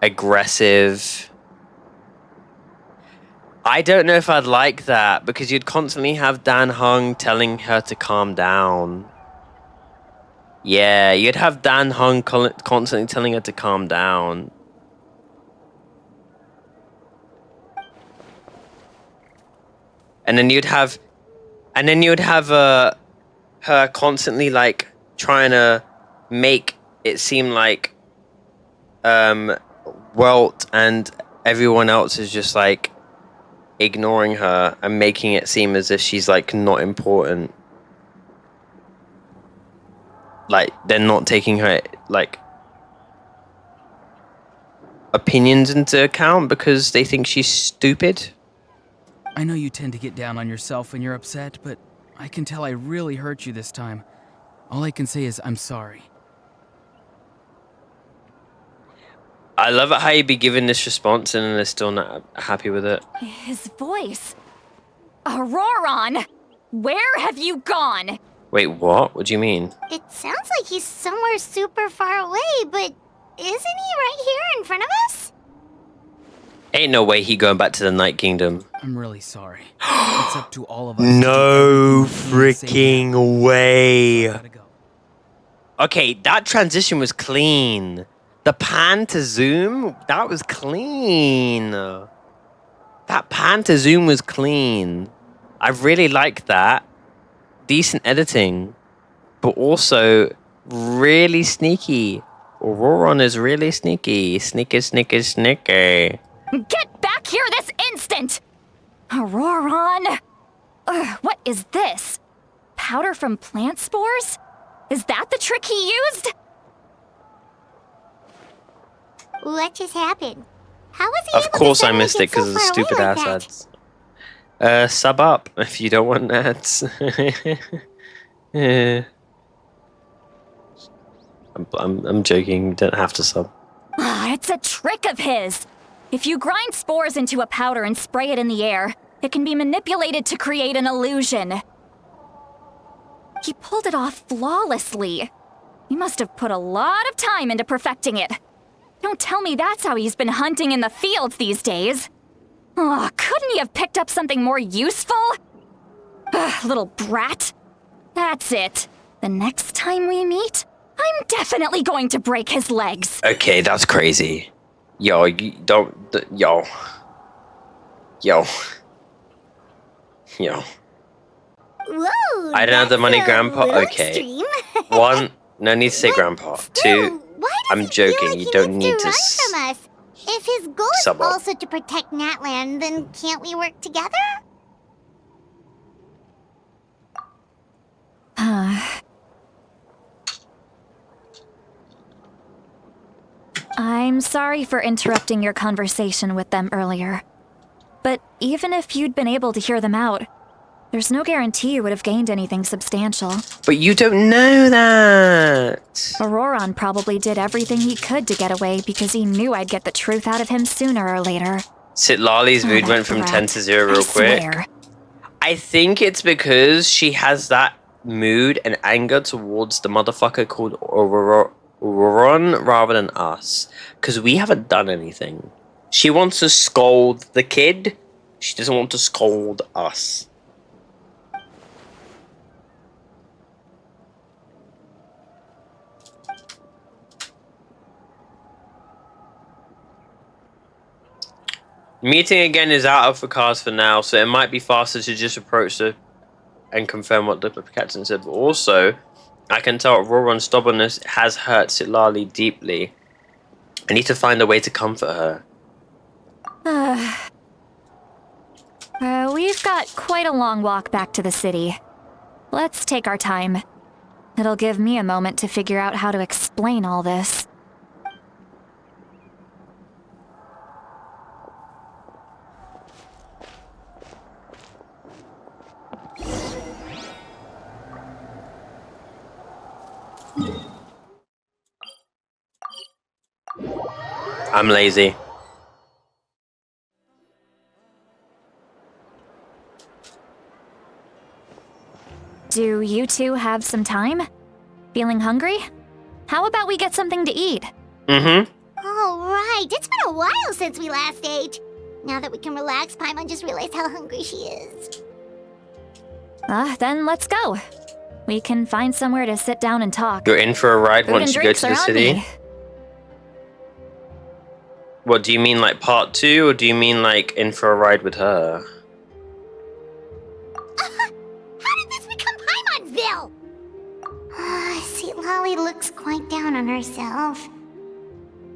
aggressive. I don't know if I'd like that because you'd constantly have Dan Hung telling her to calm down. Yeah, you'd have Dan Hung constantly telling her to calm down. And then you'd have her constantly like trying to make it seem like Welt and everyone else is just like ignoring her and making it seem as if she's like not important. Like, they're not taking her, like, opinions into account because they think she's stupid. I know you tend to get down on yourself when you're upset, but I can tell I really hurt you this time. All I can say is I'm sorry. I love it how you be giving this response and they're still not happy with it. His voice. Ororon! Where have you gone? Wait, what? What do you mean? It sounds like he's somewhere super far away, but isn't he right here in front of us? Ain't no way he going back to the Night Kingdom. I'm really sorry. It's up to all of us. No to do everything we can to save him. freaking way. I gotta go. Okay, that transition was clean. The pan to zoom, that was clean. That pan to zoom was clean. I really like that. Decent editing, but also really sneaky. Ororon is really sneaky. Sneaky, sneaky, sneaky. Get back here this instant! Ororon! What is this? Powder from plant spores? Is that the trick he used? What just happened? How was he Of able course to I suddenly missed get it because so of the far away stupid like ass that? ads. Sub up if you don't want ads. I'm joking, you don't have to sub. It's a trick of his. If you grind spores into a powder and spray it in the air, it can be manipulated to create an illusion. He pulled it off flawlessly. He must have put a lot of time into perfecting it. Don't tell me that's how he's been hunting in the fields these days. Oh, couldn't he have picked up something more useful? Little brat. That's it. The next time we meet, I'm definitely going to break his legs. Okay, that's crazy. Yo, you don't. Yo. Yo. Yo. Whoa, I don't have the money, that's a Grandpa. little Okay. extreme. One, no need to say But Grandpa. still, Two, why does I'm he feel joking. like You he don't needs need to run from us. If his goal is sub up. also to protect Natlan, then can't we work together? I'm sorry for interrupting your conversation with them earlier. But even if you'd been able to hear them out, there's no guarantee you would have gained anything substantial. But you don't know that. Ororon probably did everything he could to get away because he knew I'd get the truth out of him sooner or later. Citlali's mood that went from brat. 10 to 0 real I quick. swear. I think it's because she has that mood and anger towards the motherfucker called Ororon rather than us. Because we haven't done anything. She wants to scold the kid. She doesn't want to scold us. Meeting again is out of the cards for now, so it might be faster to just approach her and confirm what the captain said. But also, I can tell Ororon's stubbornness has hurt Citlali deeply. I need to find a way to comfort her. We've got quite a long walk back to the city. Let's take our time. It'll give me a moment to figure out how to explain all this. I'm lazy. Do you two have some time? Feeling hungry? How about we get something to eat? Mm-hmm. Oh, right. It's been a while since we last ate. Now that we can relax, Paimon just realized how hungry she is. Then let's go. We can find somewhere to sit down and talk. You're in for a ride Food once and you go drinks to the are on city? me. What, do you mean like part 2, or do you mean like in for a ride with her? How did this become Paimon'sville? Citlali looks quite down on herself.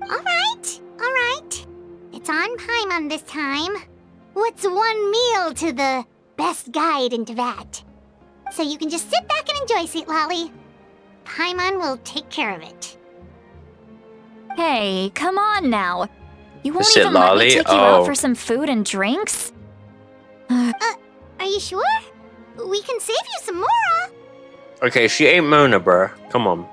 Alright. It's on Paimon this time. What's one meal to the best guide into that? So you can just sit back and enjoy, Citlali. Paimon will take care of it. Hey, come on now. You won't Sit even let me lolly? take you out Oh. for some food and drinks? Are you sure? we can save you some Mora. Okay, she ain't Mona, bruh. Come on.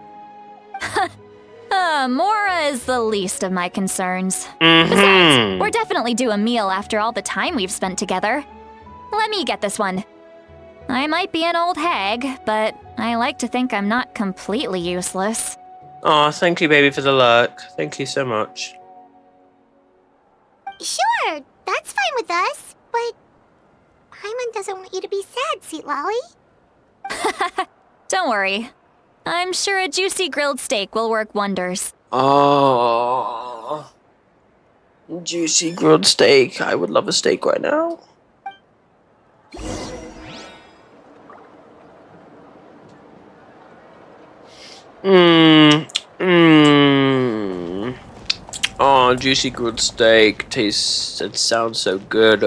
Mora is the least of my concerns. Mhm. Besides, we're definitely due a meal after all the time we've spent together. Let me get this one. I might be an old hag, but I like to think I'm not completely useless. Aw, thank you, baby, for the luck. Thank you so much. Sure, that's fine with us, but Paimon doesn't want you to be sad, sweet Lolly. Don't worry. I'm sure a juicy grilled steak will work wonders. Oh, juicy grilled steak. I would love a steak right now. Oh, juicy grilled steak tastes. It sounds so good.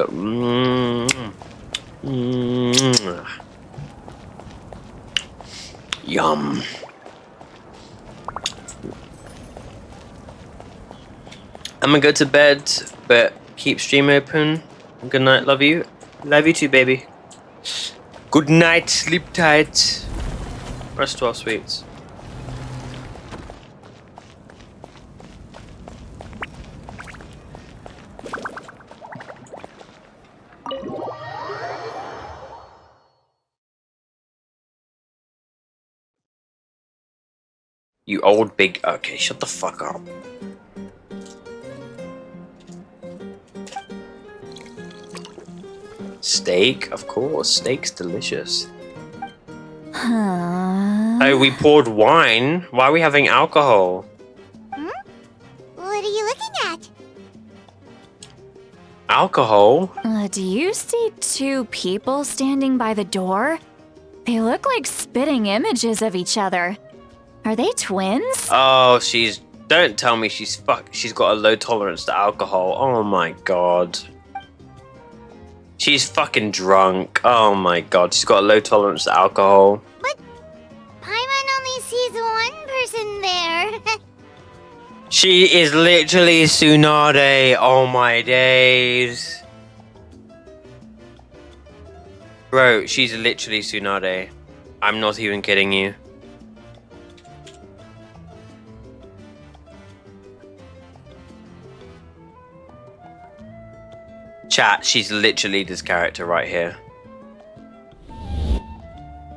Yum. I'm gonna go to bed, but keep stream open. Good night, love you. Love you too, baby. Good night, sleep tight. Rest well, sweets. You old big. Okay, shut the fuck up. Steak, of course. Steak's delicious. Oh, we poured wine. Why are we having alcohol? What are you looking at? Alcohol? Do you see two people standing by the door? They look like spitting images of each other. Are they twins? Oh, don't tell me she's got a low tolerance to alcohol. Oh my god. She's fucking drunk. Oh my god, she's got a low tolerance to alcohol. But Paimon only sees one person there. She is literally Tsunade. Oh my days. Bro, she's literally Tsunade. I'm not even kidding you. Chat, she's literally this character right here.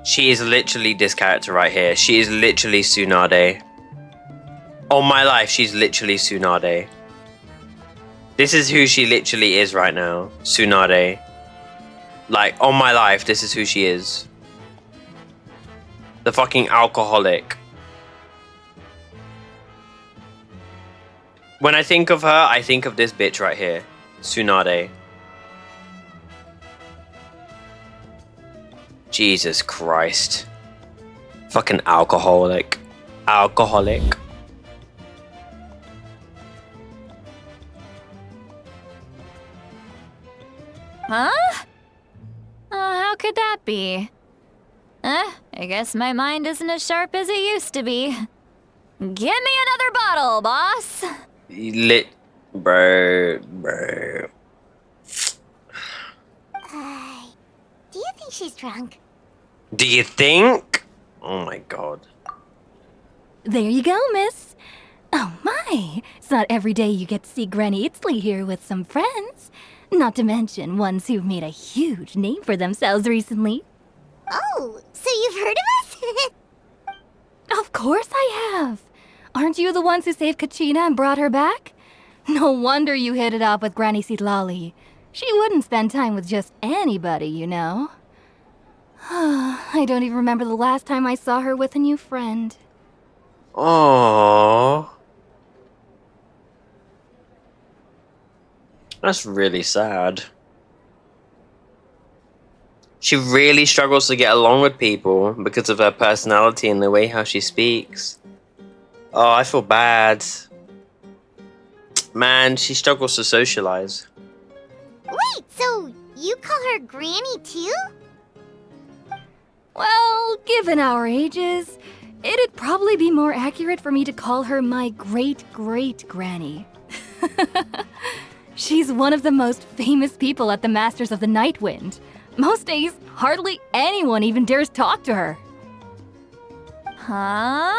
She is literally this character right here. She is literally Tsunade. All my life, she's literally Tsunade. This is who she literally is right now. Tsunade. Like, all my life, this is who she is. The fucking alcoholic. When I think of her, I think of this bitch right here. Tsunade. Jesus Christ. Fucking alcoholic. Alcoholic. Huh? How could that be? I guess my mind isn't as sharp as it used to be. Give me another bottle, boss. Bro. Do you think she's drunk? Do you think? Oh my god. There you go, miss. Oh my, it's not every day you get to see Granny Itzley here with some friends. Not to mention ones who've made a huge name for themselves recently. Oh, so you've heard of us? Of course I have. Aren't you the ones who saved Kachina and brought her back? No wonder you hit it off with Granny Citalti. She wouldn't spend time with just anybody, you know. I don't even remember the last time I saw her with a new friend. Aww. That's really sad. She really struggles to get along with people because of her personality and the way how she speaks. Oh, I feel bad. Man, she struggles to socialize. Wait, so you call her Granny too? Well, given our ages, it'd probably be more accurate for me to call her my great-great-granny. She's one of the most famous people at the Masters of the Night Wind. Most days, hardly anyone even dares talk to her. Huh?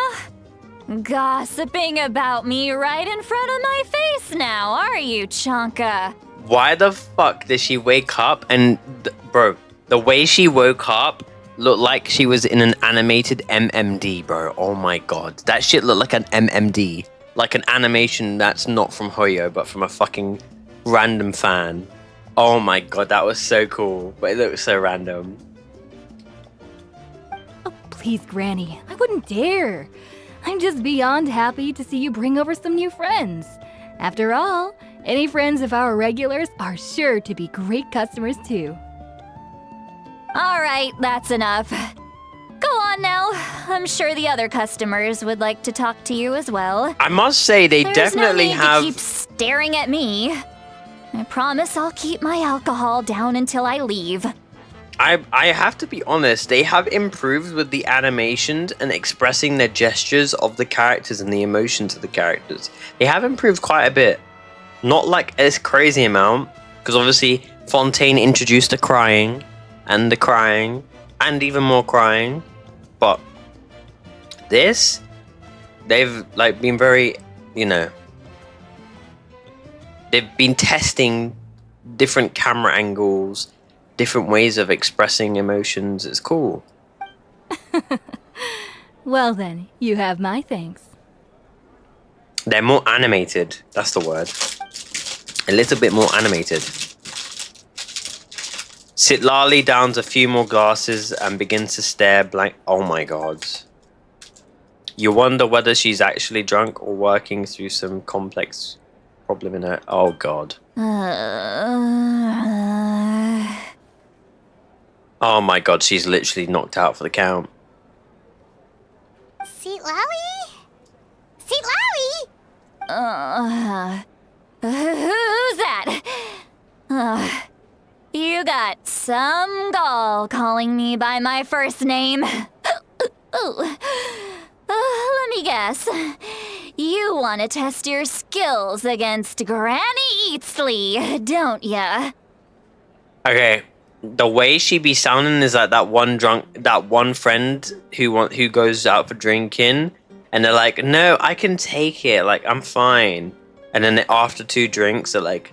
Gossiping about me right in front of my face now, are you, Chonka? Why the fuck did she wake up and... bro, the way she woke up looked like she was in an animated MMD, bro. Oh my god. That shit looked like an MMD. Like an animation that's not from Hoyo, but from a fucking random fan. Oh my god, that was so cool. But it looked so random. Oh, please, Granny. I wouldn't dare. I'm just beyond happy to see you bring over some new friends. After all, any friends of our regulars are sure to be great customers too. All right, that's enough. Go on now. I'm sure the other customers would like to talk to you as well. I must say, they There's definitely no need have... to keep staring at me. I promise I'll keep my alcohol down until I leave. I have to be honest, they have improved with the animations and expressing the gestures of the characters and the emotions of the characters. They have improved quite a bit. Not like this crazy amount, because obviously Fontaine introduced the crying, and even more crying. But this, they've like been very, you know, they've been testing different camera angles, different ways of expressing emotions. It's cool. Well then, you have my thanks. They're more animated. That's the word. A little bit more animated. Citalti downs a few more glasses and begins to stare blank. Oh my god. You wonder whether she's actually drunk or working through some complex problem in her. Oh god. Oh my god, she's literally knocked out for the count. Citalti? Who's that? You got some gall calling me by my first name. Let me guess. You want to test your skills against Granny Eatsley, don't ya? Okay, the way she be sounding is like that one friend who goes out for drinking, and they're like, "No, I can take it. Like, I'm fine." And then after 2 drinks, they're like,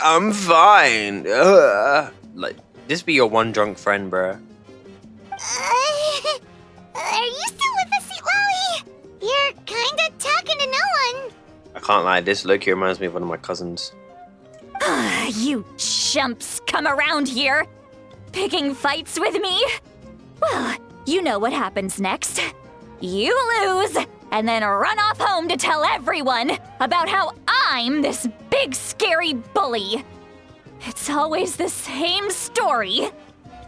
"I'm fine." Like, this be your one drunk friend, bruh. Are you still with us, Citalti? You're kinda talking to no one. I can't lie, this look here reminds me of one of my cousins. You chumps come around here, picking fights with me? Well, you know what happens next. You lose, and then run off home to tell everyone about how I'm this big scary bully. It's always the same story.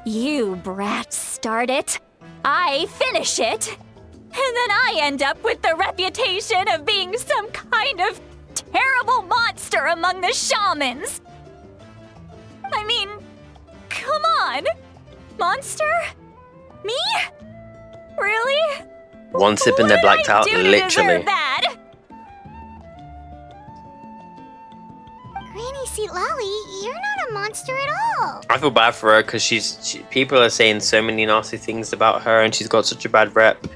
You brats start it, I finish it, and then I end up with the reputation of being some kind of terrible monster among the shamans. I mean, come on. Monster? Me? Really? One sip and they're blacked out, literally. That? Granny Citalti, you're not a monster at all. I feel bad for her because people are saying so many nasty things about her and she's got such a bad rep.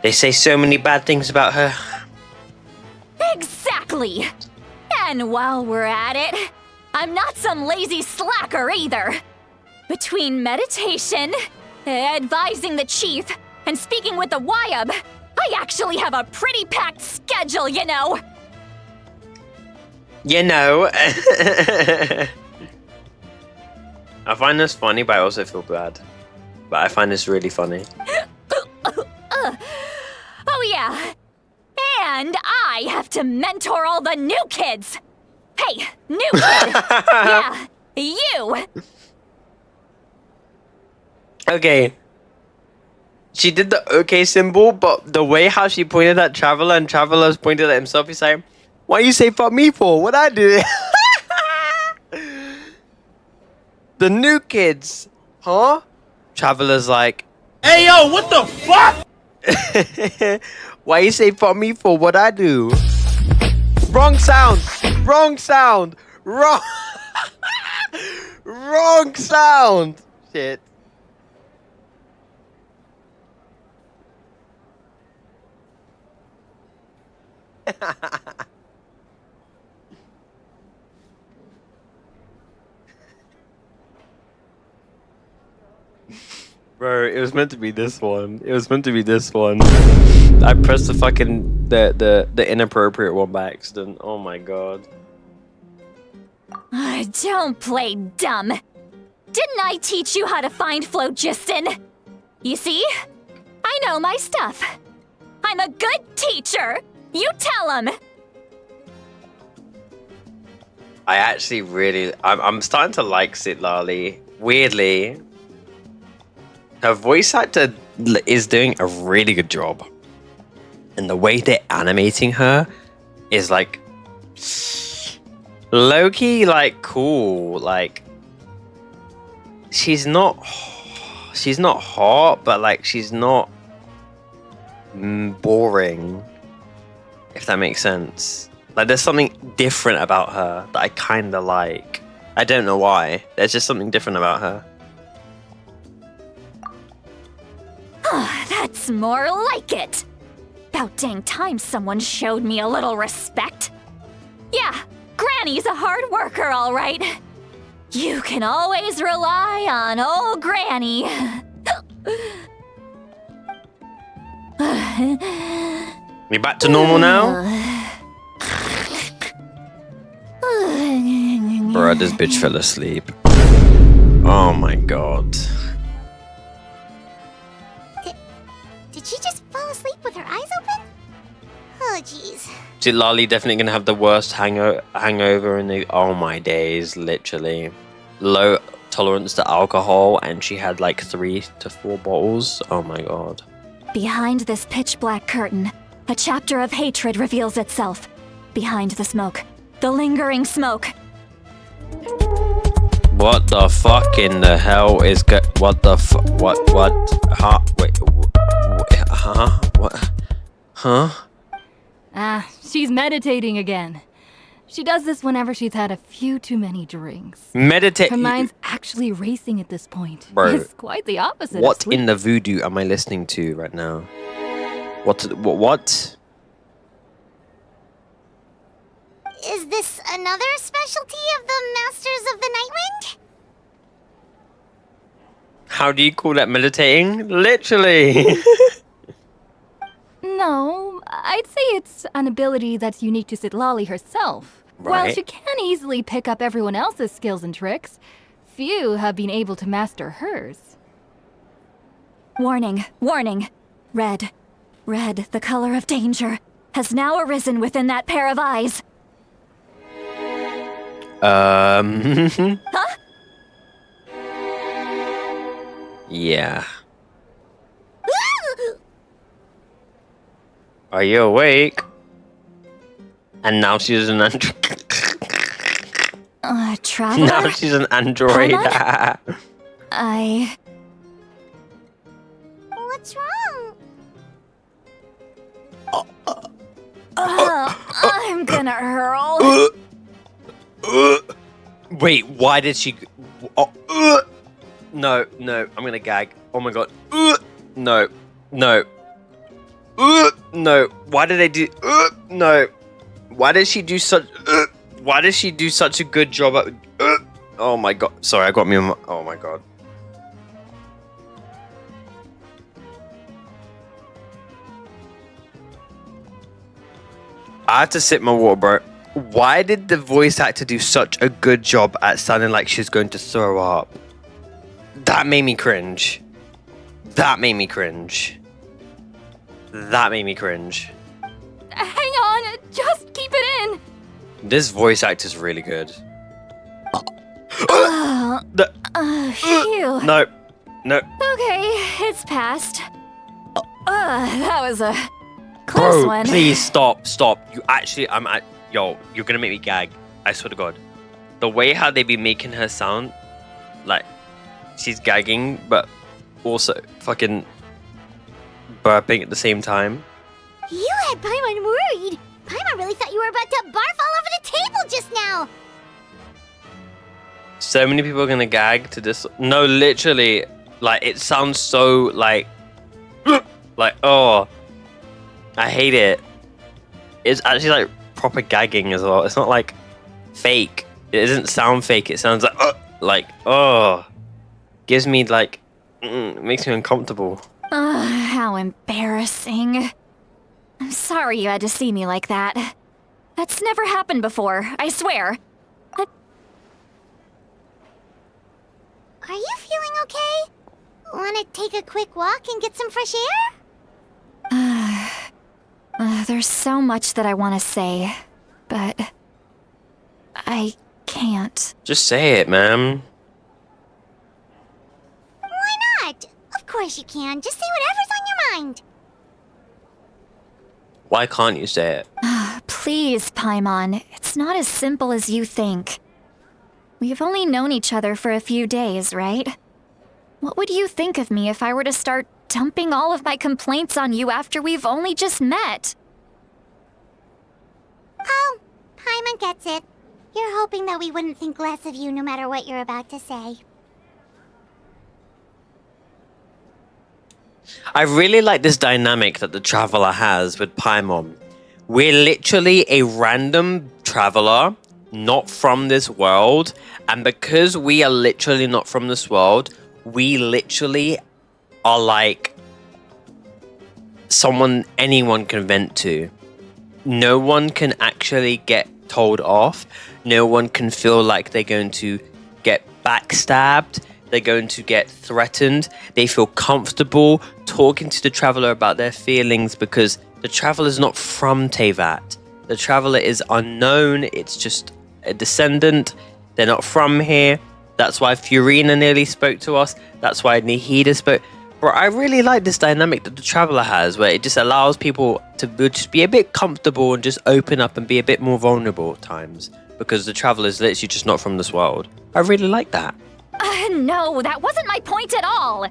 They say so many bad things about her. Exactly. And while we're at it, I'm not some lazy slacker either. Between meditation, advising the chief, and speaking with the Wyab, I actually have a pretty packed schedule, you know. You know. I find this funny, but I also feel bad. But I find this really funny. Oh yeah. And I have to mentor all the new kids. Hey, new kid. Yeah, you. Okay. She did the okay symbol, but the way how she pointed at Traveler and Traveler's pointed at himself, he's like, why you say fuck me for? What I do? The new kids. Huh? Traveler's like, Hey yo, what the fuck? why you say fuck me for? What I do? Wrong sound. Wrong sound. Wrong. Wrong sound. Shit. Bro, it was meant to be this one. It was meant to be this one. I pressed the fucking the inappropriate one by accident. Oh my god. Don't play dumb. Didn't I teach you how to find phlogiston? You see? I know my stuff. I'm a good teacher. You tell him. I actually really, I'm starting to like Citalti. Weirdly, her voice actor is doing a really good job, and the way they're animating her is like low-key, like cool. Like she's not hot, but like she's not boring. If that makes sense. Like, there's something different about her that I kind of like. I don't know why. There's just something different about her. That's more like it. About dang time someone showed me a little respect. Yeah, Granny's a hard worker, all right. You can always rely on old Granny. We back to normal now? Bruh, this bitch fell asleep. Oh my god. Did she just fall asleep with her eyes open? Oh, jeez. Citalti definitely gonna have the worst hangover in the... Oh my days, literally. Low tolerance to alcohol, and she had like 3 to 4 bottles. Oh my god. Behind this pitch black curtain, a chapter of hatred reveals itself. Behind the smoke, the lingering smoke. What the fuck in the hell is what the what, huh, wait, huh, what, huh? She's meditating again. She does this whenever she's had a few too many drinks. Meditate. Her mind's actually racing at this point. Bro, it's quite the opposite. What in the voodoo am I listening to right now? What? Is this another specialty of the Masters of the Nightwind? How do you call that meditating? Literally. No, I'd say it's an ability that's unique to Citalti herself. While Right. she can easily pick up everyone else's skills and tricks, few have been able to master hers. Warning, warning. Red, the color of danger, has now arisen within that pair of eyes. Huh? Yeah. Are you awake? And now she's an android. Traveler? Now she's an android. What's wrong? I'm gonna hurl. Wait, why did she... No, I'm gonna gag. Oh my god. No. No, why did they do... No. Why did she do such... Why does she do such a good job at... Oh my god. Sorry, I got me on my... Oh my god. I had to sip my water, bro. Why did the voice actor do such a good job at sounding like she's going to throw up? That made me cringe. That made me cringe. That made me cringe. Hang on, just keep it in. This voice actor's really good. Phew. No. Okay, it's passed. That was a close Bro, one. please stop. You actually, yo, you're gonna make me gag. I swear to God. The way how they be making her sound, like, she's gagging, but also fucking burping at the same time. You had Paimon worried. Paimon really thought you were about to barf all over the table just now. So many people are gonna gag to this. No, literally, like it sounds so like oh, I hate it. It's actually like proper gagging as well. It's not like fake. It doesn't sound fake. It sounds like oh, gives me like makes me uncomfortable. How embarrassing. I'm sorry you had to see me like that. That's never happened before, I swear. Are you feeling okay? Wanna take a quick walk and get some fresh air? There's so much that I want to say, but I can't. Just say it, ma'am. Why not? Of course you can. Just say whatever's on your mind. Why can't you say it? Please, Paimon. It's not as simple as you think. We've only known each other for a few days, right? What would you think of me if I were to start dumping all of my complaints on you after we've only just met? Oh, Paimon gets it. You're hoping that we wouldn't think less of you no matter what you're about to say. I really like this dynamic that the Traveler has with Paimon. We're literally a random traveler, not from this world, and because we are literally not from this world, we literally are like someone anyone can vent to. No one can actually get told off. No one can feel like they're going to get backstabbed. They're going to get threatened. They feel comfortable talking to the Traveler about their feelings because the Traveler is not from Teyvat. The Traveler is unknown. It's just a descendant. They're not from here. That's why Furina nearly spoke to us. That's why Nihida spoke. But I really like this dynamic that the Traveler has, where it just allows people to just be a bit comfortable and just open up and be a bit more vulnerable at times. Because the Traveler is literally just not from this world. I really like that. No, that wasn't my point at all.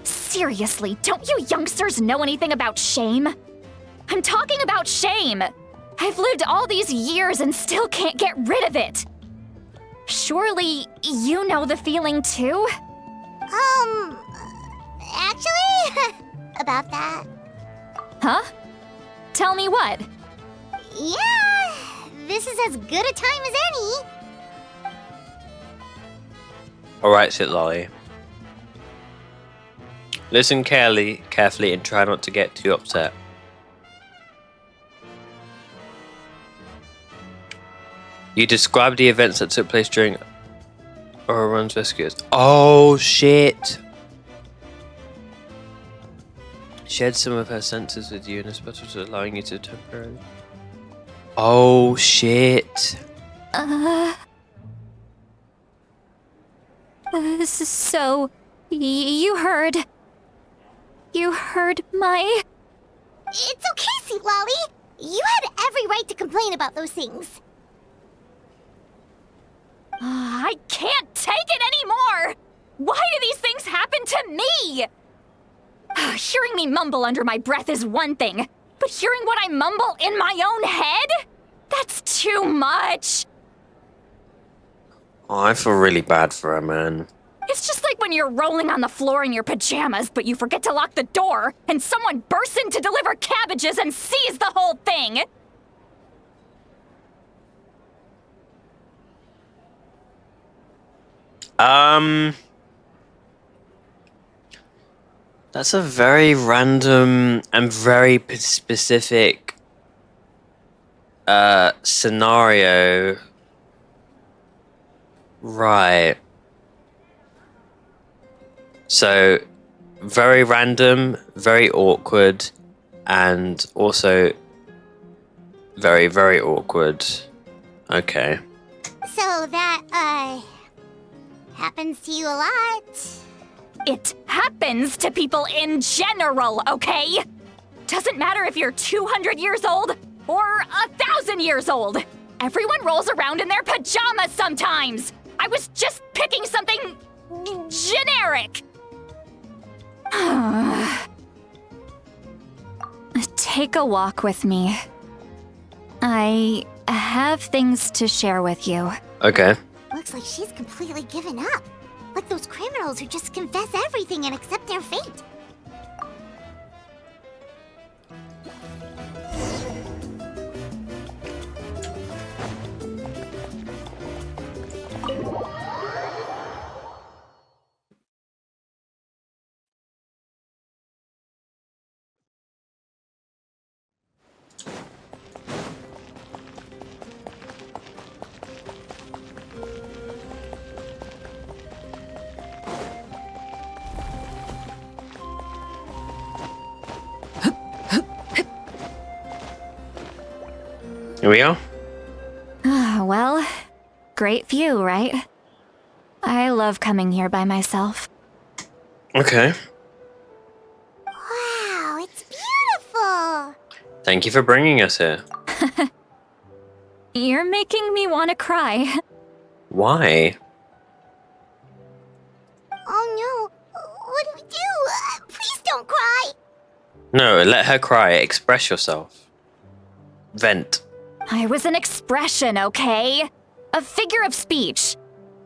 Seriously, don't you youngsters know anything about shame? I'm talking about shame. I've lived all these years and still can't get rid of it. Surely you know the feeling too? Actually, about that. Huh? Tell me what? Yeah, this is as good a time as any. Alright, Citalti. Listen carefully and try not to get too upset. You described the events that took place during Ororon's rescues. Oh shit! Shared some of her senses with you and is better to allowing you to temporarily. Oh shit! So, you heard my... It's okay, Citalti. You had every right to complain about those things. I can't take it anymore! Why do these things happen to me? Hearing me mumble under my breath is one thing, but hearing what I mumble in my own head? That's too much! Oh, I feel really bad for her, man. It's just like when you're rolling on the floor in your pajamas, but you forget to lock the door, and someone bursts in to deliver cabbages and sees the whole thing! That's a very random and very specific scenario. Right. So, very random, very awkward, and also very, very awkward. Okay. So that, happens to you a lot. It happens to people in general, okay? Doesn't matter if you're 200 years old or 1,000 years old. Everyone rolls around in their pajamas sometimes. I was just picking something generic. Take a walk with me. I have things to share with you. Okay. Looks like she's completely given up. Like those criminals who just confess everything and accept their fate. Here we are. Well, great view, right? I love coming here by myself. Okay. Wow, it's beautiful! Thank you for bringing us here. You're making me want to cry. Why? Oh no, what do we do? Please don't cry! No, let her cry. Express yourself. Vent. I was an expression, okay? A figure of speech.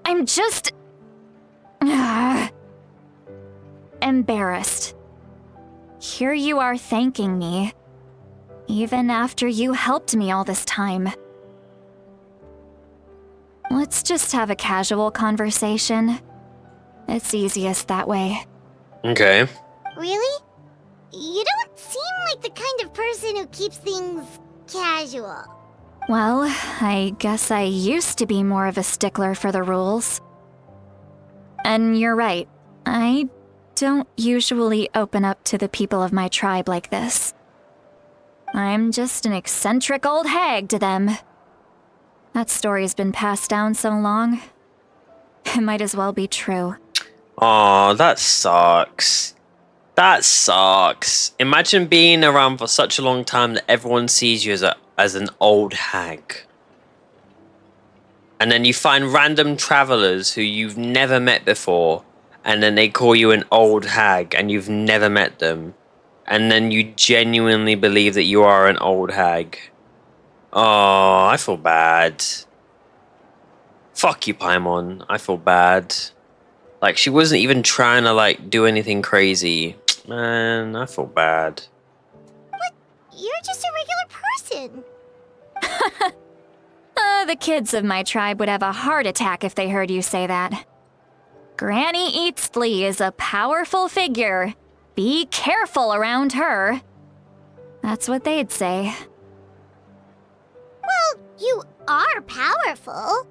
I'm just... embarrassed. Here you are thanking me. Even after you helped me all this time. Let's just have a casual conversation. It's easiest that way. Okay. Really? You don't seem like the kind of person who keeps things casual. Well, I guess I used to be more of a stickler for the rules. And you're right, I don't usually open up to the people of my tribe like this. I'm just an eccentric old hag to them. That story's been passed down so long, it might as well be true. Aw, that sucks. That sucks. Imagine being around for such a long time that everyone sees you as an old hag. And then you find random travelers who you've never met before, and then they call you an old hag and you've never met them. And then you genuinely believe that you are an old hag. Oh, I feel bad. Fuck you, Paimon. I feel bad. Like, she wasn't even trying to, like, do anything crazy. Man, I feel bad. But you're just a regular person. The kids of my tribe would have a heart attack if they heard you say that. Granny Eatsley is a powerful figure. Be careful around her. That's what they'd say. Well, you are powerful.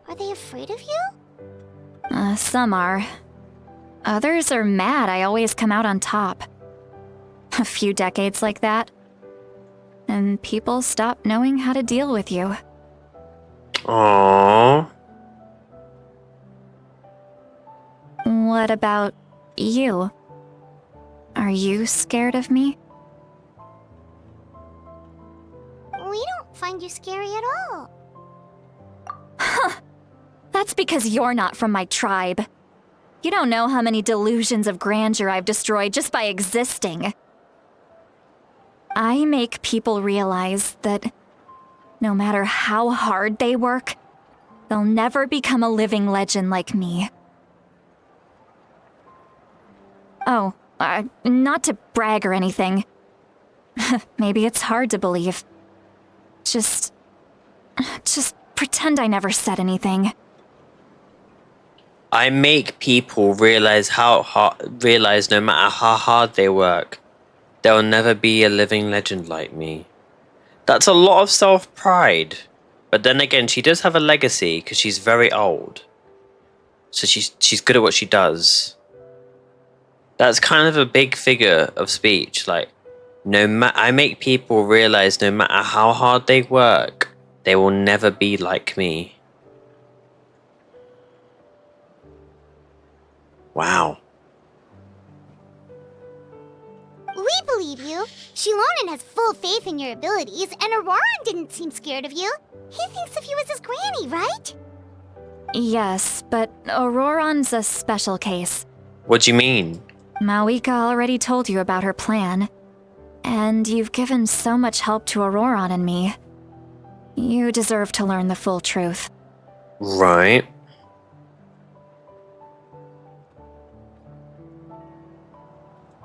Are they afraid of you? Some are. Others are mad I always come out on top. A few decades like that, and people stop knowing how to deal with you. Aww. What about you? Are you scared of me? We don't find you scary at all. That's because you're not from my tribe. You don't know how many delusions of grandeur I've destroyed just by existing. I make people realize that no matter how hard they work, they'll never become a living legend like me. Oh, not to brag or anything. Maybe it's hard to believe. Just pretend I never said anything. I make people realize no matter how hard they work, they'll never be a living legend like me. That's a lot of self-pride. But then again, she does have a legacy because she's very old. So she's good at what she does. That's kind of a big figure of speech. Like, I make people realize no matter how hard they work, they will never be like me. Wow. We believe you. Shilonen has full faith in your abilities, and Ororon didn't seem scared of you. He thinks of you as his granny, right? Yes, but Ororon's a special case. What do you mean? Mawika already told you about her plan. And you've given so much help to Ororon and me. You deserve to learn the full truth. Right.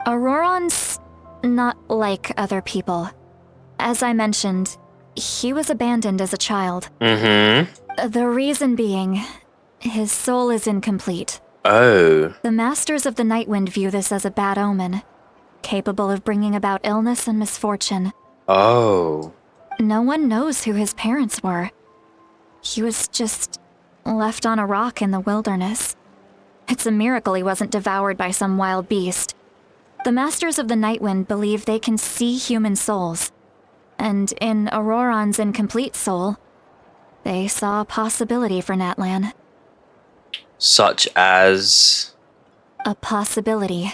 Ororon's not like other people. As I mentioned, he was abandoned as a child. Mm-hmm. The reason being, his soul is incomplete. Oh. The Masters of the Nightwind view this as a bad omen, capable of bringing about illness and misfortune. Oh. No one knows who his parents were. He was just left on a rock in the wilderness. It's a miracle he wasn't devoured by some wild beast. The Masters of the Nightwind believe they can see human souls, and in Ororon's incomplete soul, they saw a possibility for NATLAN. Such as... A possibility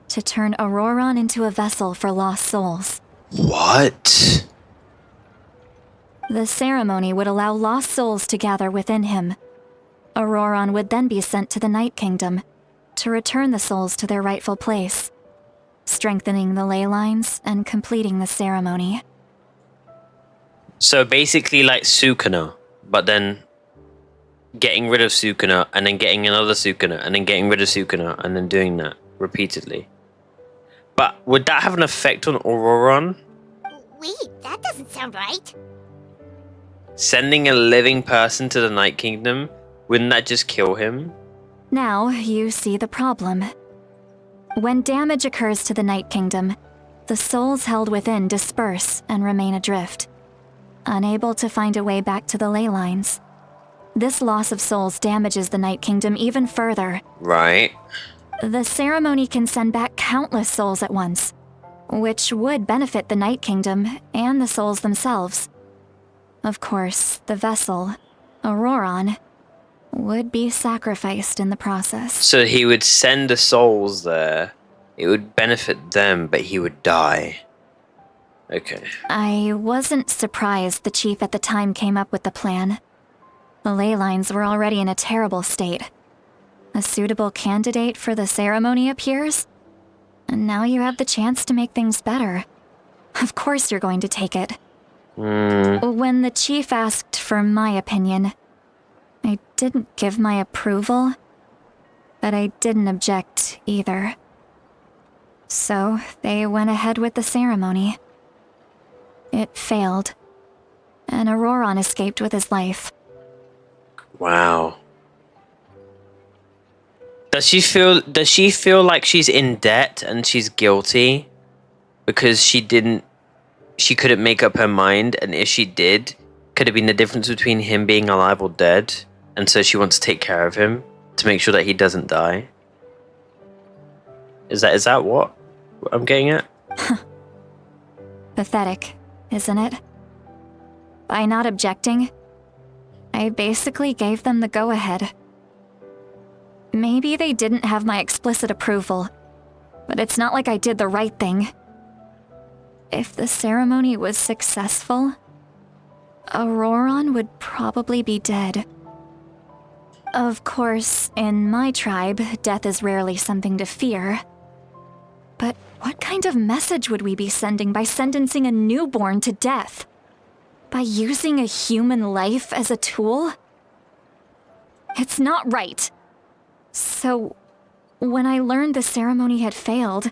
to turn Ororon into a vessel for lost souls. What? The ceremony would allow lost souls to gather within him. Ororon would then be sent to the Night Kingdom to return the souls to their rightful place, strengthening the ley lines and completing the ceremony. So basically like Sukuna, but then getting rid of Sukuna, and then getting another Sukuna, and then getting rid of Sukuna, and then doing that repeatedly. But would that have an effect on Ororon? Wait, that doesn't sound right. Sending a living person to the Night Kingdom, wouldn't that just kill him? Now you see the problem. When damage occurs to the Night Kingdom, the souls held within disperse and remain adrift, unable to find a way back to the ley lines. This loss of souls damages the Night Kingdom even further. Right. The ceremony can send back countless souls at once, which would benefit the Night Kingdom and the souls themselves. Of course, the vessel, Ororon, would be sacrificed in the process. So he would send the souls there. It would benefit them, but he would die. Okay. I wasn't surprised the chief at the time came up with the plan. The ley lines were already in a terrible state. A suitable candidate for the ceremony appears, and now you have the chance to make things better. Of course you're going to take it. When the chief asked for my opinion, I didn't give my approval, but I didn't object either. So they went ahead with the ceremony. It failed, and Ororon escaped with his life. Wow. Does she feel like she's in debt and she's guilty because she couldn't make up her mind, and if she did, could have been the difference between him being alive or dead, and so she wants to take care of him to make sure that he doesn't die? Is that what I'm getting at? Pathetic, isn't it? By not objecting, I basically gave them the go-ahead. Maybe they didn't have my explicit approval, but it's not like I did the right thing. If the ceremony was successful, Ororon would probably be dead. Of course, in my tribe, death is rarely something to fear. But what kind of message would we be sending by sentencing a newborn to death? By using a human life as a tool? It's not right. So, when I learned the ceremony had failed,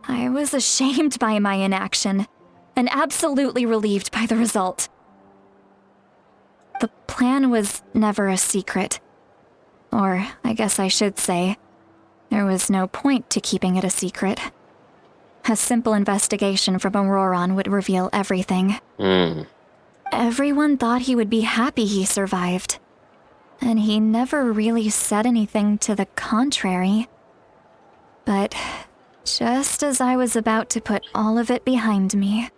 I was ashamed by my inaction, and absolutely relieved by the result. The plan was never a secret. Or, I guess I should say, there was no point to keeping it a secret. A simple investigation from Ororon would reveal everything. Everyone thought he would be happy he survived, and he never really said anything to the contrary. But just as I was about to put all of it behind me,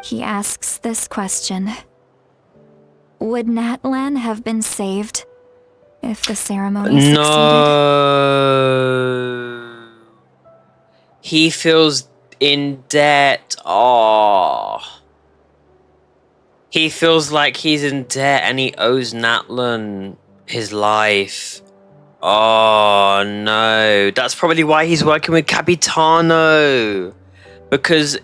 he asks this question. Would NATLAN have been saved if the ceremony succeeded? No. He feels in debt. Oh. He feels like he's in debt and he owes NATLAN his life. Oh no. That's probably why he's working with Capitaino. Because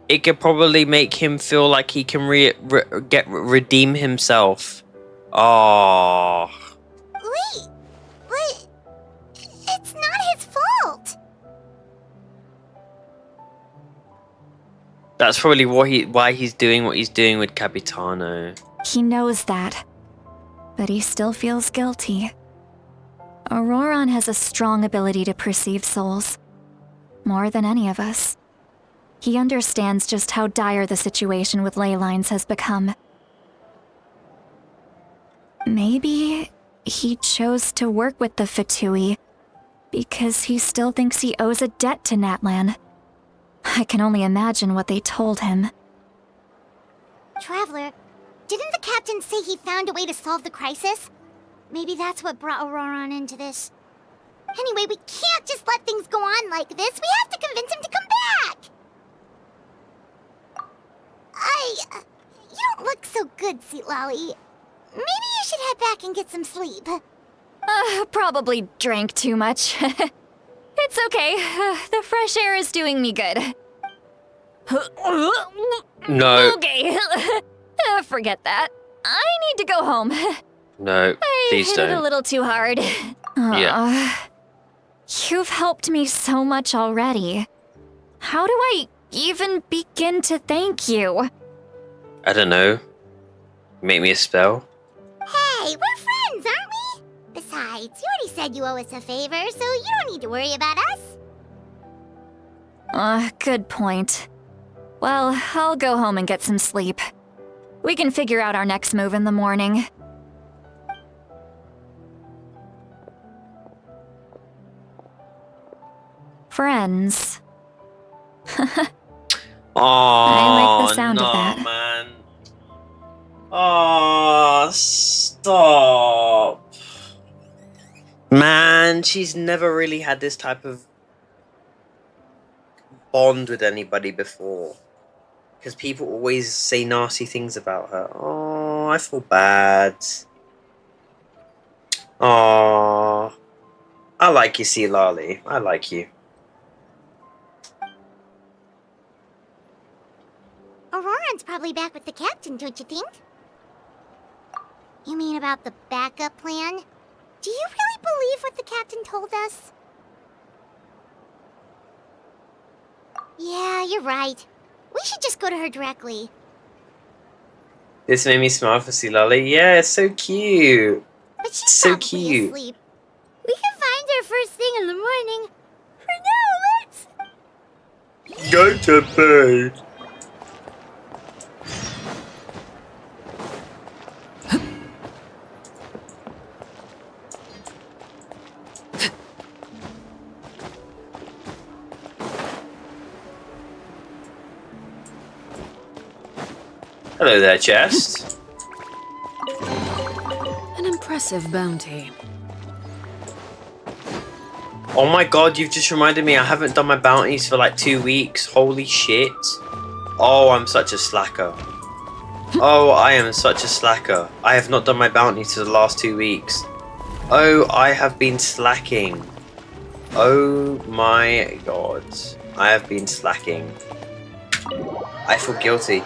it could probably make him feel like he can redeem himself Oh. Wait, but it's not his fault. That's probably why he's doing what he's doing with Capitano. He knows that, but he still feels guilty. Ororon has a strong ability to perceive souls, more than any of us. He understands just how dire the situation with ley lines has become. Maybe he chose to work with the Fatui because he still thinks he owes a debt to NATLAN. I can only imagine what they told him. Traveler, didn't the captain say he found a way to solve the crisis? Maybe that's what brought Ororon into this. Anyway, we can't just let things go on like this. We have to convince him to come back! You don't look so good, Citalti. Maybe you should head back and get some sleep. Probably drank too much. It's okay. The fresh air is doing me good. No. Okay. Forget that. I need to go home. No, please I hit it a don't. little too hard. Yeah. You've helped me so much already. How do I even begin to thank you? I don't know. Make me a spell? Hey, we're friends, aren't we? Besides, you already said you owe us a favor, so you don't need to worry about us. Good point. Well, I'll go home and get some sleep. We can figure out our next move in the morning. Friends. Oh, I like the sound no, of that. Man. Oh, stop. Man, she's never really had this type of bond with anybody before. Because people always say nasty things about her. Oh, I feel bad. Oh, I like you, Citalti. I like you. Ororon's probably back with the captain, don't you think? You mean about the backup plan? Do you really believe what the captain told us? Yeah, you're right. We should just go to her directly. This made me smile for Citalti. Yeah, it's so cute. But she's So probably cute. asleep. We can find her first thing in the morning. For now, let's... Go to bed. Hello there, chest. An impressive bounty. Oh my god, you've just reminded me I haven't done my bounties for like 2 weeks. Holy shit. Oh, I'm such a slacker. Oh, I am such a slacker. I have not done my bounties for the last 2 weeks. Oh, I have been slacking. Oh my god. I have been slacking. I feel guilty.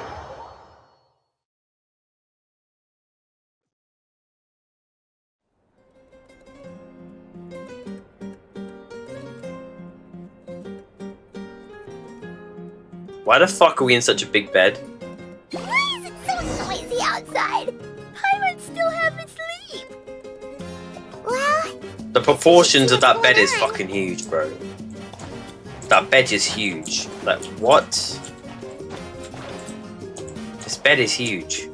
Why the fuck are we in such a big bed? Why is it so noisy outside? Paimon still haven't sleep. Well... The proportions of that bed is fucking huge, bro. That bed is huge. Like, what? This bed is huge.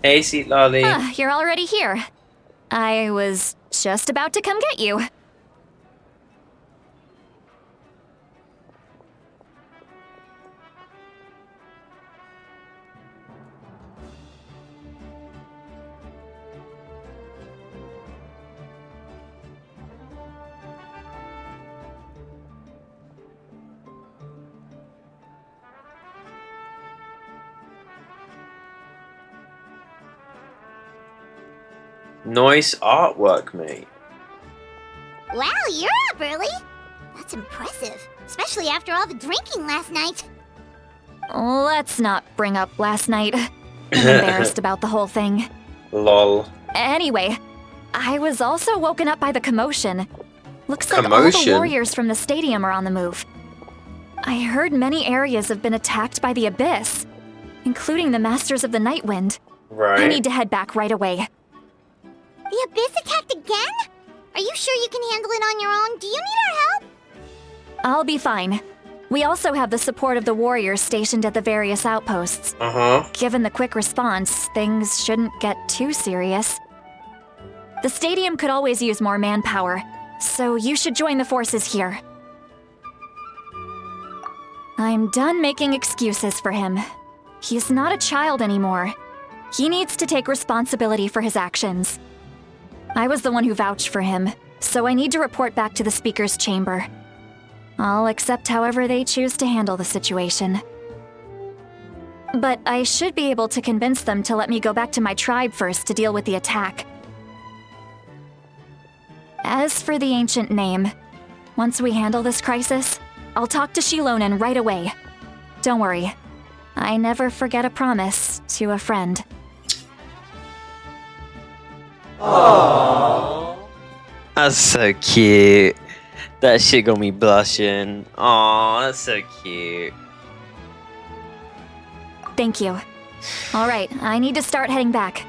Hey, Citalti. You're already here. I was just about to come get you. Nice artwork, mate. Wow, you're up early. That's impressive, especially after all the drinking last night. Let's not bring up last night. I'm embarrassed about the whole thing. Lol. Anyway, I was also woken up by the commotion. Looks like all Commotion? the warriors from the stadium are on the move. I heard many areas have been attacked by the Abyss, including the Masters of the Nightwind. Right. I need to head back right away. The Abyss attacked again? Are you sure you can handle it on your own? Do you need our help? I'll be fine. We also have the support of the warriors stationed at the various outposts. Uh-huh. Given the quick response, things shouldn't get too serious. The stadium could always use more manpower, so you should join the forces here. I'm done making excuses for him. He's not a child anymore. He needs to take responsibility for his actions. I was the one who vouched for him, so I need to report back to the Speaker's chamber. I'll accept however they choose to handle the situation. But I should be able to convince them to let me go back to my tribe first to deal with the attack. As for the ancient name, once we handle this crisis, I'll talk to Shilonen right away. Don't worry, I never forget a promise to a friend. Aww. That's so cute. That shit got me blushing. Aw, that's so cute. Thank you. Alright, I need to start heading back.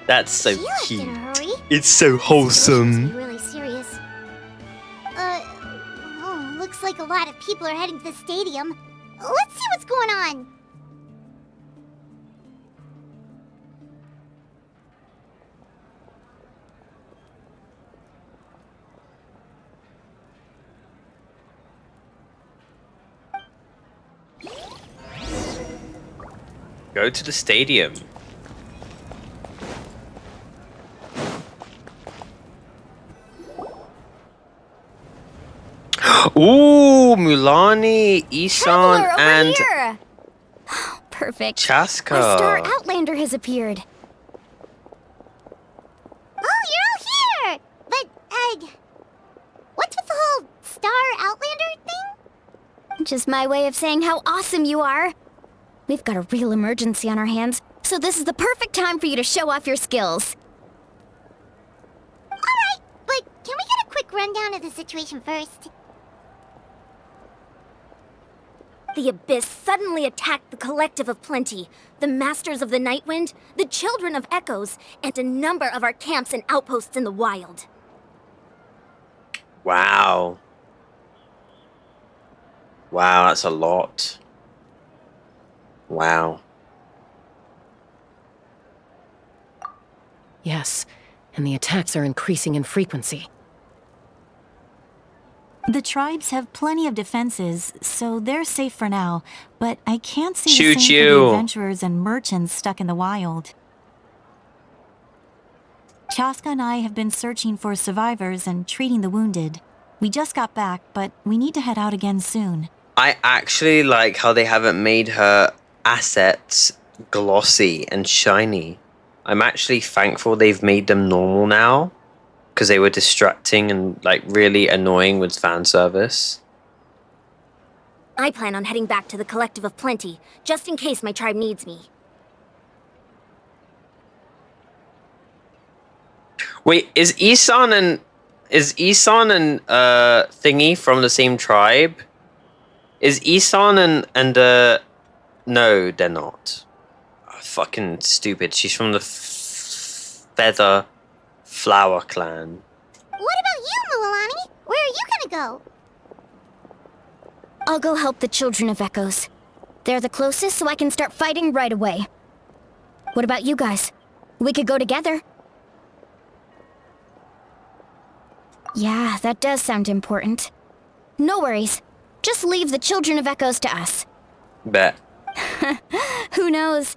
That's so She left cute. in a hurry. It's so This wholesome. must be really serious. Oh, looks like a lot of people are heading to the stadium. Let's see what's going on. Go to the stadium. Ooh, Mulani, Isan, Traveler, over and here! Perfect. Chaska. Our star outlander has appeared. Oh, you're all here! But, what's with the whole Star Outlander thing? Just my way of saying how awesome you are. We've got a real emergency on our hands, so this is the perfect time for you to show off your skills. Alright, but can we get a quick rundown of the situation first? The Abyss suddenly attacked the Collective of Plenty, the Masters of the Nightwind, the Children of Echoes, and a number of our camps and outposts in the wild. Wow. Wow, that's a lot. Wow. Yes, and the attacks are increasing in frequency. The tribes have plenty of defenses, so they're safe for now, but I can't see Choo the same for choo. the adventurers and merchants stuck in the wild. Chaska and I have been searching for survivors and treating the wounded. We just got back, but we need to head out again soon. I actually like how they haven't made her assets glossy and shiny. I'm actually thankful they've made them normal now, because they were distracting and like really annoying with fan service. I plan on heading back to the Collective of Plenty, just in case my tribe needs me. Wait, is Isan and Thingy from the same tribe? Is Isan and no, they're not. Oh, fucking stupid. She's from the Feather Flower Clan. What about you, Mualani? Where are you gonna go? I'll go help the Children of Echoes. They're the closest, so I can start fighting right away. What about you guys? We could go together. Yeah, that does sound important. No worries. Just leave the Children of Echoes to us. Bet. Who knows?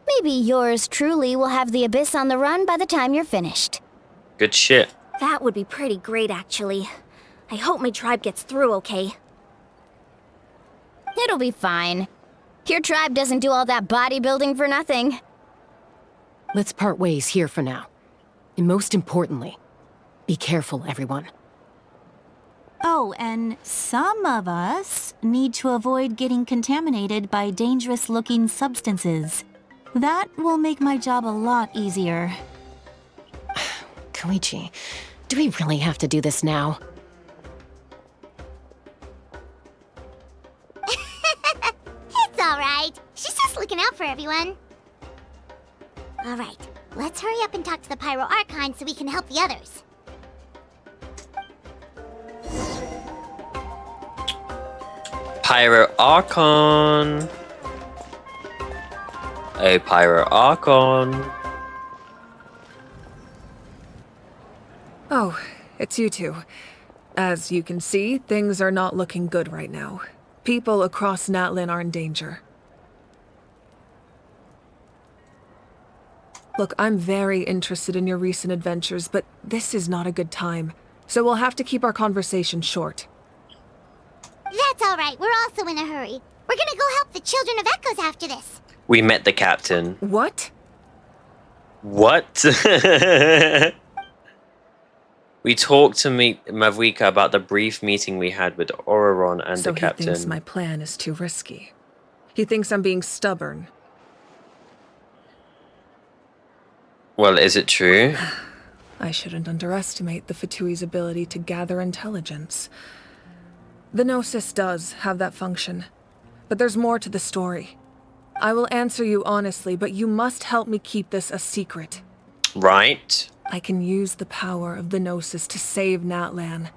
Maybe yours truly will have the Abyss on the run by the time you're finished. Good shit. That would be pretty great, actually. I hope my tribe gets through okay. It'll be fine. Your tribe doesn't do all that bodybuilding for nothing. Let's part ways here for now. And most importantly, be careful, everyone. Oh, and some of us need to avoid getting contaminated by dangerous-looking substances. That will make my job a lot easier. Koichi, do we really have to do this now? It's alright. She's just looking out for everyone. Alright, let's hurry up and talk to the Pyro Archon so we can help the others. Pyro Archon. A Pyro Archon. Oh, it's you two. As you can see, things are not looking good right now. People across NATLAN are in danger. Look, I'm very interested in your recent adventures, but this is not a good time. So we'll have to keep our conversation short. That's alright, we're also in a hurry. We're gonna go help the Children of Echoes after this. We met the captain. What? What? We talked to meet Mavuika about the brief meeting we had with Ororon and So the captain. he thinks my plan is too risky. He thinks I'm being stubborn. Well, is it true? I shouldn't underestimate the Fatui's ability to gather intelligence. The Gnosis does have that function, but there's more to the story. I will answer you honestly, but you must help me keep this a secret. Right. I can use the power of the Gnosis to save NATLAN,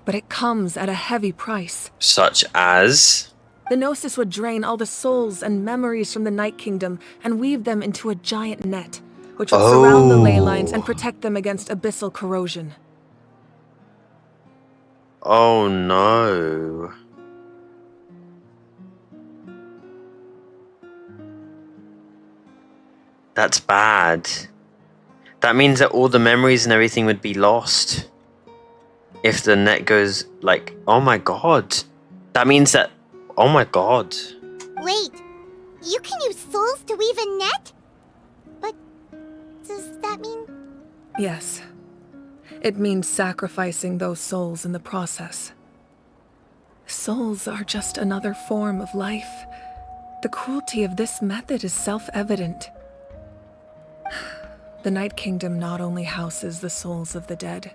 but it comes at a heavy price. Such as? The Gnosis would drain all the souls and memories from the Night Kingdom and weave them into a giant net, which would surround the ley lines and protect them against abyssal corrosion. Oh no. That's bad. That means that all the memories and everything would be lost. If the net goes like, oh my god. That means that, oh my god. Wait, you can use souls to weave a net? But does that mean... Yes. It means sacrificing those souls in the process. Souls are just another form of life. The cruelty of this method is self-evident. The Night Kingdom not only houses the souls of the dead,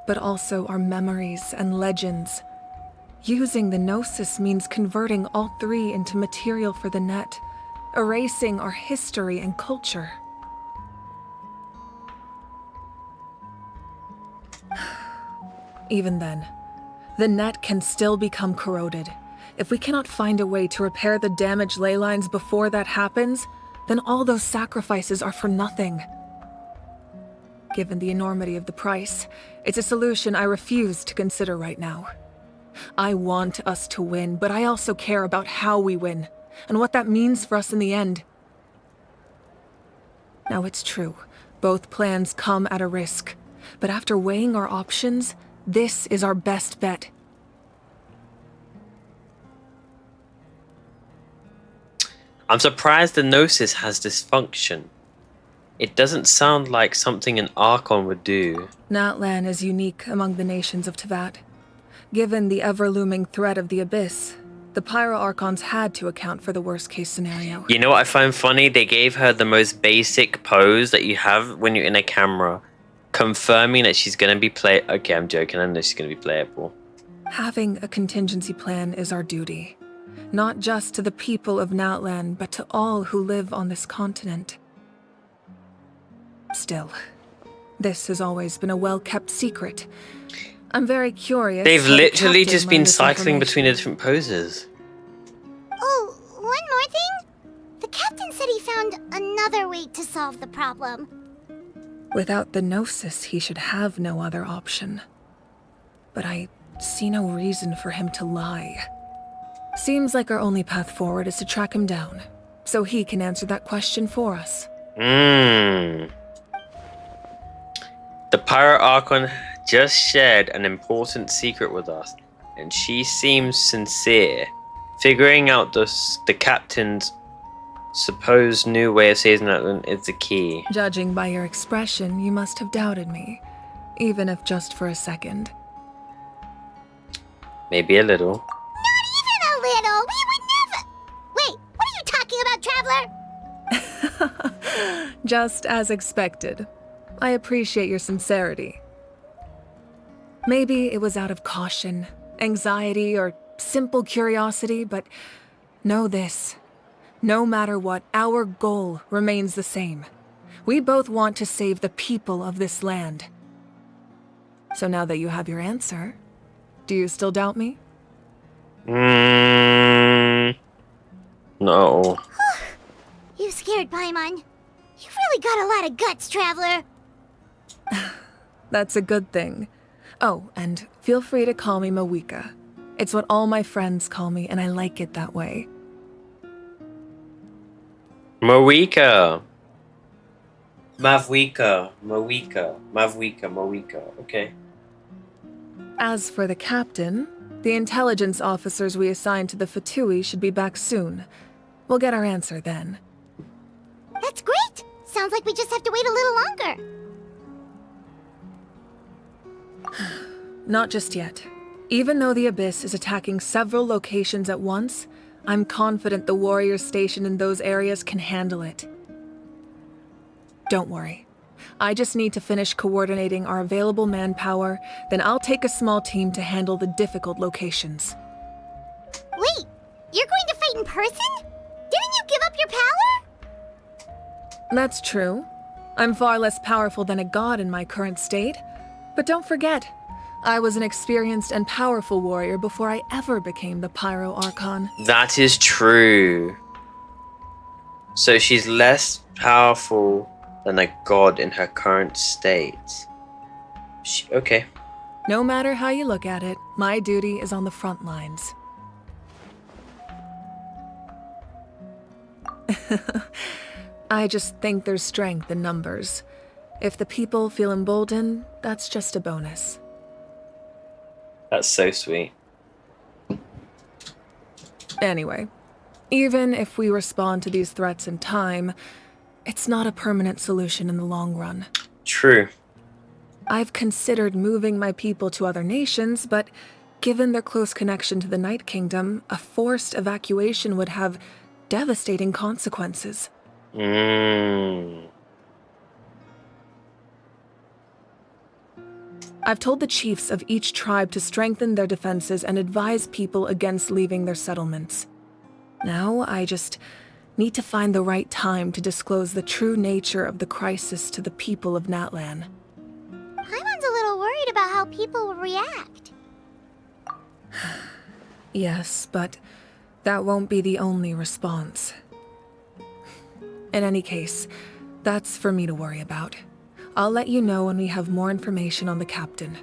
but also our memories and legends. Using the Gnosis means converting all three into material for the net, erasing our history and culture. Even then, the net can still become corroded. If we cannot find a way to repair the damaged ley lines before that happens, then all those sacrifices are for nothing. Given the enormity of the price, it's a solution I refuse to consider right now. I want us to win, but I also care about how we win, and what that means for us in the end. Now it's true, both plans come at a risk, but after weighing our options, this is our best bet. I'm surprised the Gnosis has dysfunction. It doesn't sound like something an Archon would do. NATLAN is unique among the nations of Teyvat. Given the ever-looming threat of the Abyss, the Pyro Archons had to account for the worst-case scenario. You know what I find funny? They gave her the most basic pose that you have when you're in a camera, confirming that she's going to be Okay, I'm joking. I know she's going to be playable. Having a contingency plan is our duty. Not just to the people of NATLAN, but to all who live on this continent. Still, this has always been a well-kept secret. I'm very curious. They've how the literally captain just been learned this cycling information. between the different poses. Oh, one more thing? The captain said he found another way to solve the problem. Without the Gnosis, he should have no other option. But I see no reason for him to lie. Seems like our only path forward is to track him down, so he can answer that question for us. The Pyro Archon just shared an important secret with us, and she seems sincere. Figuring out the captain's Suppose new way of saving NATLAN is the key. Judging by your expression, you must have doubted me, even if just for a second. Maybe a little. Not even a little! We would never... Wait, what are you talking about, Traveler? Just as expected. I appreciate your sincerity. Maybe it was out of caution, anxiety, or simple curiosity, but know this. No matter what, our goal remains the same. We both want to save the people of this land. So now that you have your answer, do you still doubt me? No. You scared, Paimon. You've really got a lot of guts, Traveler. That's a good thing. Oh, and feel free to call me Mawika. It's what all my friends call me, and I like it that way. Mawika. Mawika. Okay. As for the captain, the intelligence officers we assigned to the Fatui should be back soon. We'll get our answer then. That's great! Sounds like we just have to wait a little longer. Not just yet. Even though the Abyss is attacking several locations at once, I'm confident the warriors stationed in those areas can handle it. Don't worry. I just need to finish coordinating our available manpower, then I'll take a small team to handle the difficult locations. Wait, you're going to fight in person? Didn't you give up your power? That's true. I'm far less powerful than a god in my current state. But don't forget, I was an experienced and powerful warrior before I ever became the Pyro Archon. That is true. So she's less powerful than a god in her current state. Okay. No matter how you look at it, my duty is on the front lines. I just think there's strength in numbers. If the people feel emboldened, that's just a bonus. That's so sweet. Anyway, even if we respond to these threats in time, it's not a permanent solution in the long run. True. I've considered moving my people to other nations, but given their close connection to the Night Kingdom, a forced evacuation would have devastating consequences. I've told the chiefs of each tribe to strengthen their defenses and advise people against leaving their settlements. Now, I just need to find the right time to disclose the true nature of the crisis to the people of NATLAN. Paimon's a little worried about how people will react. Yes, but that won't be the only response. In any case, that's for me to worry about. I'll let you know when we have more information on the captain.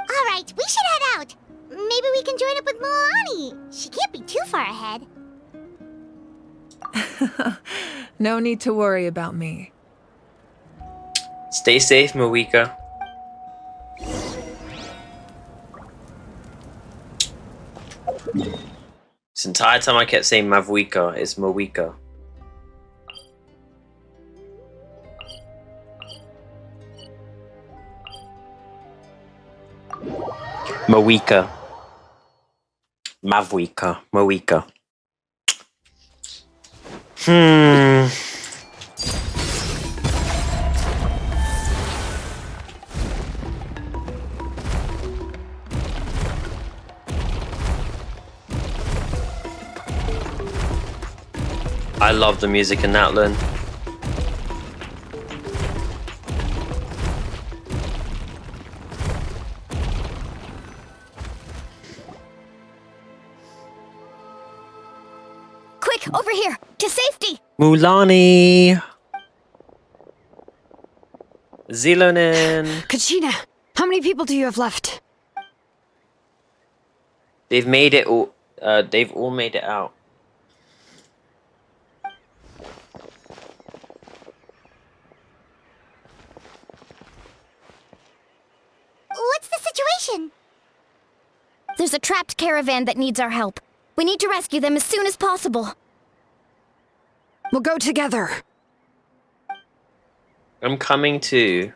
Alright, we should head out. Maybe we can join up with Milani. She can't be too far ahead. No need to worry about me. Stay safe, Mawika. This entire time I kept saying Mawika, it's Mawika. Mawika. Mawika. I love the music in NATLAN. Quick, over here! To safety! Mulani! Zilonin! Kachina, how many people do you have left? They've made it all. They've all made it out. What's the situation? There's a trapped caravan that needs our help. We need to rescue them as soon as possible. We'll go together. I'm coming too.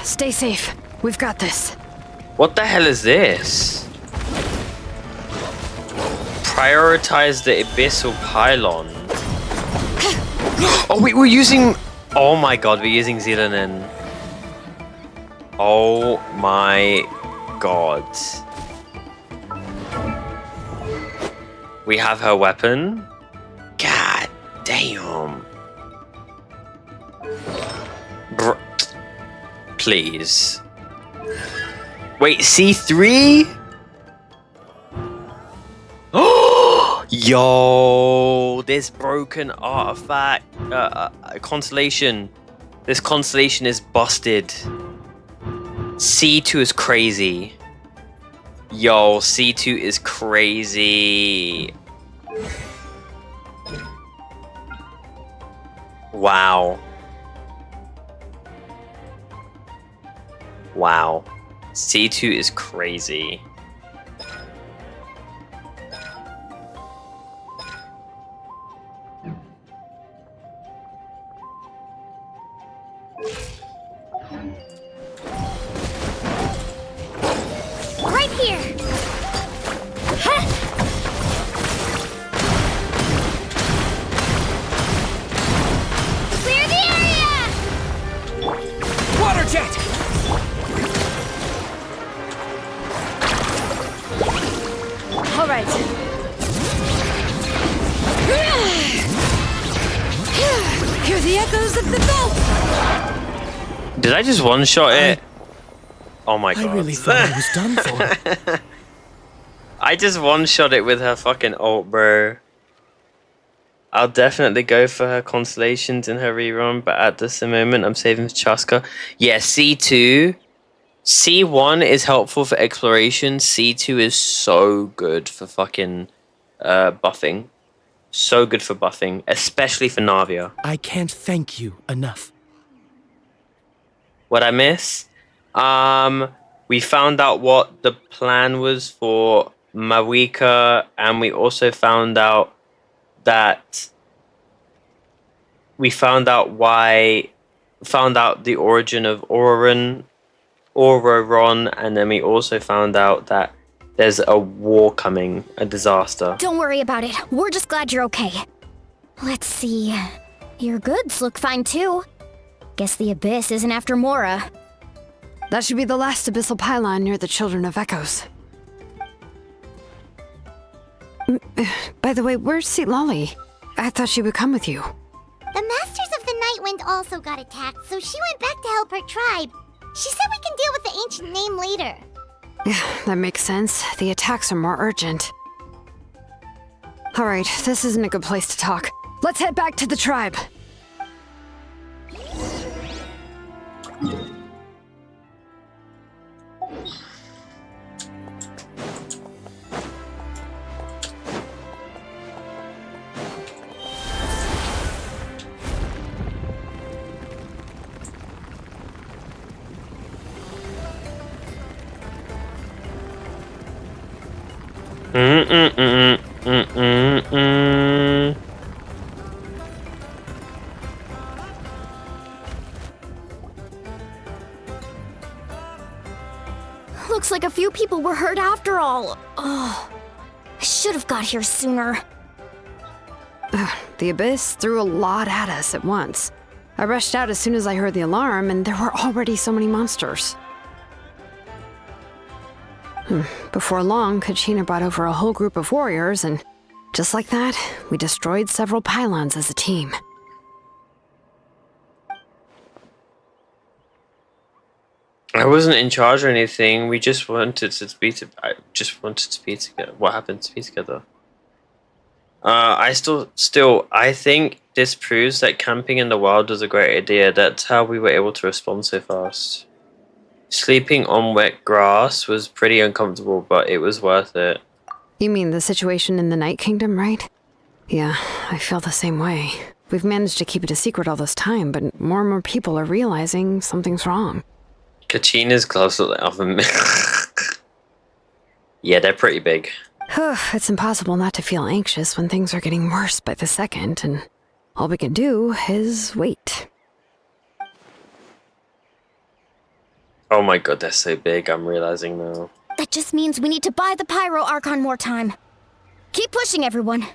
Stay safe. We've got this. What the hell is this? Prioritize the abyssal pylon. Oh wait, we're using... Oh my god, we're using Xelanin. Oh my god. We have her weapon? God damn. Please. Wait, C3? Oh, yo, this broken artifact, constellation. This constellation is busted. C2 is crazy. Yo, C2 is crazy. Wow. Wow. C2 is crazy. Right here. Clear the area. Water jet! All right. Hear the echoes of the bell. Did I just one-shot it? Oh my god. I really thought I was done for. I just one-shot it with her fucking ult, bro. I'll definitely go for her constellations in her rerun, but at this moment, I'm saving Chaska. Yeah, C2. C1 is helpful for exploration. C2 is so good for fucking buffing. So good for buffing, especially for Navia. I can't thank you enough. What I miss? We found out what the plan was for Mawika, and we also found out that found out the origin of Ororon, and then we also found out that there's a war coming, a disaster. Don't worry about it. We're just glad you're okay. Let's see. Your goods look fine too. Guess the Abyss isn't after Mora. That should be the last abyssal pylon near the Children of Echoes. By the way, where's Citalti? I thought she would come with you. The Masters of the Nightwind also got attacked, so she went back to help her tribe. She said we can deal with the ancient name later. That makes sense. The attacks are more urgent. Alright, this isn't a good place to talk. Let's head back to the tribe. Looks like a few people were hurt after all. Oh, I should have got here sooner. The Abyss threw a lot at us at once. I rushed out as soon as I heard the alarm, and there were already so many monsters. Before long, Kachina brought over a whole group of warriors, and just like that, we destroyed several pylons as a team. I wasn't in charge or anything. We just wanted to be together. What happened to be together? I think this proves that camping in the wild was a great idea. That's how we were able to respond so fast. Sleeping on wet grass was pretty uncomfortable, but it was worth it. You mean the situation in the Night Kingdom, right? Yeah, I feel the same way. We've managed to keep it a secret all this time, but more and more people are realizing something's wrong. Kachina's gloves look like oven. Yeah, they're pretty big. It's impossible not to feel anxious when things are getting worse by the second, and all we can do is wait. Oh my god, they're so big, I'm realizing now. That just means we need to buy the Pyro Archon more time. Keep pushing, everyone.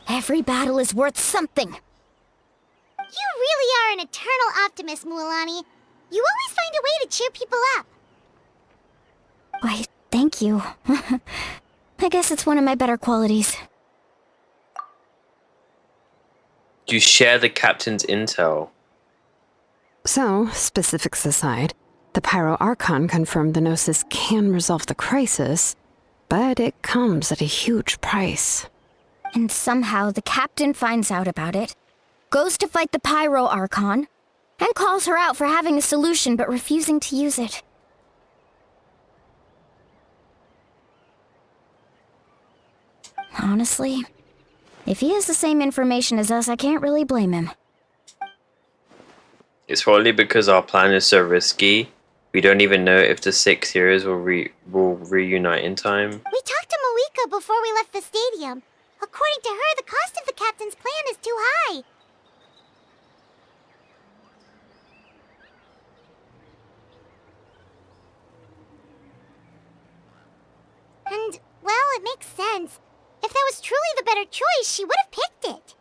Every battle is worth something. You really are an eternal optimist, Mualani. You always find a way to cheer people up. Why, thank you. I guess it's one of my better qualities. You share the captain's intel. So, specifics aside, the Pyro Archon confirmed the Gnosis can resolve the crisis, but it comes at a huge price. And somehow the captain finds out about it, goes to fight the Pyro Archon, and calls her out for having a solution but refusing to use it. Honestly, if he has the same information as us, I can't really blame him. It's probably because our plan is so risky. We don't even know if the 6 heroes will reunite in time. We talked to Moika before we left the stadium. According to her, the cost of the captain's plan is too high. And, well, it makes sense. If that was truly the better choice, she would have picked it.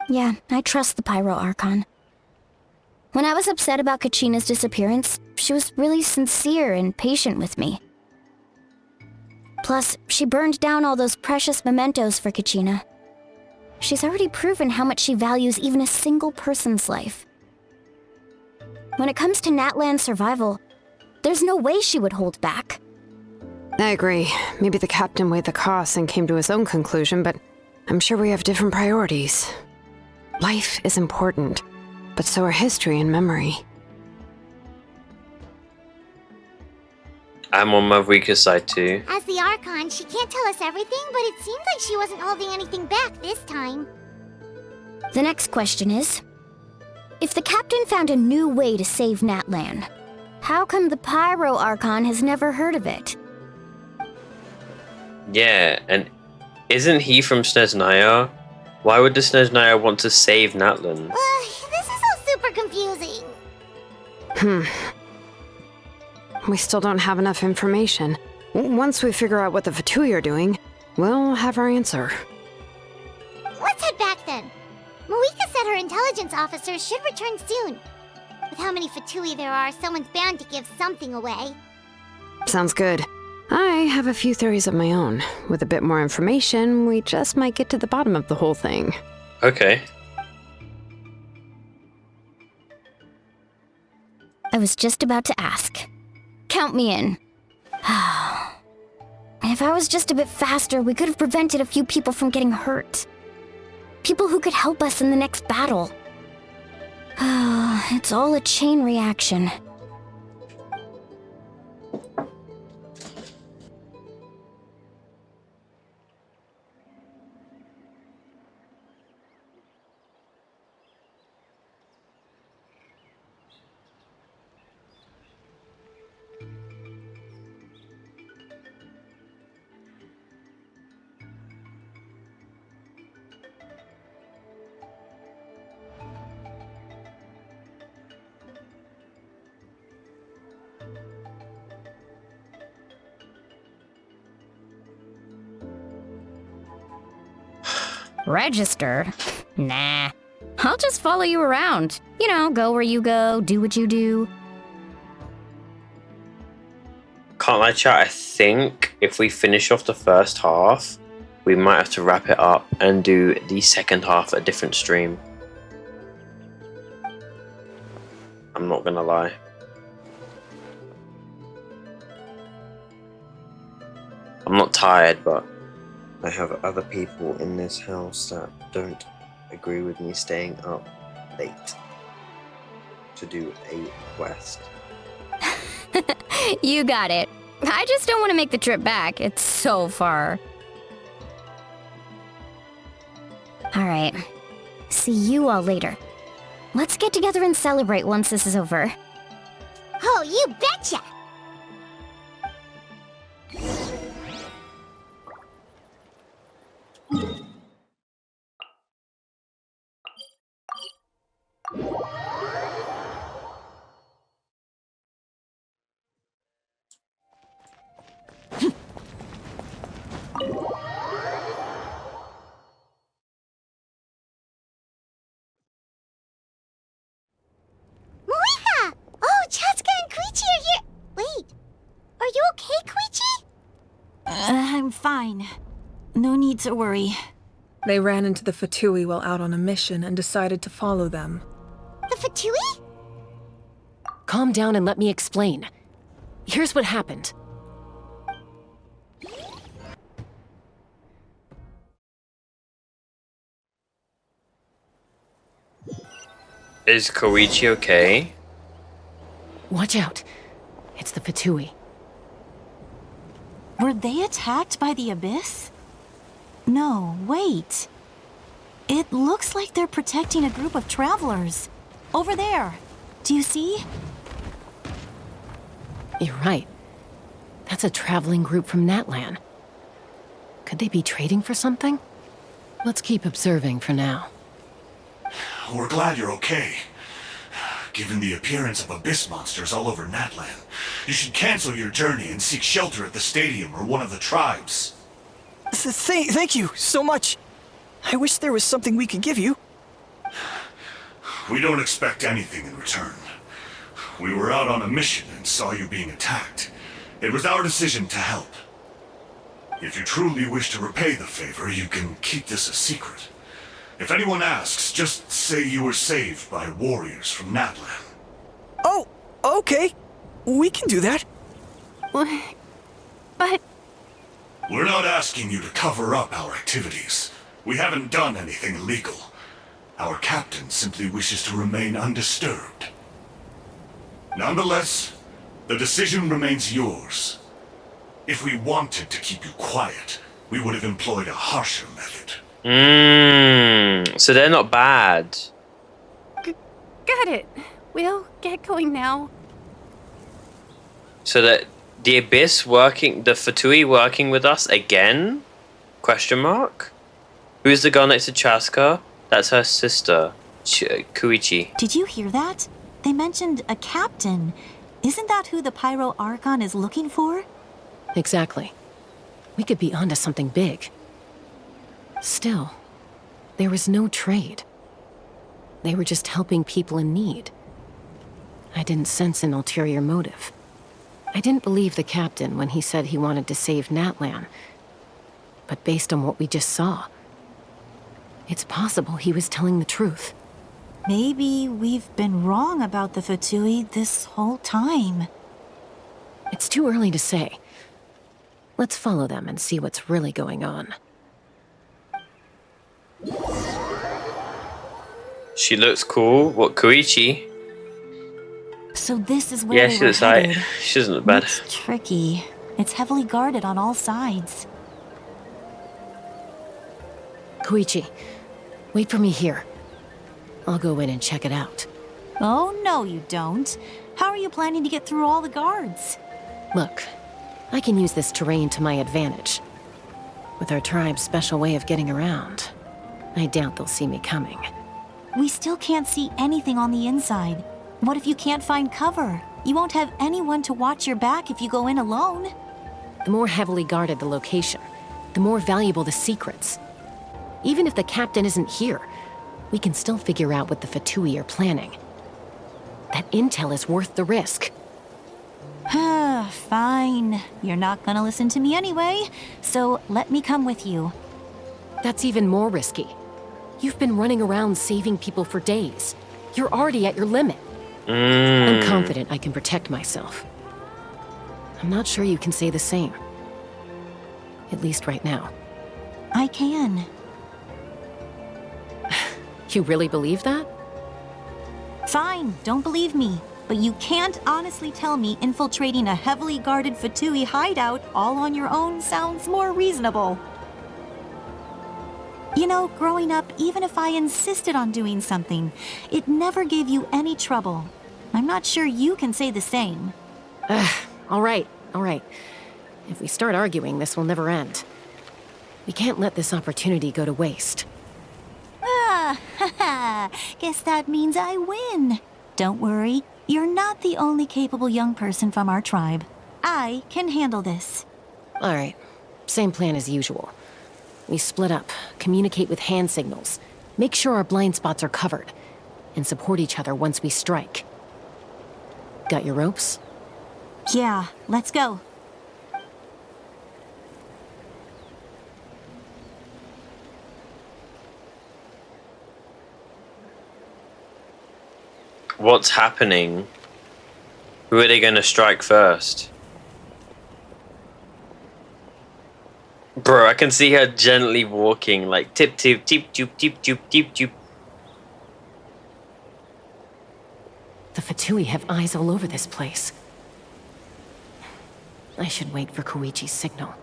Yeah, I trust the Pyro Archon. When I was upset about Kachina's disappearance, she was really sincere and patient with me. Plus, she burned down all those precious mementos for Kachina. She's already proven how much she values even a single person's life. When it comes to NATLAN'S survival, there's no way she would hold back. I agree. Maybe the captain weighed the costs and came to his own conclusion, but I'm sure we have different priorities. Life is important, but so are history and memory. I'm on Mavrika's side too. As the Archon, she can't tell us everything, but it seems like she wasn't holding anything back this time. The next question is, if the captain found a new way to save NATLAN, how come the Pyro Archon has never heard of it? Yeah, and isn't he from Snezhnaya? Why would the Snezhnaya want to save NATLAN? This is all super confusing. We still don't have enough information. Once we figure out what the Fatui are doing, we'll have our answer. Let's head back then. Moika said her intelligence officers should return soon. With how many Fatui there are, someone's bound to give something away. Sounds good. I have a few theories of my own. With a bit more information, we just might get to the bottom of the whole thing. Okay. I was just about to ask. Count me in. If I was just a bit faster, we could have prevented a few people from getting hurt. People who could help us in the next battle. It's all a chain reaction. Register? Nah. I'll just follow you around. You know, go where you go, do what you do. Can't lie, chat, I think if we finish off the first half, we might have to wrap it up and do the second half a different stream. I'm not gonna lie. I'm not tired, but I have other people in this house that don't agree with me staying up late to do a quest. You got it. I just don't want to make the trip back. It's so far. Alright. See you all later. Let's get together and celebrate once this is over. Oh, you betcha! Moika! Oh, Chaska and Koichi are here! Wait, are you okay, Koichi? I'm fine. No need to worry. They ran into the Fatui while out on a mission and decided to follow them. The Fatui? Calm down and let me explain. Here's what happened. Is Koichi okay? Watch out. It's the Fatui. Were they attacked by the Abyss? No, wait. It looks like they're protecting a group of travelers. Over there. Do you see? You're right. That's a traveling group from NATLAN. Could they be trading for something? Let's keep observing for now. We're glad you're okay. Given the appearance of abyss monsters all over NATLAN, you should cancel your journey and seek shelter at the stadium or one of the tribes. Thank you so much. I wish there was something we could give you. We don't expect anything in return. We were out on a mission and saw you being attacked. It was our decision to help. If you truly wish to repay the favor, you can keep this a secret. If anyone asks, just say you were saved by warriors from NATLAN. Oh, okay. We can do that. But... We're not asking you to cover up our activities. We haven't done anything illegal. Our captain simply wishes to remain undisturbed. Nonetheless, the decision remains yours. If we wanted to keep you quiet, we would have employed a harsher method. So they're not bad. Got it. We'll get going now. So that the Abyss working, the Fatui working with us again? Question mark? Who's the girl next to Chaska? That's her sister, Koichi. Did you hear that? They mentioned a captain. Isn't that who the Pyro Archon is looking for? Exactly. We could be onto something big. Still, there was no trade. They were just helping people in need. I didn't sense an ulterior motive. I didn't believe the captain when he said he wanted to save NATLAN. But based on what we just saw, it's possible he was telling the truth. Maybe we've been wrong about the Fatui this whole time. It's too early to say. Let's follow them and see what's really going on. She looks cool. What, Koichi? So this is where Yeah, they she were looks alright. headed. She doesn't look bad. It's tricky. It's heavily guarded on all sides. Koichi, wait for me here. I'll go in and check it out. Oh, no you don't. How are you planning to get through all the guards? Look, I can use this terrain to my advantage. With our tribe's special way of getting around, I doubt they'll see me coming. We still can't see anything on the inside. What if you can't find cover? You won't have anyone to watch your back if you go in alone. The more heavily guarded the location, the more valuable the secrets. Even if the captain isn't here, we can still figure out what the Fatui are planning. That intel is worth the risk. Fine. You're not gonna listen to me anyway, so let me come with you. That's even more risky. You've been running around saving people for days. You're already at your limit. I'm confident I can protect myself. I'm not sure you can say the same. At least right now. I can. You really believe that? Fine, don't believe me. But you can't honestly tell me infiltrating a heavily guarded Fatui hideout all on your own sounds more reasonable. You know, growing up, even if I insisted on doing something, it never gave you any trouble. I'm not sure you can say the same. All right. If we start arguing, this will never end. We can't let this opportunity go to waste. Haha, guess that means I win. Don't worry, you're not the only capable young person from our tribe. I can handle this. All right, same plan as usual. We split up, communicate with hand signals, make sure our blind spots are covered, and support each other once we strike. Got your ropes? Yeah, let's go. What's happening? Who are they gonna strike first? Bro, I can see her gently walking, like tip tip tip tip tip tip tip tip. The Fatui have eyes all over this place. I should wait for Koichi's signal.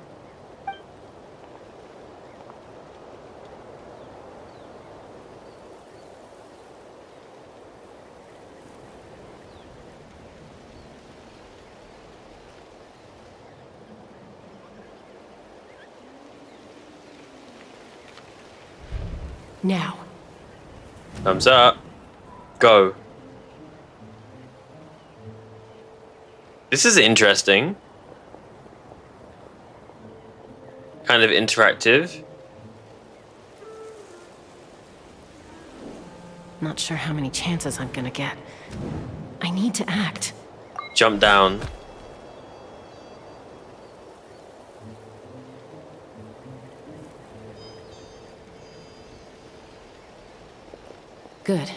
Now. Thumbs up. Go. This is interesting. Kind of interactive. Not sure how many chances I'm gonna get. I need to act. Jump down. Good.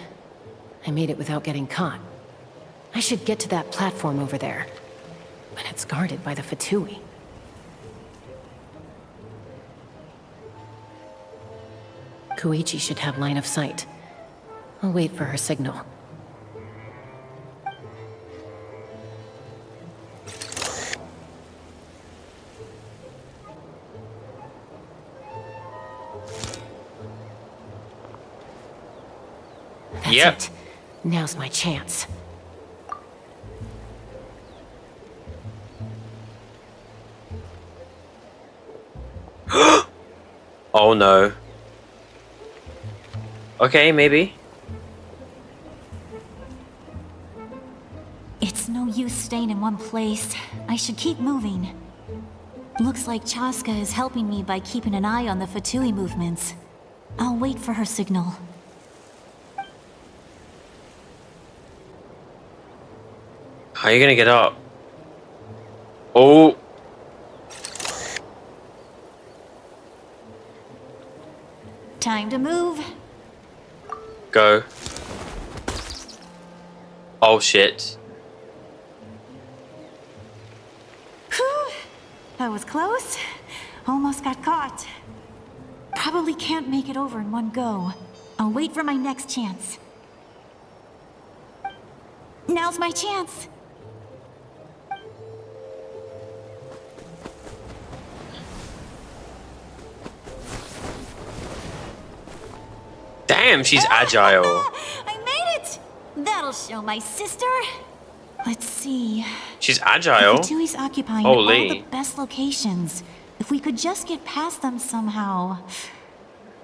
I made it without getting caught. I should get to that platform over there. But it's guarded by the Fatui. Koichi should have line of sight. I'll wait for her signal. That's it. Now's my chance. Oh no. Okay, maybe. It's no use staying in one place. I should keep moving. Looks like Chaska is helping me by keeping an eye on the Fatui movements. I'll wait for her signal. How are you gonna get up? Oh. Time to move. Go. Oh shit. Whew. That was close. Almost got caught. Probably can't make it over in one go. I'll wait for my next chance. Now's my chance. Damn, she's agile. I made it! That'll show my sister. Let's see. She's agile. The Fatui's occupying Holy. all the best locations. If we could just get past them somehow.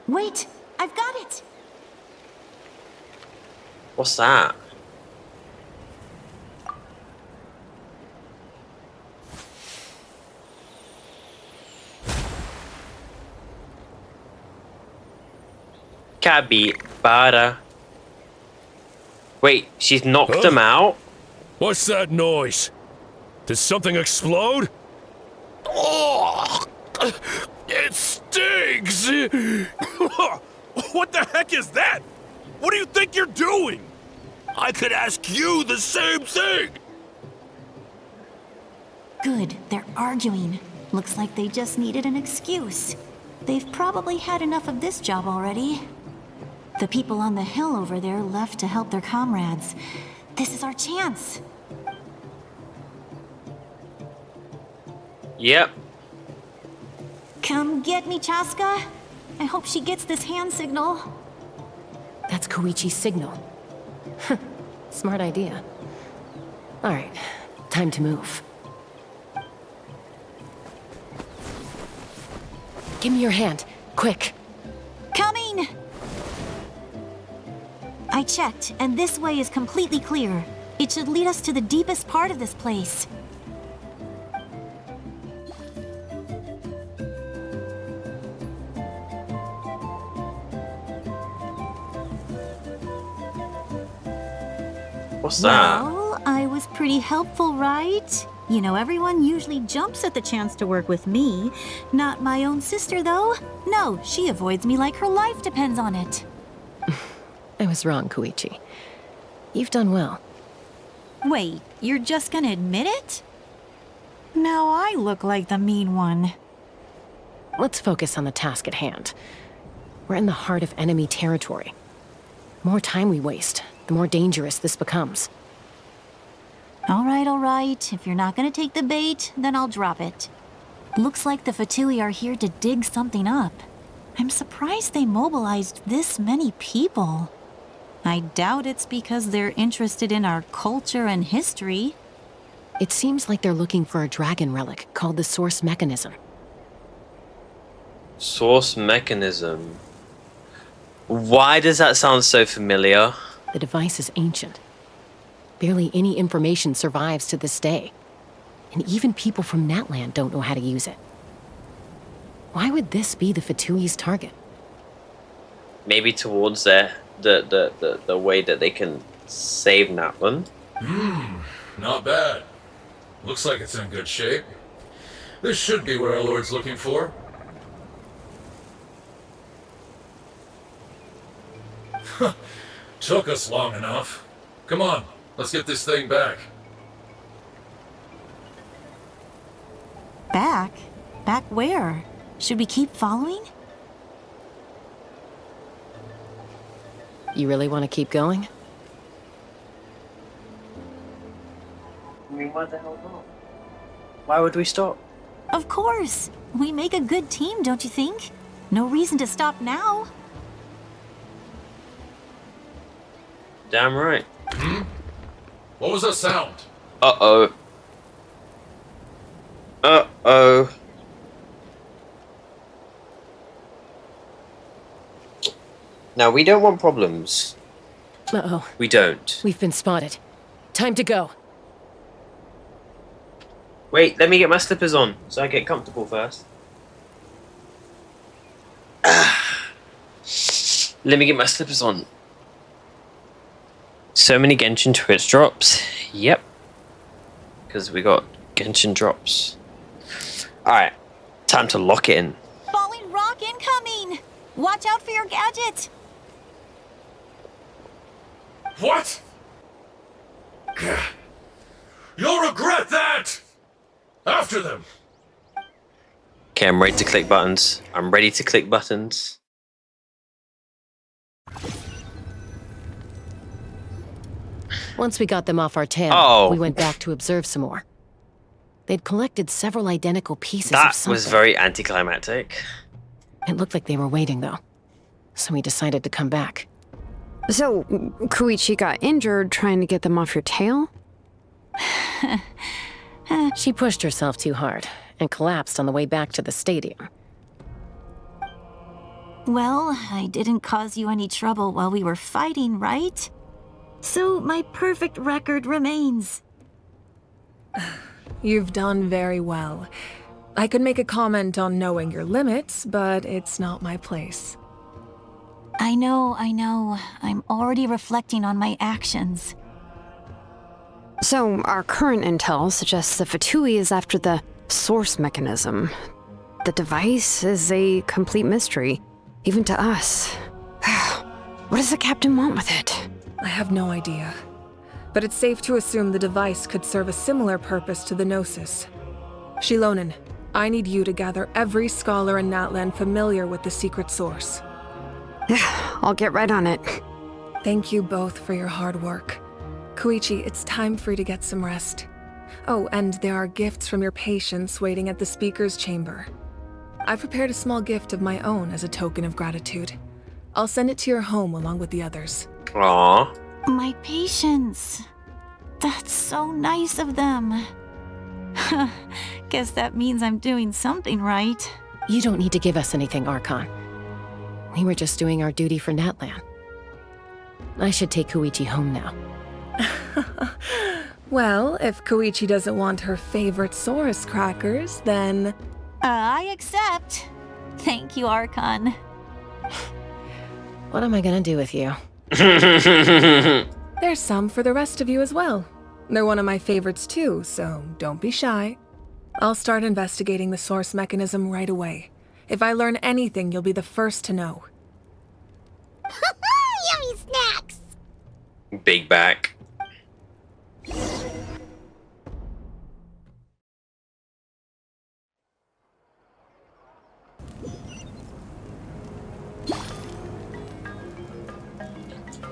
Wait, I've got it. What's that? Capitano. Wait, she's knocked them out? What's that noise? Did something explode? Oh, it stinks! What the heck is that? What do you think you're doing? I could ask you the same thing! Good, they're arguing. Looks like they just needed an excuse. they've probably had enough of this job already. The people on the hill over there left to help their comrades. This is our chance. Yep. Come get me, Chaska. I hope she gets this hand signal. That's Koichi's signal. Smart idea. All right, time to move. Give me your hand, quick. Coming! I checked, and this way is completely clear. It should lead us to the deepest part of this place. What's that? Well, I was pretty helpful, right? You know, everyone usually jumps at the chance to work with me. Not my own sister, though. No, she avoids me like her life depends on it. I was wrong, Koichi. You've done well. Wait, you're just gonna admit it? Now I look like the mean one. Let's focus on the task at hand. We're in the heart of enemy territory. The more time we waste, the more dangerous this becomes. All right. If you're not gonna take the bait, then I'll drop it. Looks like the Fatui are here to dig something up. I'm surprised they mobilized this many people. I doubt it's because they're interested in our culture and history. It seems like they're looking for a dragon relic called the Source Mechanism. Source Mechanism. Why does that sound so familiar? The device is ancient. Barely any information survives to this day. And even people from NATLAN don't know how to use it. Why would this be the Fatui's target? Maybe towards the way that they can save NATLAN. Not bad. Looks like it's in good shape. This should be what our Lord's looking for. Took us long enough. Come on, let's get this thing back. Back? Back where? Should we keep following? You really want to keep going? I mean, why the hell not? Why would we stop? Of course. We make a good team, don't you think? No reason to stop now. Damn right. What was that sound? Uh-oh. Uh-oh. Now, we don't want problems. Uh-oh. We don't. We've been spotted. Time to go. Wait, let me get my slippers on, so I get comfortable first. Let me get my slippers on. So many Genshin Twitch drops. Yep. Because we got Genshin drops. Alright, time to lock it in. Falling rock incoming! Watch out for your gadget! What? You'll regret that! After them! Okay, I'm ready to click buttons. I'm ready to click buttons. Once we got them off our tail, we went back to observe some more. They'd collected several identical pieces of That something. was very anticlimactic. It looked like they were waiting, though. So we decided to come back. So, Koichi got injured trying to get them off your tail? She pushed herself too hard and collapsed on the way back to the stadium. Well, I didn't cause you any trouble while we were fighting, right? So my perfect record remains. You've done very well. I could make a comment on knowing your limits, but it's not my place. I know. I'm already reflecting on my actions. So, our current intel suggests the Fatui is after the source mechanism. The device is a complete mystery, even to us. What does the captain want with it? I have no idea. But it's safe to assume the device could serve a similar purpose to the Gnosis. Shilonen, I need you to gather every scholar in Natlan familiar with the secret source. I'll get right on it. Thank you both for your hard work. Koichi, it's time for you to get some rest. Oh, and there are gifts from your patients waiting at the speaker's chamber. I've prepared a small gift of my own as a token of gratitude. I'll send it to your home along with the others. Aww. My patience. That's so nice of them. Guess that means I'm doing something right. You don't need to give us anything, Archon. We were just doing our duty for Natlan. I should take Koichi home now. Well, if Koichi doesn't want her favorite Saurus crackers, then... I accept. Thank you, Archon. What am I gonna do with you? There's some for the rest of you as well. They're one of my favorites too, so don't be shy. I'll start investigating the source mechanism right away. If I learn anything, you'll be the first to know. Yummy snacks! Big back.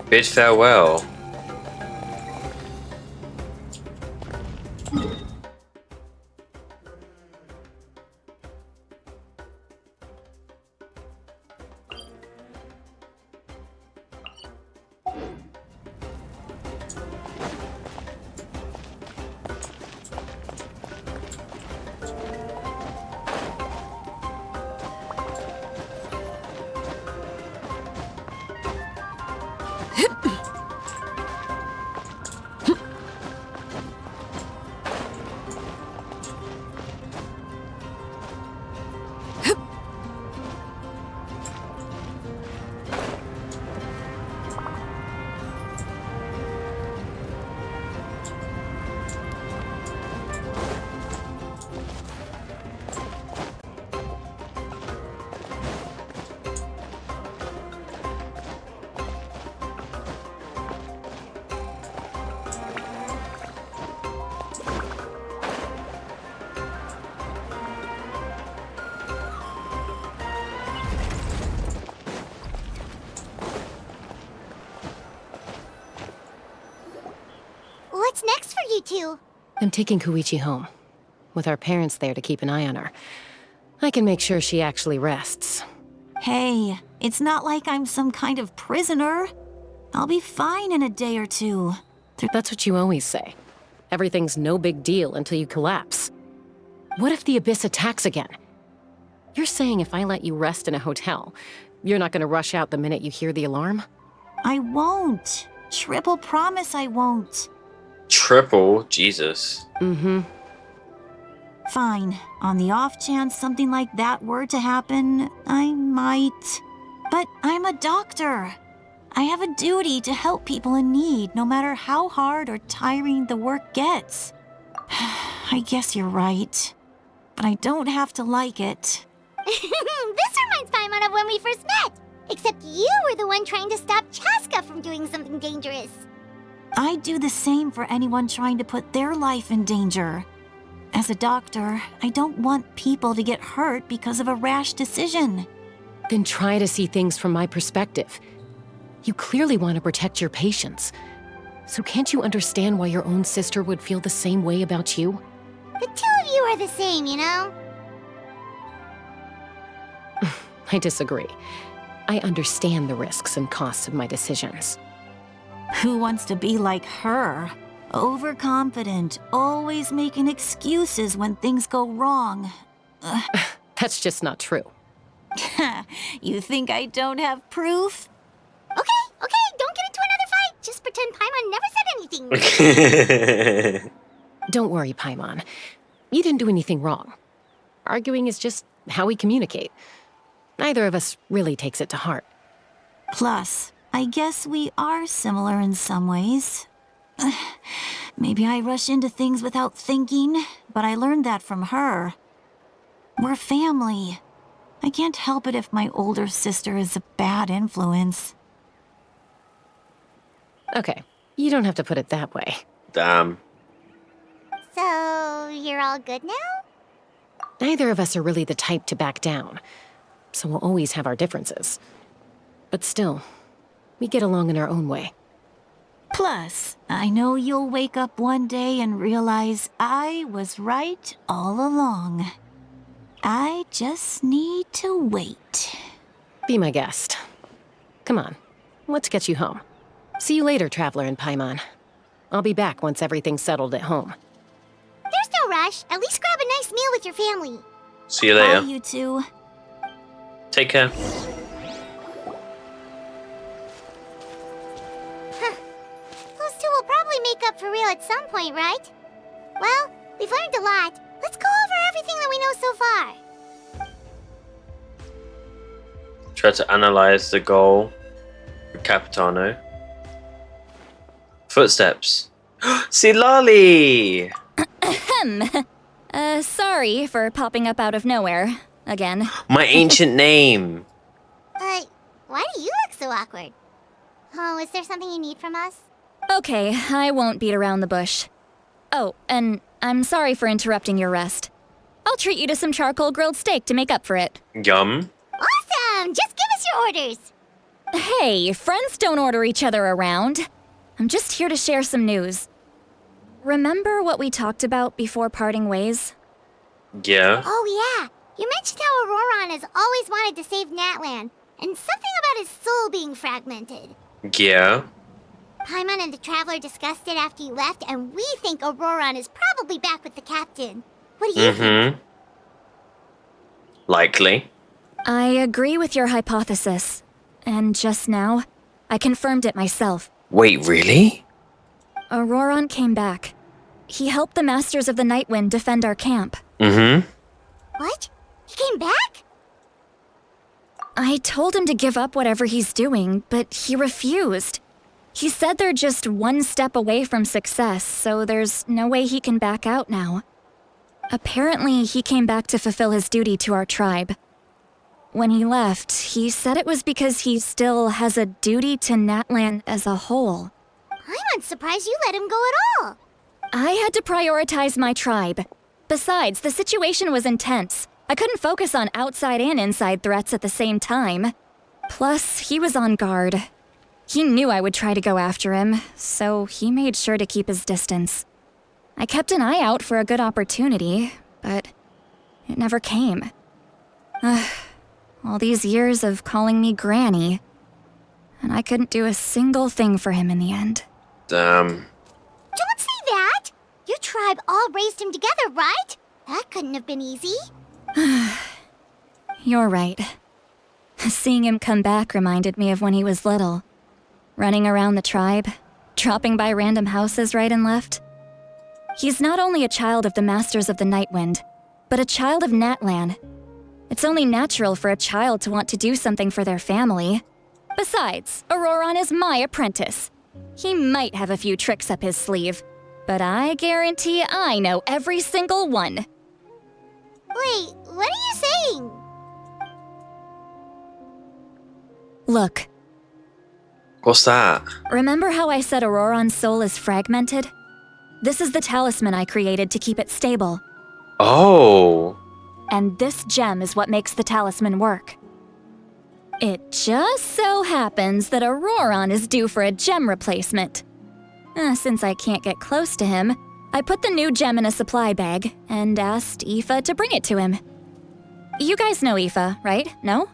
Bid farewell. What's next for you two? I'm taking Koichi home, with our parents there to keep an eye on her. I can make sure she actually rests. Hey, it's not like I'm some kind of prisoner. I'll be fine in a day or two. That's what you always say. Everything's no big deal until you collapse. What if the Abyss attacks again? You're saying if I let you rest in a hotel, you're not gonna rush out the minute you hear the alarm? I won't. Triple promise I won't. Triple? Jesus. Mm-hmm. Fine. On the off chance something like that were to happen, I might. But I'm a doctor. I have a duty to help people in need, no matter how hard or tiring the work gets. I guess you're right. But I don't have to like it. This reminds Paimon of when we first met. Except you were the one trying to stop Chaska from doing something dangerous. I'd do the same for anyone trying to put their life in danger. As a doctor, I don't want people to get hurt because of a rash decision. Then try to see things from my perspective. You clearly want to protect your patients. So can't you understand why your own sister would feel the same way about you? The two of you are the same, you know? I disagree. I understand the risks and costs of my decisions. Who wants to be like her? Overconfident, always making excuses when things go wrong. That's just not true. You think I don't have proof? Okay, don't get into another fight. Just pretend Paimon never said anything. Don't worry, Paimon. You didn't do anything wrong. Arguing is just how we communicate. Neither of us really takes it to heart. Plus, I guess we are similar in some ways. Maybe I rush into things without thinking, but I learned that from her. We're family. I can't help it if my older sister is a bad influence. Okay, you don't have to put it that way. Damn. So, you're all good now? Neither of us are really the type to back down, so we'll always have our differences. But still, we get along in our own way. Plus, I know you'll wake up one day and realize I was right all along. I just need to wait. Be my guest. Come on, let's get you home. See you later, Traveler in Paimon. I'll be back once everything's settled at home. There's no rush. At least grab a nice meal with your family. See you later. Bye, you two. Take care. Those two will probably make up for real at some point, right? Well, we've learned a lot. Let's go over everything that we know so far. Try to analyze the goal for Capitaino. Footsteps. Citalti! Sorry for popping up out of nowhere. Again. My ancient name. Why do you look so awkward? Oh, is there something you need from us? Okay, I won't beat around the bush. Oh, and I'm sorry for interrupting your rest. I'll treat you to some charcoal grilled steak to make up for it. Yum. Awesome! Just give us your orders. Hey, friends don't order each other around. I'm just here to share some news. Remember what we talked about before parting ways? Yeah. Oh yeah, you mentioned how Ororon has always wanted to save NATLAN, and something about his soul being fragmented. Yeah. Paimon and the Traveler discussed it after you left, and we think Ororon is probably back with the captain. What do you think? Likely. I agree with your hypothesis. And just now, I confirmed it myself. Wait, really? Ororon came back. He helped the Masters of the Nightwind defend our camp. What? He came back? I told him to give up whatever he's doing, but he refused. He said they're just one step away from success, so there's no way he can back out now. Apparently, he came back to fulfill his duty to our tribe. When he left, he said it was because he still has a duty to NATLAN as a whole. I'm surprised you let him go at all. I had to prioritize my tribe. Besides, the situation was intense. I couldn't focus on outside and inside threats at the same time. Plus, he was on guard. He knew I would try to go after him, so he made sure to keep his distance. I kept an eye out for a good opportunity, but it never came. All these years of calling me Granny, and I couldn't do a single thing for him in the end. Damn. Don't say that! Your tribe all raised him together, right? That couldn't have been easy. You're right. Seeing him come back reminded me of when he was little. Running around the tribe, dropping by random houses right and left. He's not only a child of the Masters of the Nightwind, but a child of NATLAN. It's only natural for a child to want to do something for their family. Besides, Ororon is my apprentice. He might have a few tricks up his sleeve, but I guarantee I know every single one. Wait, what are you saying? Look. What's that? Remember how I said Ororon's soul is fragmented? This is the talisman I created to keep it stable. Oh. And this gem is what makes the talisman work. It just so happens that Ororon is due for a gem replacement. Since I can't get close to him, I put the new gem in a supply bag and asked Aoife to bring it to him. You guys know Aoife, right? No?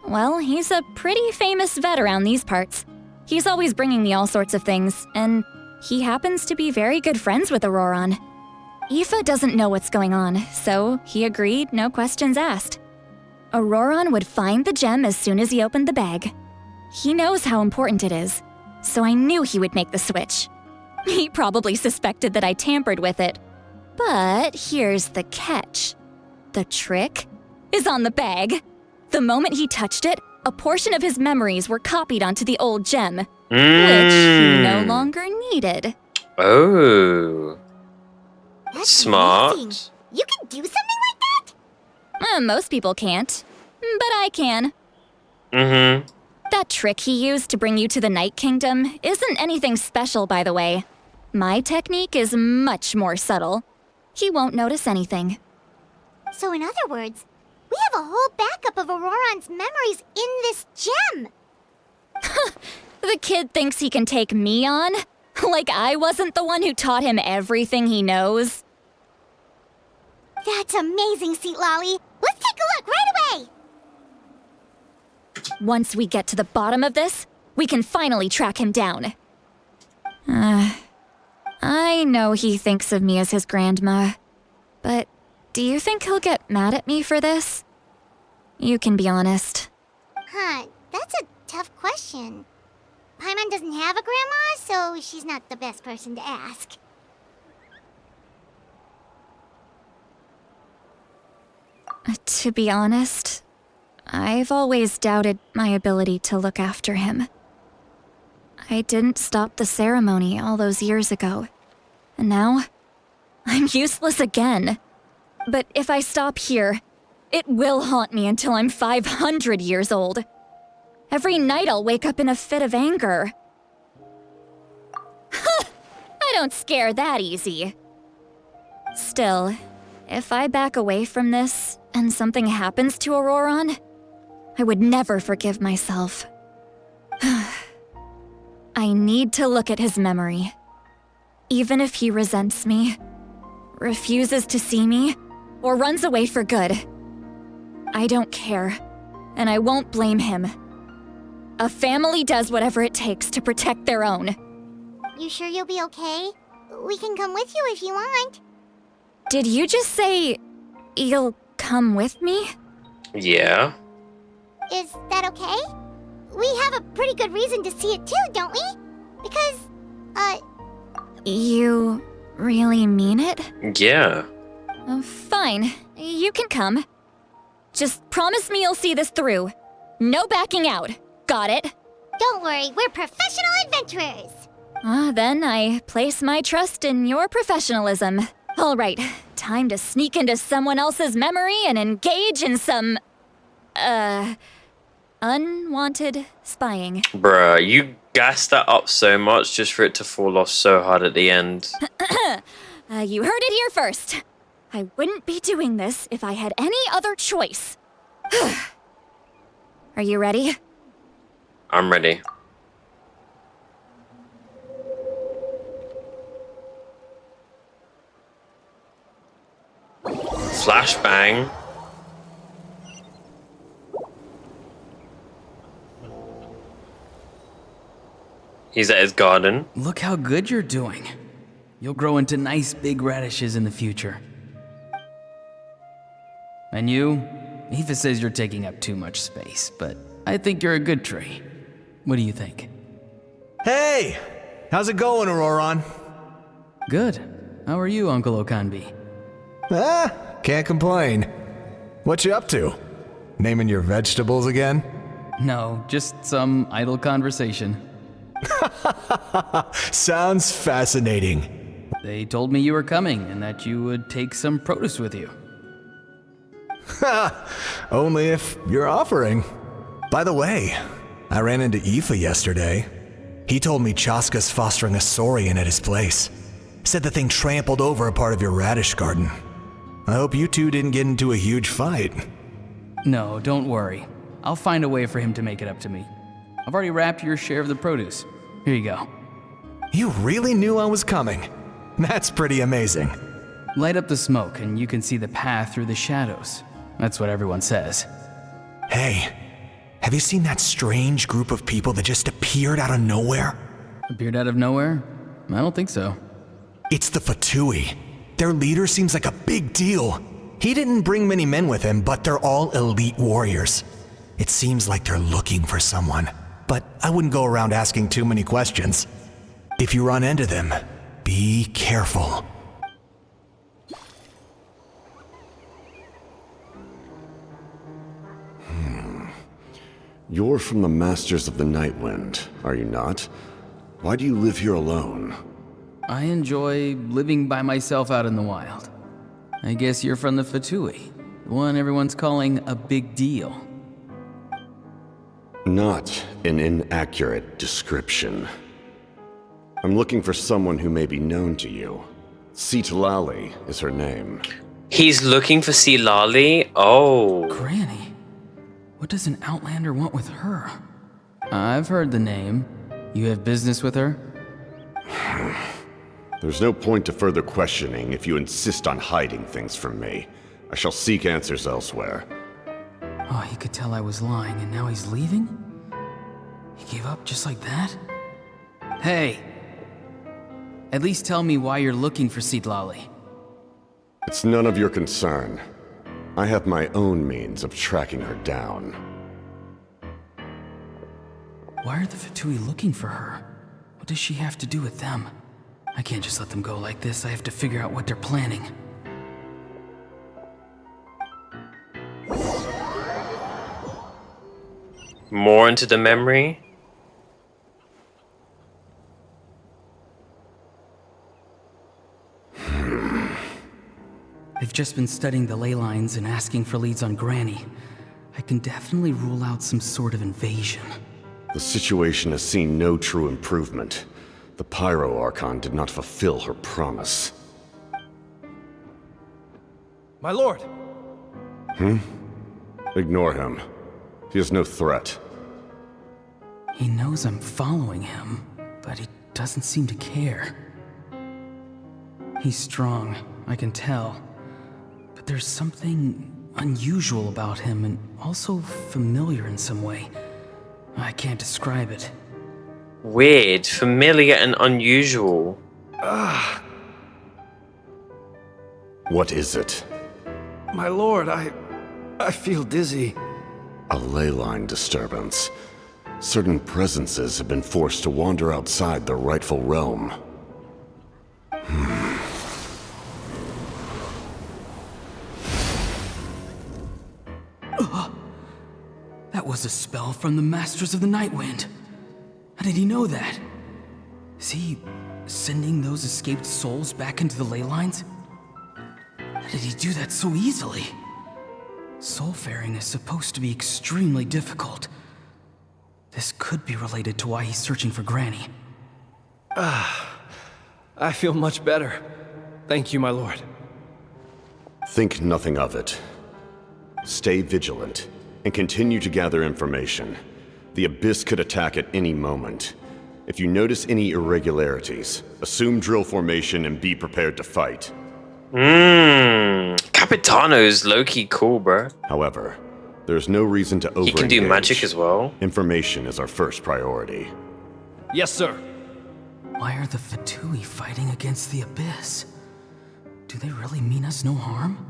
Well, he's a pretty famous vet around these parts. He's always bringing me all sorts of things, and he happens to be very good friends with Ororon. Aoife doesn't know what's going on, so he agreed, no questions asked. Ororon would find the gem as soon as he opened the bag. He knows how important it is, so I knew he would make the switch. He probably suspected that I tampered with it. But here's the catch. The trick is on the bag. The moment he touched it, a portion of his memories were copied onto the old gem, which he no longer needed. Oh. That's smart. amazing. You can do something like that? Most people can't, but I can. That trick he used to bring you to the Night Kingdom isn't anything special, by the way. My technique is much more subtle. He won't notice anything. So in other words, we have a whole backup of Ororon's memories in this gem! The kid thinks he can take me on? Like I wasn't the one who taught him everything he knows? That's amazing, Citalti! Let's take a look right away! Once we get to the bottom of this, we can finally track him down. I know he thinks of me as his grandma, but do you think he'll get mad at me for this? You can be honest. Huh, that's a tough question. Paimon doesn't have a grandma, so she's not the best person to ask. To be honest, I've always doubted my ability to look after him. I didn't stop the ceremony all those years ago, and now I'm useless again. But if I stop here, it will haunt me until I'm 500 years old. Every night I'll wake up in a fit of anger. I don't scare that easy. Still, if I back away from this and something happens to Ororon, I would never forgive myself. I need to look at his memory. Even if he resents me, refuses to see me, or runs away for good. I don't care, and I won't blame him. A family does whatever it takes to protect their own. You sure you'll be okay? We can come with you if you want. Did you just say you'll come with me? Yeah. Is that okay? We have a pretty good reason to see it too, don't we? Because, You really mean it? Yeah. Fine, you can come. Just promise me you'll see this through. No backing out. Got it? Don't worry, we're professional adventurers. Then I place my trust in your professionalism. All right, time to sneak into someone else's memory and engage in some, unwanted spying. Bruh, you gassed that up so much just for it to fall off so hard at the end. You heard it here first. I wouldn't be doing this if I had any other choice. Are you ready? I'm ready. Flashbang. He's at his garden. Look how good you're doing. You'll grow into nice big radishes in the future. And you? Aoife says you're taking up too much space, but I think you're a good tree. What do you think? Hey! How's it going, Ororon? Good. How are you, Uncle Okanbi? Can't complain. What you up to? Naming your vegetables again? No, just some idle conversation. Sounds fascinating. They told me you were coming and that you would take some produce with you. Only if you're offering. By the way, I ran into Aoife yesterday. He told me Chaska's fostering a saurian at his place. Said the thing trampled over a part of your radish garden. I hope you two didn't get into a huge fight. No, don't worry. I'll find a way for him to make it up to me. I've already wrapped your share of the produce. Here you go. You really knew I was coming. That's pretty amazing. Light up the smoke and you can see the path through the shadows. That's what everyone says. Hey, have you seen that strange group of people that just appeared out of nowhere? Appeared out of nowhere? I don't think so. It's the Fatui. Their leader seems like a big deal. He didn't bring many men with him, but they're all elite warriors. It seems like they're looking for someone, but I wouldn't go around asking too many questions. If you run into them, be careful. You're from the Masters of the Nightwind, are you not? Why do you live here alone? I enjoy living by myself out in the wild. I guess you're from the Fatui, the one everyone's calling a big deal. Not an inaccurate description. I'm looking for someone who may be known to you. Citalti is her name. He's looking for Citalti? Oh. Granny? What does an Outlander want with her? I've heard the name. You have business with her? There's no point to further questioning if you insist on hiding things from me. I shall seek answers elsewhere. Oh, he could tell I was lying and now he's leaving? He gave up just like that? Hey! At least tell me why you're looking for Citalti. It's none of your concern. I have my own means of tracking her down. Why are the Fatui looking for her? What does she have to do with them? I can't just let them go like this. I have to figure out what they're planning. More into the memory? They've just been studying the ley lines and asking for leads on Granny. I can definitely rule out some sort of invasion. The situation has seen no true improvement. The Pyro Archon did not fulfill her promise. My lord! Ignore him. He is no threat. He knows I'm following him, but he doesn't seem to care. He's strong, I can tell. But there's something unusual about him and also familiar in some way. I can't describe it. Weird, familiar, and unusual. What is it? My lord, I feel dizzy. A ley line disturbance. Certain presences have been forced to wander outside their rightful realm. That was a spell from the Masters of the Night Wind. How did he know that? Is he sending those escaped souls back into the ley lines? How did he do that so easily? Soulfaring is supposed to be extremely difficult. This could be related to why he's searching for Granny. I feel much better. Thank you, my lord. Think nothing of it. Stay vigilant, and continue to gather information. The Abyss could attack at any moment. If you notice any irregularities, assume drill formation and be prepared to fight. Capitaino's low-key cool, bro. However, there's no reason to over-engage. He can do magic as well. Information is our first priority. Yes, sir. Why are the Fatui fighting against the Abyss? Do they really mean us no harm?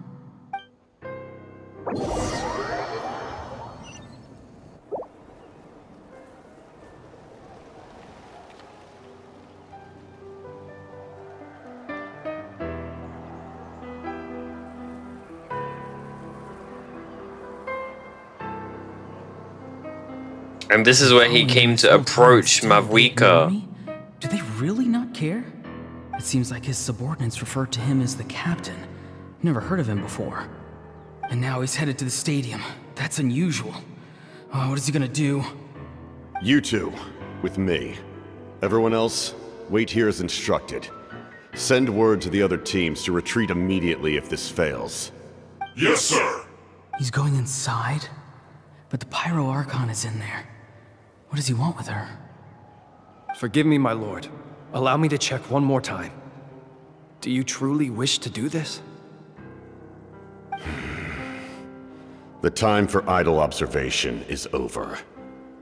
And this is where he came to approach Mavuika. Do they really not care? It seems like his subordinates referred to him as the captain. Never heard of him before. And now he's headed to the stadium. That's unusual. Oh, what is he gonna do? You two, with me. Everyone else, wait here as instructed. Send word to the other teams to retreat immediately if this fails. Yes, sir. He's going inside? But the Pyro Archon is in there. What does he want with her? Forgive me, my lord. Allow me to check one more time. Do you truly wish to do this? The time for idle observation is over.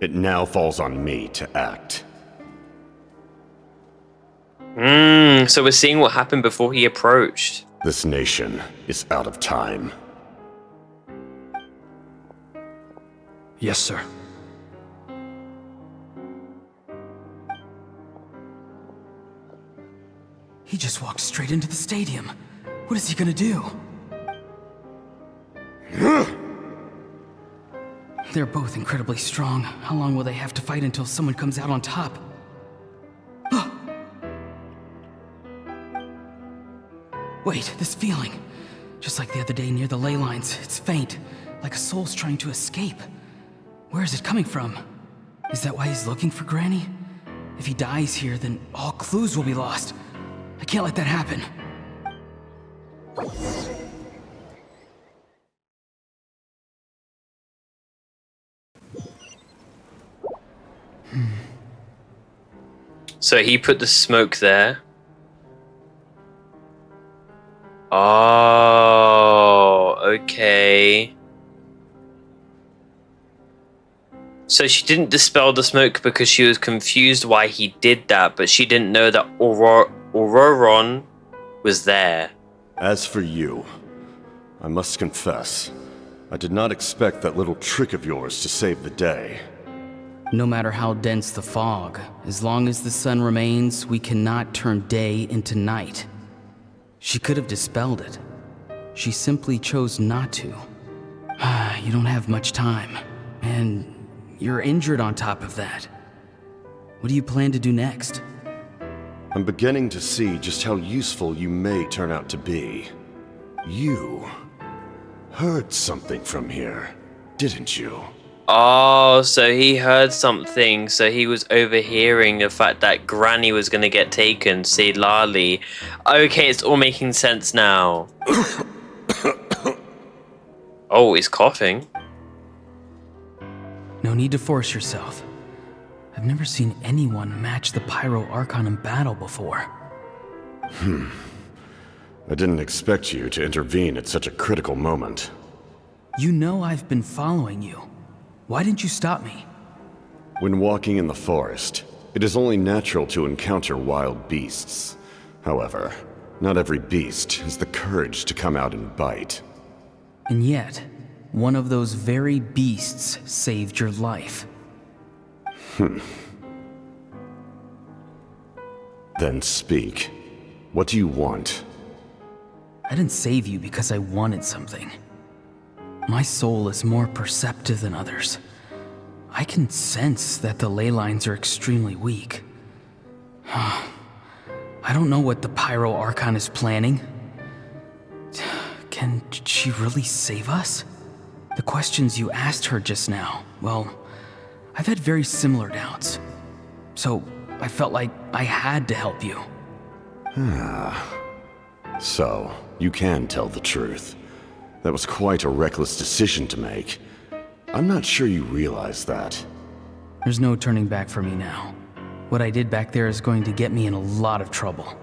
It now falls on me to act. So we're seeing what happened before he approached. This nation is out of time. Yes, sir. He just walked straight into the stadium. What is he gonna do? They're both incredibly strong. How long will they have to fight until someone comes out on top? Wait, this feeling. Just like the other day near the ley lines, it's faint, like a soul's trying to escape. Where is it coming from? Is that why he's looking for Granny? If he dies here, then all clues will be lost. I can't let that happen. So he put the smoke there. Oh, okay. So she didn't dispel the smoke because she was confused why he did that, but she didn't know that Ororon was there. As for you, I must confess, I did not expect that little trick of yours to save the day. No matter how dense the fog, as long as the sun remains, we cannot turn day into night. She could have dispelled it. She simply chose not to. You don't have much time, and you're injured on top of that. What do you plan to do next? I'm beginning to see just how useful you may turn out to be. You heard something from here, didn't you? Oh, so he heard something, so he was overhearing the fact that Granny was gonna get taken, Citalti. Okay, it's all making sense now. Oh, he's coughing. No need to force yourself. I've never seen anyone match the Pyro Archon in battle before. I didn't expect you to intervene at such a critical moment. You know I've been following you. Why didn't you stop me? When walking in the forest, it is only natural to encounter wild beasts. However, not every beast has the courage to come out and bite. And yet, one of those very beasts saved your life. Then speak. What do you want? I didn't save you because I wanted something. My soul is more perceptive than others. I can sense that the ley lines are extremely weak. I don't know what the Pyro Archon is planning. Can she really save us? The questions you asked her just now, well, I've had very similar doubts. So I felt like I had to help you. So, you can tell the truth. That was quite a reckless decision to make. I'm not sure you realize that. There's no turning back for me now. What I did back there is going to get me in a lot of trouble.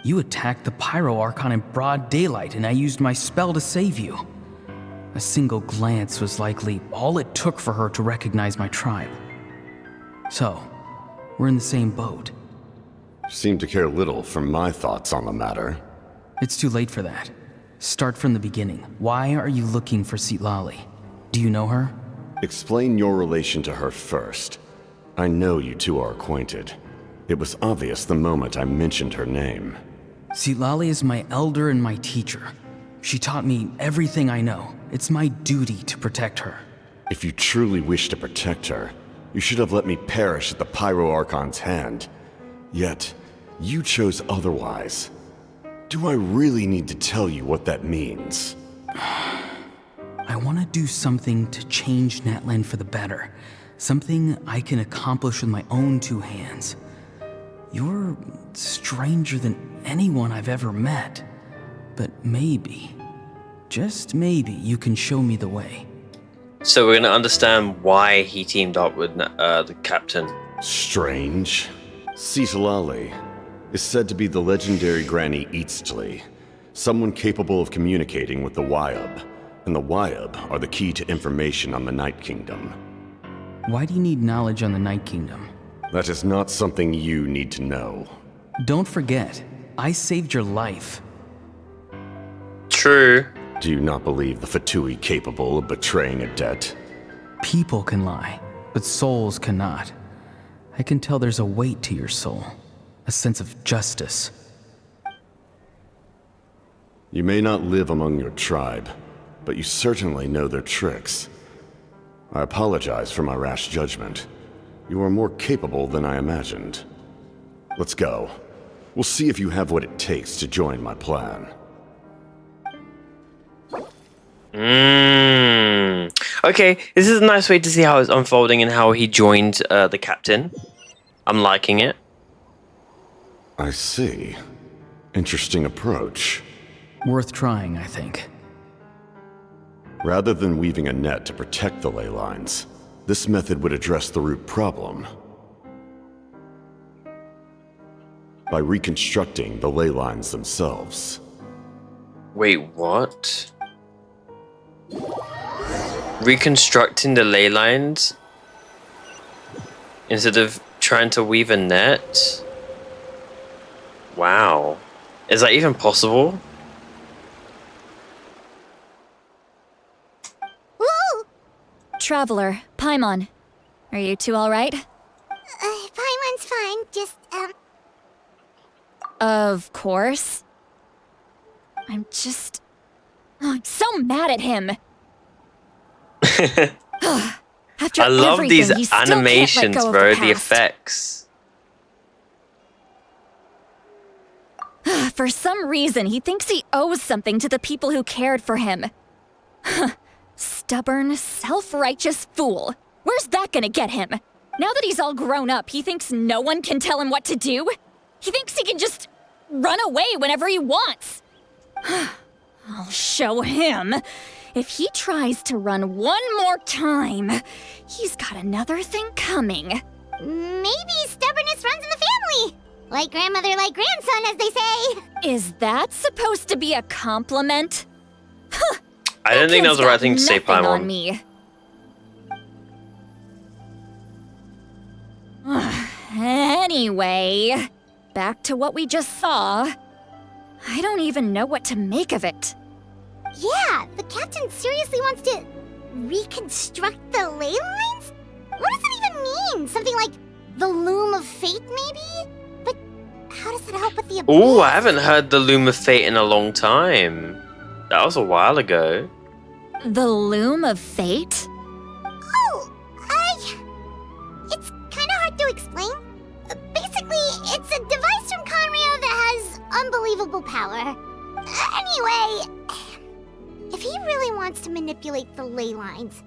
You attacked the Pyro Archon in broad daylight, and I used my spell to save you. A single glance was likely all it took for her to recognize my tribe. So, we're in the same boat. You seem to care little for my thoughts on the matter. It's too late for that. Start from the beginning. Why are you looking for Citalti? Do you know her? Explain your relation to her first. I know you two are acquainted. It was obvious the moment I mentioned her name. Citalti is my elder and my teacher. She taught me everything I know. It's my duty to protect her. If you truly wish to protect her, you should have let me perish at the Pyro Archon's hand. Yet, you chose otherwise. Do I really need to tell you what that means? I want to do something to change NATLAN for the better. Something I can accomplish with my own two hands. You're stranger than anyone I've ever met. But maybe, just maybe, you can show me the way. So we're gonna understand why he teamed up with the captain. Strange. Citalti is said to be the legendary Granny Citalti, someone capable of communicating with the Wyab, and the Wyab are the key to information on the Night Kingdom. Why do you need knowledge on the Night Kingdom? That is not something you need to know. Don't forget, I saved your life. True. Do you not believe the Fatui capable of betraying a debt? People can lie, but souls cannot. I can tell there's a weight to your soul, a sense of justice. You may not live among your tribe, but you certainly know their tricks. I apologize for my rash judgment. You are more capable than I imagined. Let's go. We'll see if you have what it takes to join my plan. Okay, this is a nice way to see how it's unfolding and how he joined the captain. I'm liking it. I see. Interesting approach. Worth trying, I think. Rather than weaving a net to protect the ley lines, This method would address the root problem by reconstructing the ley lines themselves. Wait, what? Reconstructing the ley lines instead of trying to weave a net? Wow. Is that even possible? Woo! Traveler, Paimon. Are you two alright? Paimon's fine, just, Of course. I'm just... I'm so mad at him. After I love everything, these he still can't let animations, go of bro. the The past. effects. For some reason, he thinks he owes something to the people who cared for him. Stubborn, self-righteous fool. Where's that gonna get him? Now that he's all grown up, he thinks no one can tell him what to do? He thinks he can just run away whenever he wants. I'll show him. If he tries to run one more time, he's got another thing coming. Maybe stubbornness runs in the family. Like grandmother, like grandson, as they say. Is that supposed to be a compliment? I don't think that was the right thing to say, Nothing on Paimon. me. Anyway, back to what we just saw. I don't even know what to make of it. Yeah, the captain seriously wants to reconstruct the ley lines? What does that even mean? Something like the loom of fate, maybe? But how does that help with the abyss? Ooh, I haven't heard the Loom of Fate in a long time. That was a while ago. The Loom of Fate? Oh, it's kind of hard to explain. Basically, it's a device from Conrio that has unbelievable power. Anyway, if he really wants to manipulate the ley lines,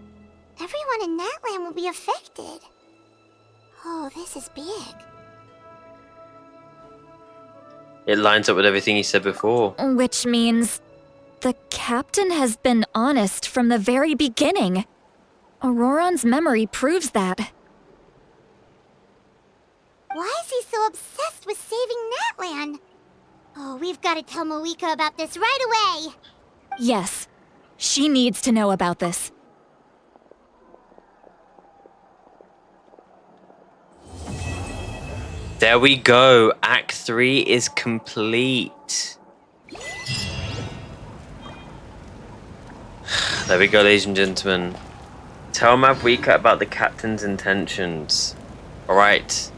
everyone in Natlan will be affected. Oh, this is big. It lines up with everything he said before. Which means the captain has been honest from the very beginning. Ororon's memory proves that. Why is he so obsessed with saving Natlan? Oh, we've got to tell Moeka about this right away. Yes, she needs to know about this. There we go. Act 3 is complete. There we go, ladies and gentlemen. Tell Mavwika about the captain's intentions. Alright.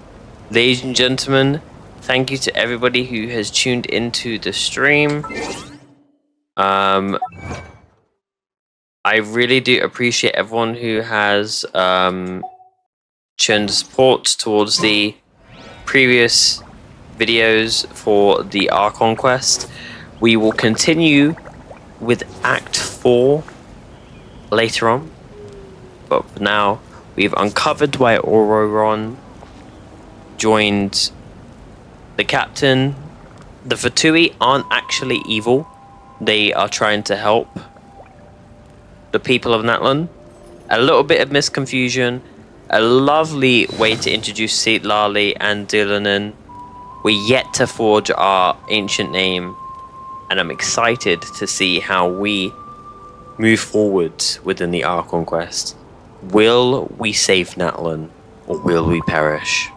Ladies and gentlemen, thank you to everybody who has tuned into the stream. I really do appreciate everyone who has shown support towards the previous videos for the Archon quest. We will continue with Act 4 later on, but for now we've uncovered why Ororon joined the captain. The Fatui aren't actually evil. They are trying to help the people of Natlan. A little bit of misconfusion. A lovely way to introduce Citalti and Dylanin. We're yet to forge our ancient name, and I'm excited to see how we move forward within the Archon quest. Will we save Natlan, or will we perish?